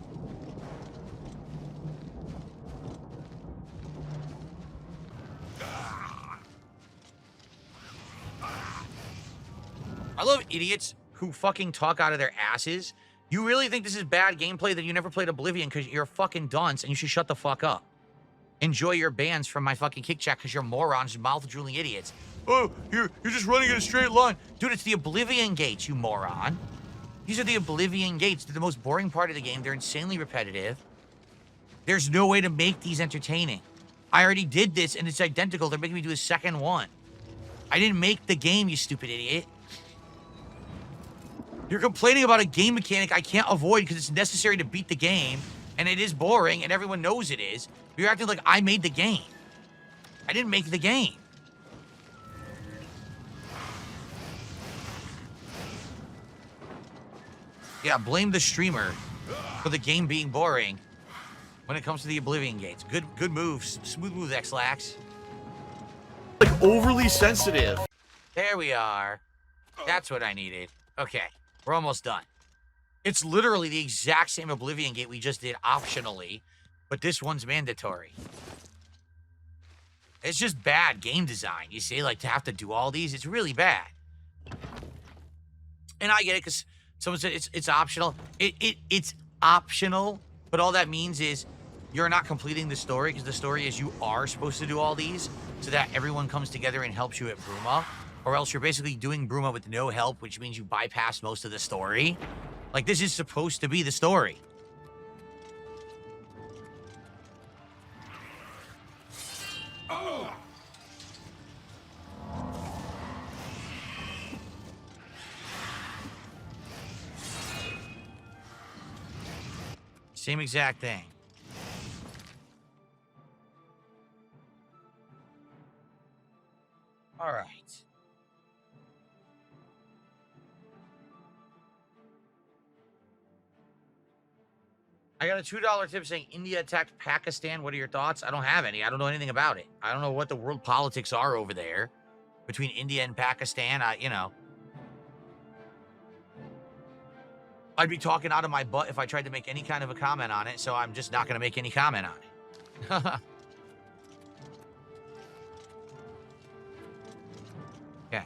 I love idiots who fucking talk out of their asses. You really think this is bad gameplay that you never played Oblivion because you're a fucking dunce and you should shut the fuck up. enjoy your bans from my fucking kick chat because you're morons, mouth-drooling idiots. Oh, you're just running in a straight line. Dude, it's the Oblivion gates, you moron. These are the Oblivion gates. They're the most boring part of the game. They're insanely repetitive. There's no way to make these entertaining. I already did this, and it's identical. They're making me do a second one. I didn't make the game, you stupid idiot. You're complaining about a game mechanic I can't avoid because it's necessary to beat the game, and it is boring, and everyone knows it is. You're acting like I made the game. I didn't make the game. Yeah, blame the streamer for the game being boring when it comes to the Oblivion gates. Good moves. Smooth moves, X-Lax. Like, overly sensitive. There we are. That's what I needed. Okay, we're almost done. It's literally the exact same Oblivion gate we just did optionally, but this one's mandatory. It's just bad game design. You see, like, to have to do all these, it's really bad. And I get it, because someone said it's optional. It's optional, but all that means is you're not completing the story, because the story is you are supposed to do all these so that everyone comes together and helps you at Bruma, or else you're basically doing Bruma with no help, which means you bypass most of the story. Like, this is supposed to be the story. Same exact thing. All right. I got a $2 tip saying India attacked Pakistan. What are your thoughts? I don't have any. I don't know anything about it. I don't know what the world politics are over there between India and Pakistan. You know. I'd be talking out of my butt if I tried to make any kind of a comment on it, so I'm just not going to make any comment on it. Okay.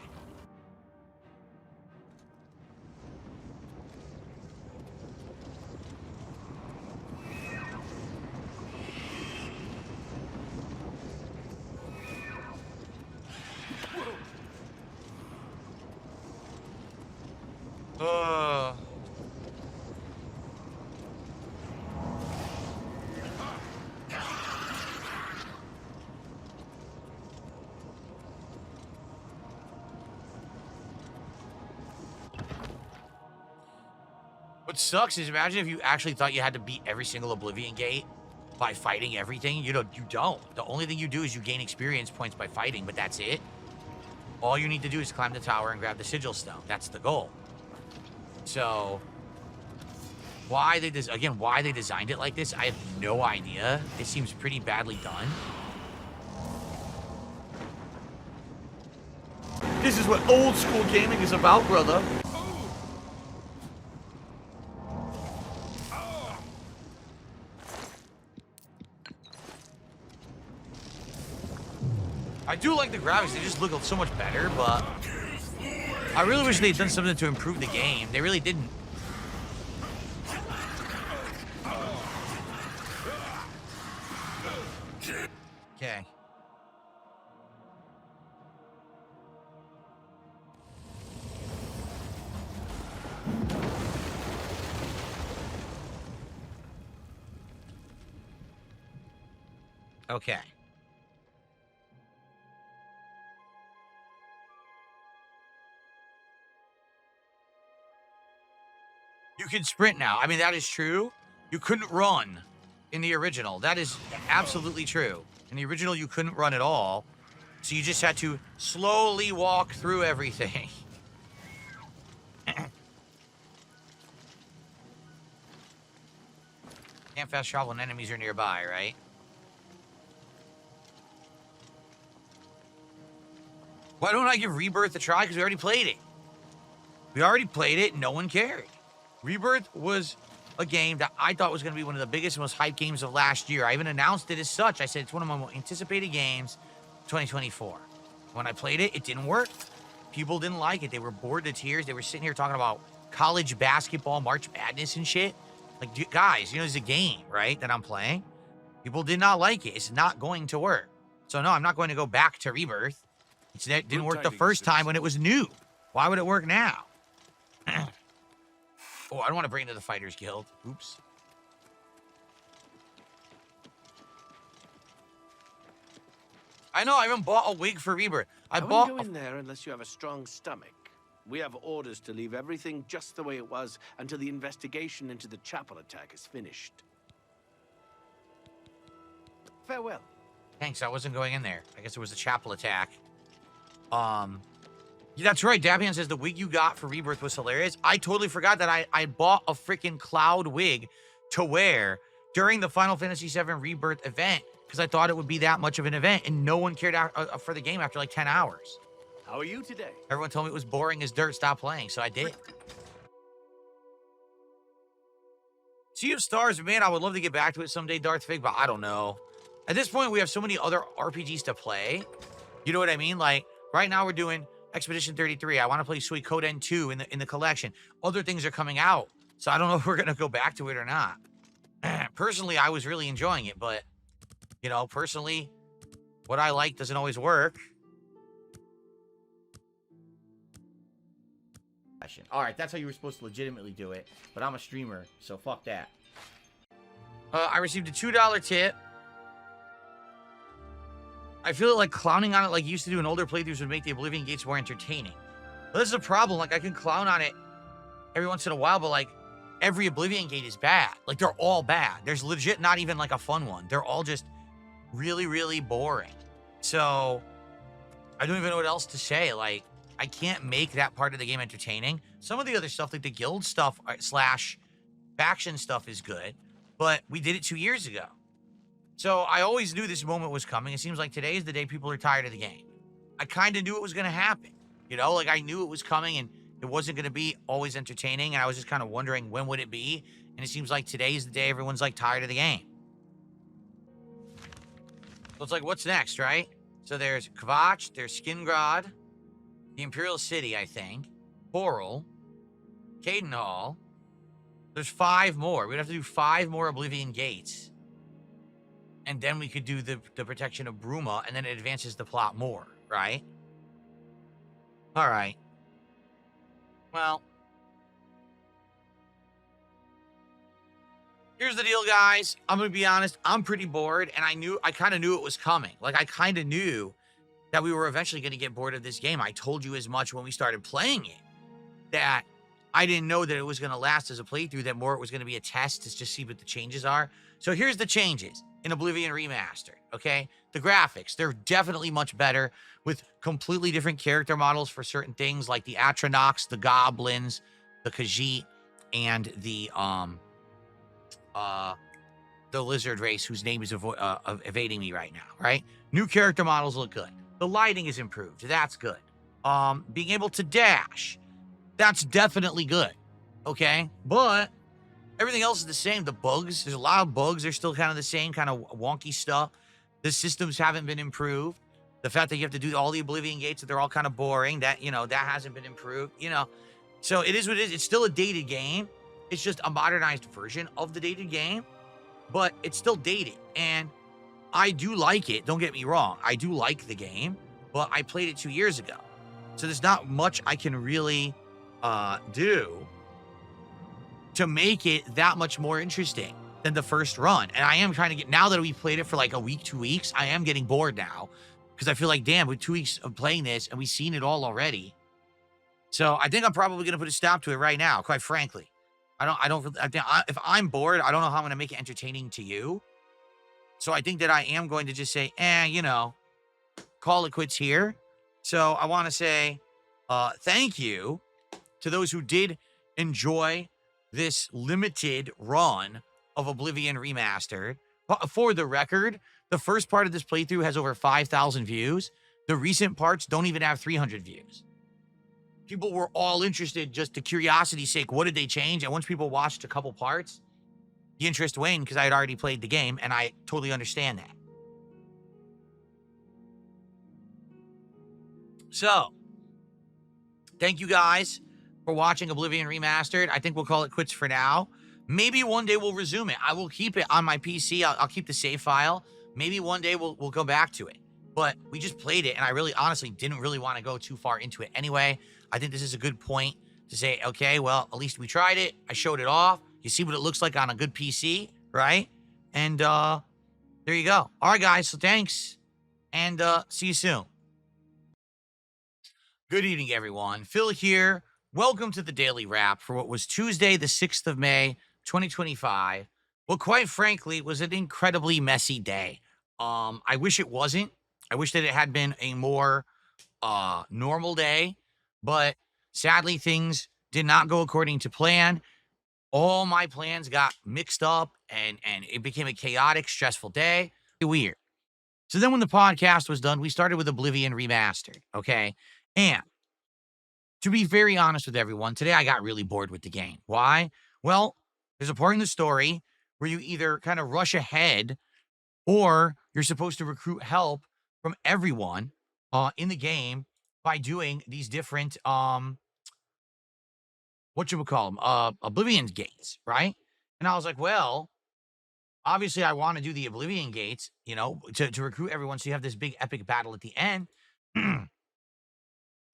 What sucks is, imagine if you actually thought you had to beat every single Oblivion gate by fighting everything. You don't. The only thing you do is you gain experience points by fighting, but that's it. All you need to do is climb the tower and grab the sigil stone. That's the goal. So, why they designed it like this, I have no idea. It seems pretty badly done. This is what old school gaming is about, brother. I do like the graphics. They just look so much better, but I really wish they'd done something to improve the game. They really didn't. Okay. Okay. You can sprint now. I mean, that is true. You couldn't run in the original. That is absolutely true. In the original, you couldn't run at all. So you just had to slowly walk through everything. Can't fast travel when enemies are nearby, right? Why don't I give Rebirth a try? Because we already played it. We already played it. No one cared. Rebirth was a game that I thought was going to be one of the biggest and most hyped games of last year. I even announced it as such. I said it's one of my most anticipated games, 2024. When I played it, it didn't work. People didn't like it. They were bored to tears. They were sitting here talking about college basketball, March Madness and shit. Like, guys, you know, it's a game, right, that I'm playing. People did not like it. It's not going to work. So no, I'm not going to go back to Rebirth. It didn't work the first time when it was new. Why would it work now? Oh, I don't want to bring it to the Fighters Guild. Oops. I know, I even bought a wig for Rebirth. I wouldn't go in there unless you have a strong stomach. We have orders to leave everything just the way it was until the investigation into the chapel attack is finished. Farewell. Thanks, I wasn't going in there. I guess it was the chapel attack. Yeah, that's right. Dabian says the wig you got for Rebirth was hilarious. I totally forgot that I bought a freaking cloud wig to wear during the Final Fantasy VII Rebirth event because I thought it would be that much of an event, and no one cared for the game after like 10 hours. How are you today? Everyone told me it was boring as dirt. Stop playing, so I did. Sea of Stars, man, I would love to get back to it someday, Darth Fig, but I don't know. At this point, we have so many other RPGs to play. You know what I mean? Like, right now we're doing Expedition 33. I want to play Suikoden 2 in the collection. Other things are coming out, so I don't know if we're going to go back to it or not. Personally, I was really enjoying it, but, you know, personally, what I like doesn't always work. All right, that's how you were supposed to legitimately do it, but I'm a streamer, so fuck that. I received a $2 tip. I feel like clowning on it like you used to do in older playthroughs would make the Oblivion gates more entertaining. Well, this is a problem. Like, I can clown on it every once in a while, but, like, every Oblivion gate is bad. Like, they're all bad. There's legit not even, like, a fun one. They're all just really, really boring. So, I don't even know what else to say. Like, I can't make that part of the game entertaining. Some of the other stuff, like the guild stuff / faction stuff is good, but we did it 2 years ago. So I always knew this moment was coming. It seems like today is the day people are tired of the game. I kind of knew it was going to happen. You know, like I knew it was coming and it wasn't going to be always entertaining. And I was just kind of wondering when would it be? And it seems like today is the day everyone's like tired of the game. So it's like, what's next, right? So there's Kvatch, there's Skingrad, the Imperial City, I think, Coral, Caden Hall. There's 5 more. We'd have to do 5 more Oblivion gates. And then we could do the protection of Bruma, and then it advances the plot more, right? All right. Well, here's the deal, guys. I'm going to be honest. I'm pretty bored, and I kind of knew it was coming. Like, I kind of knew that we were eventually going to get bored of this game. I told you as much when we started playing it, that I didn't know that it was going to last as a playthrough, that more it was going to be a test to just see what the changes are. So here's the changes in Oblivion Remastered, okay? The graphics, they're definitely much better with completely different character models for certain things like the Atronachs, the Goblins, the Khajiit, and the lizard race whose name is evading me right now, right? New character models look good. The lighting is improved. That's good. Being able to dash, that's definitely good, okay? But everything else is the same. The bugs, there's a lot of bugs. They're still kind of the same kind of wonky stuff. The systems haven't been improved. The fact that you have to do all the Oblivion gates, that they're all kind of boring, that, you know, that hasn't been improved, you know. So it is what it is. It's still a dated game. It's just a modernized version of the dated game, but it's still dated. And I do like it. Don't get me wrong. I do like the game, but I played it 2 years ago. So there's not much I can really do to make it that much more interesting than the first run. And I am trying to get, now that we've played it for like a week, 2 weeks, I am getting bored now because I feel like, damn, with 2 weeks of playing this and we've seen it all already. So I think I'm probably going to put a stop to it right now, quite frankly. If I'm bored, I don't know how I'm going to make it entertaining to you. So I think that I am going to just say, you know, call it quits here. So I want to say thank you to those who did enjoy this limited run of Oblivion Remastered. For the record, the first part of this playthrough has over 5,000 views. The recent parts don't even have 300 views. People were all interested just to curiosity's sake. What did they change? And once people watched a couple parts, the interest waned because I had already played the game, and I totally understand that. So, thank you guys for watching Oblivion Remastered. I think we'll call it quits for now. Maybe one day we'll resume it. I will keep it on my PC. I'll keep the save file. Maybe one day we'll go back to it. But we just played it, and I really honestly didn't really want to go too far into it anyway. I think this is a good point to say, okay, well, at least we tried it. I showed it off. You see what it looks like on a good PC, right? And there you go. All right, guys, so thanks, and see you soon. Good evening, everyone. Phil here. Welcome to the Daily Wrap for what was Tuesday, the 6th of May, 2025. Well, quite frankly, it was an incredibly messy day. I wish it wasn't. I wish that it had been a more normal day, but sadly, things did not go according to plan. All my plans got mixed up, and it became a chaotic, stressful day. Weird. So then when the podcast was done, we started with Oblivion Remastered, okay? And to be very honest with everyone, today I got really bored with the game. Why? Well, there's a part in the story where you either kind of rush ahead or you're supposed to recruit help from everyone in the game by doing these different, Oblivion gates, right? And I was like, well, obviously I want to do the Oblivion gates, you know, to recruit everyone so you have this big epic battle at the end.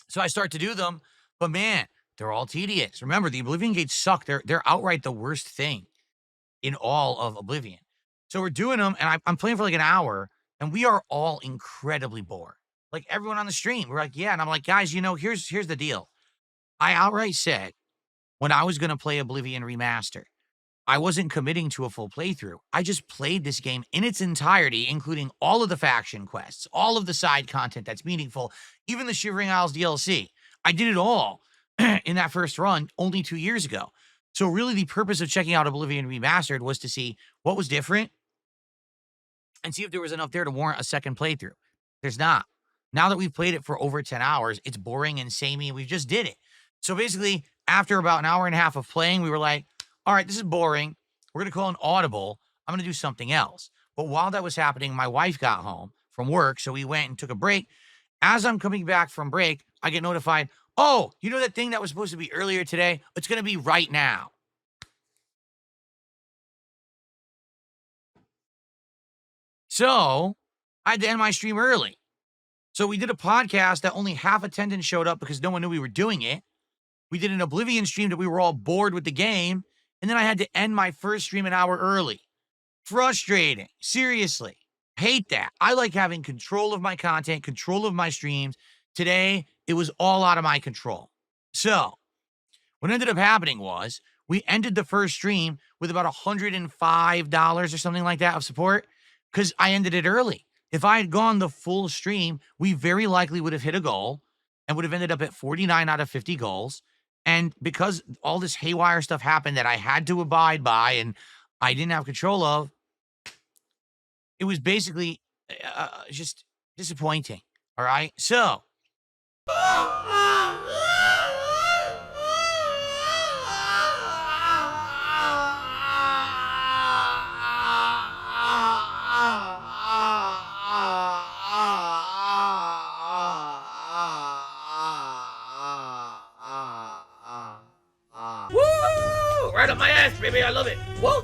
So I start to do them, but man, they're all tedious. Remember, the Oblivion gates suck. They're outright the worst thing in all of Oblivion. So we're doing them, and I'm playing for like an hour, and we are all incredibly bored. Like everyone on the stream, we're like, yeah. And I'm like, guys, you know, here's the deal. I outright said when I was going to play Oblivion Remastered, I wasn't committing to a full playthrough. I just played this game in its entirety, including all of the faction quests, all of the side content that's meaningful, even the Shivering Isles DLC. I did it all in that first run only 2 years ago. So really the purpose of checking out Oblivion Remastered was to see what was different and see if there was enough there to warrant a second playthrough. There's not. Now that we've played it for over 10 hours, it's boring and samey, and we just did it. So basically, after about an hour and a half of playing, we were like, all right, this is boring. We're going to call an audible. I'm going to do something else. But while that was happening, my wife got home from work, so we went and took a break. As I'm coming back from break, I get notified, oh, you know that thing that was supposed to be earlier today? It's going to be right now. So I had to end my stream early. So we did a podcast that only half attendance showed up because no one knew we were doing it. We did an Oblivion stream that we were all bored with the game. And then I had to end my first stream an hour early. Frustrating. Seriously. Hate that. I like having control of my content, control of my streams. Today, it was all out of my control. So what ended up happening was we ended the first stream with about $105 or something like that of support because I ended it early. If I had gone the full stream, we very likely would have hit a goal and would have ended up at 49 out of 50 goals. And because all this haywire stuff happened that I had to abide by and I didn't have control of, it was basically just disappointing. All right? So. Right up my ass, baby. I love it. Whoa.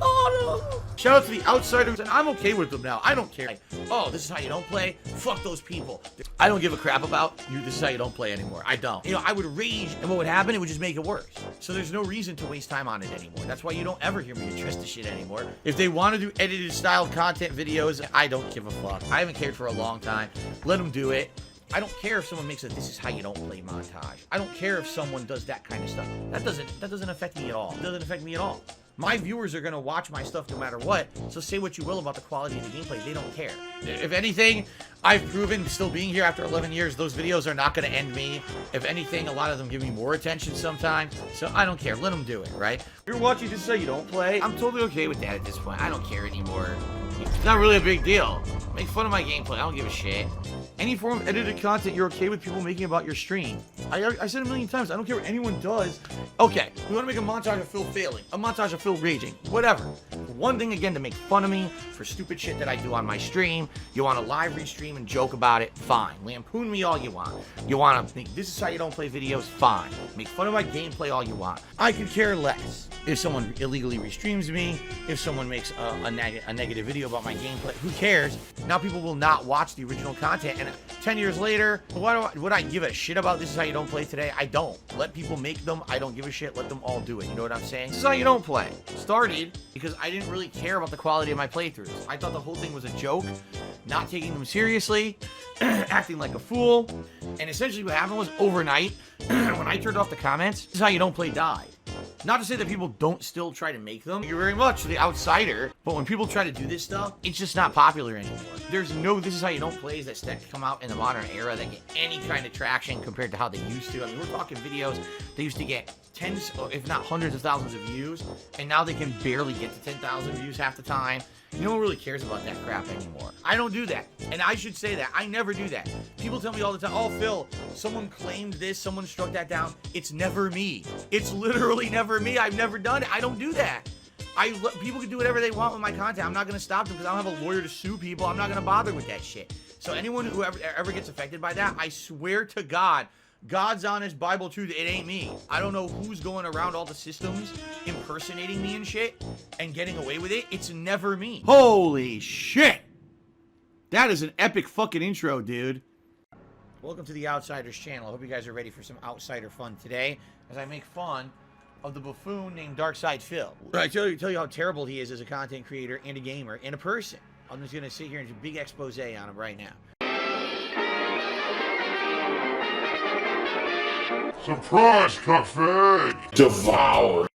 Shout out to the outsiders, and I'm okay with them now. I don't care. Oh, this is how you don't play? Fuck those people. I don't give a crap about you. This is how you don't play anymore. I don't. You know, I would rage, and what would happen? It would just make it worse. So there's no reason to waste time on it anymore. That's why you don't ever hear me address the shit anymore. If they want to do edited style content videos, I don't give a fuck. I haven't cared for a long time. Let them do it. I don't care if someone makes a "this is how you don't play" montage. I don't care if someone does that kind of stuff. That doesn't affect me at all. It doesn't affect me at all. My viewers are gonna watch my stuff no matter what, so say what you will about the quality of the gameplay, they don't care. If anything, I've proven, still being here after 11 years, those videos are not gonna end me. If anything, a lot of them give me more attention sometimes, so I don't care, let them do it, right? If you're watching This Is How You Don't Play, I'm totally okay with that at this point. I don't care anymore. It's not really a big deal. Make fun of my gameplay, I don't give a shit. Any form of edited content you're okay with people making about your stream. I said a million times, I don't care what anyone does. Okay, we want to make a montage of Phil failing, a montage of Phil raging, whatever. one thing, again, to make fun of me for stupid shit that I do on my stream. You want to live restream and joke about it? Fine. Lampoon me all you want. You want to think this is how you don't play videos? Fine. Make fun of my gameplay all you want. I could care less if someone illegally restreams me, if someone makes a negative video about my gameplay. Who cares? Now people will not watch the original content, and 10 years later, would I give a shit about this is how you don't play today? I don't. Let people make them. I don't give a shit. Let them all do it. You know what I'm saying? This is how you don't play. Started because I didn't really care about the quality of my playthroughs. I thought the whole thing was a joke, not taking them seriously, acting like a fool, and essentially what happened was overnight, when I turned off the comments, this is how you don't play died. Not to say that people don't still try to make them. Thank you very much, the outsider. But when people try to do this stuff, it's just not popular anymore. There's no this is how you don't plays that come out in the modern era that get any kind of traction compared to how they used to. I mean, we're talking videos that used to get tens, if not hundreds of thousands of views, and now they can barely get to 10,000 views half the time. No one really cares about that crap anymore. I don't do that. And I should say that. I never do that. People tell me all the time, oh, Phil, someone claimed this, someone struck that down. It's never me. It's literally never me. I've never done it. I don't do that. People can do whatever they want with my content. I'm not going to stop them because I don't have a lawyer to sue people. I'm not going to bother with that shit. So anyone who ever gets affected by that, I swear to God, God's honest Bible truth, it ain't me. I don't know who's going around all the systems impersonating me and shit and getting away with it. It's never me. Holy shit. That is an epic fucking intro, dude. Welcome to the Outsiders channel. I hope you guys are ready for some outsider fun today as I make fun of the buffoon named Darkside Phil. I tell you how terrible he is as a content creator and a gamer and a person. I'm just going to sit here and do a big expose on him right now. Surprise, Cafe! Devour!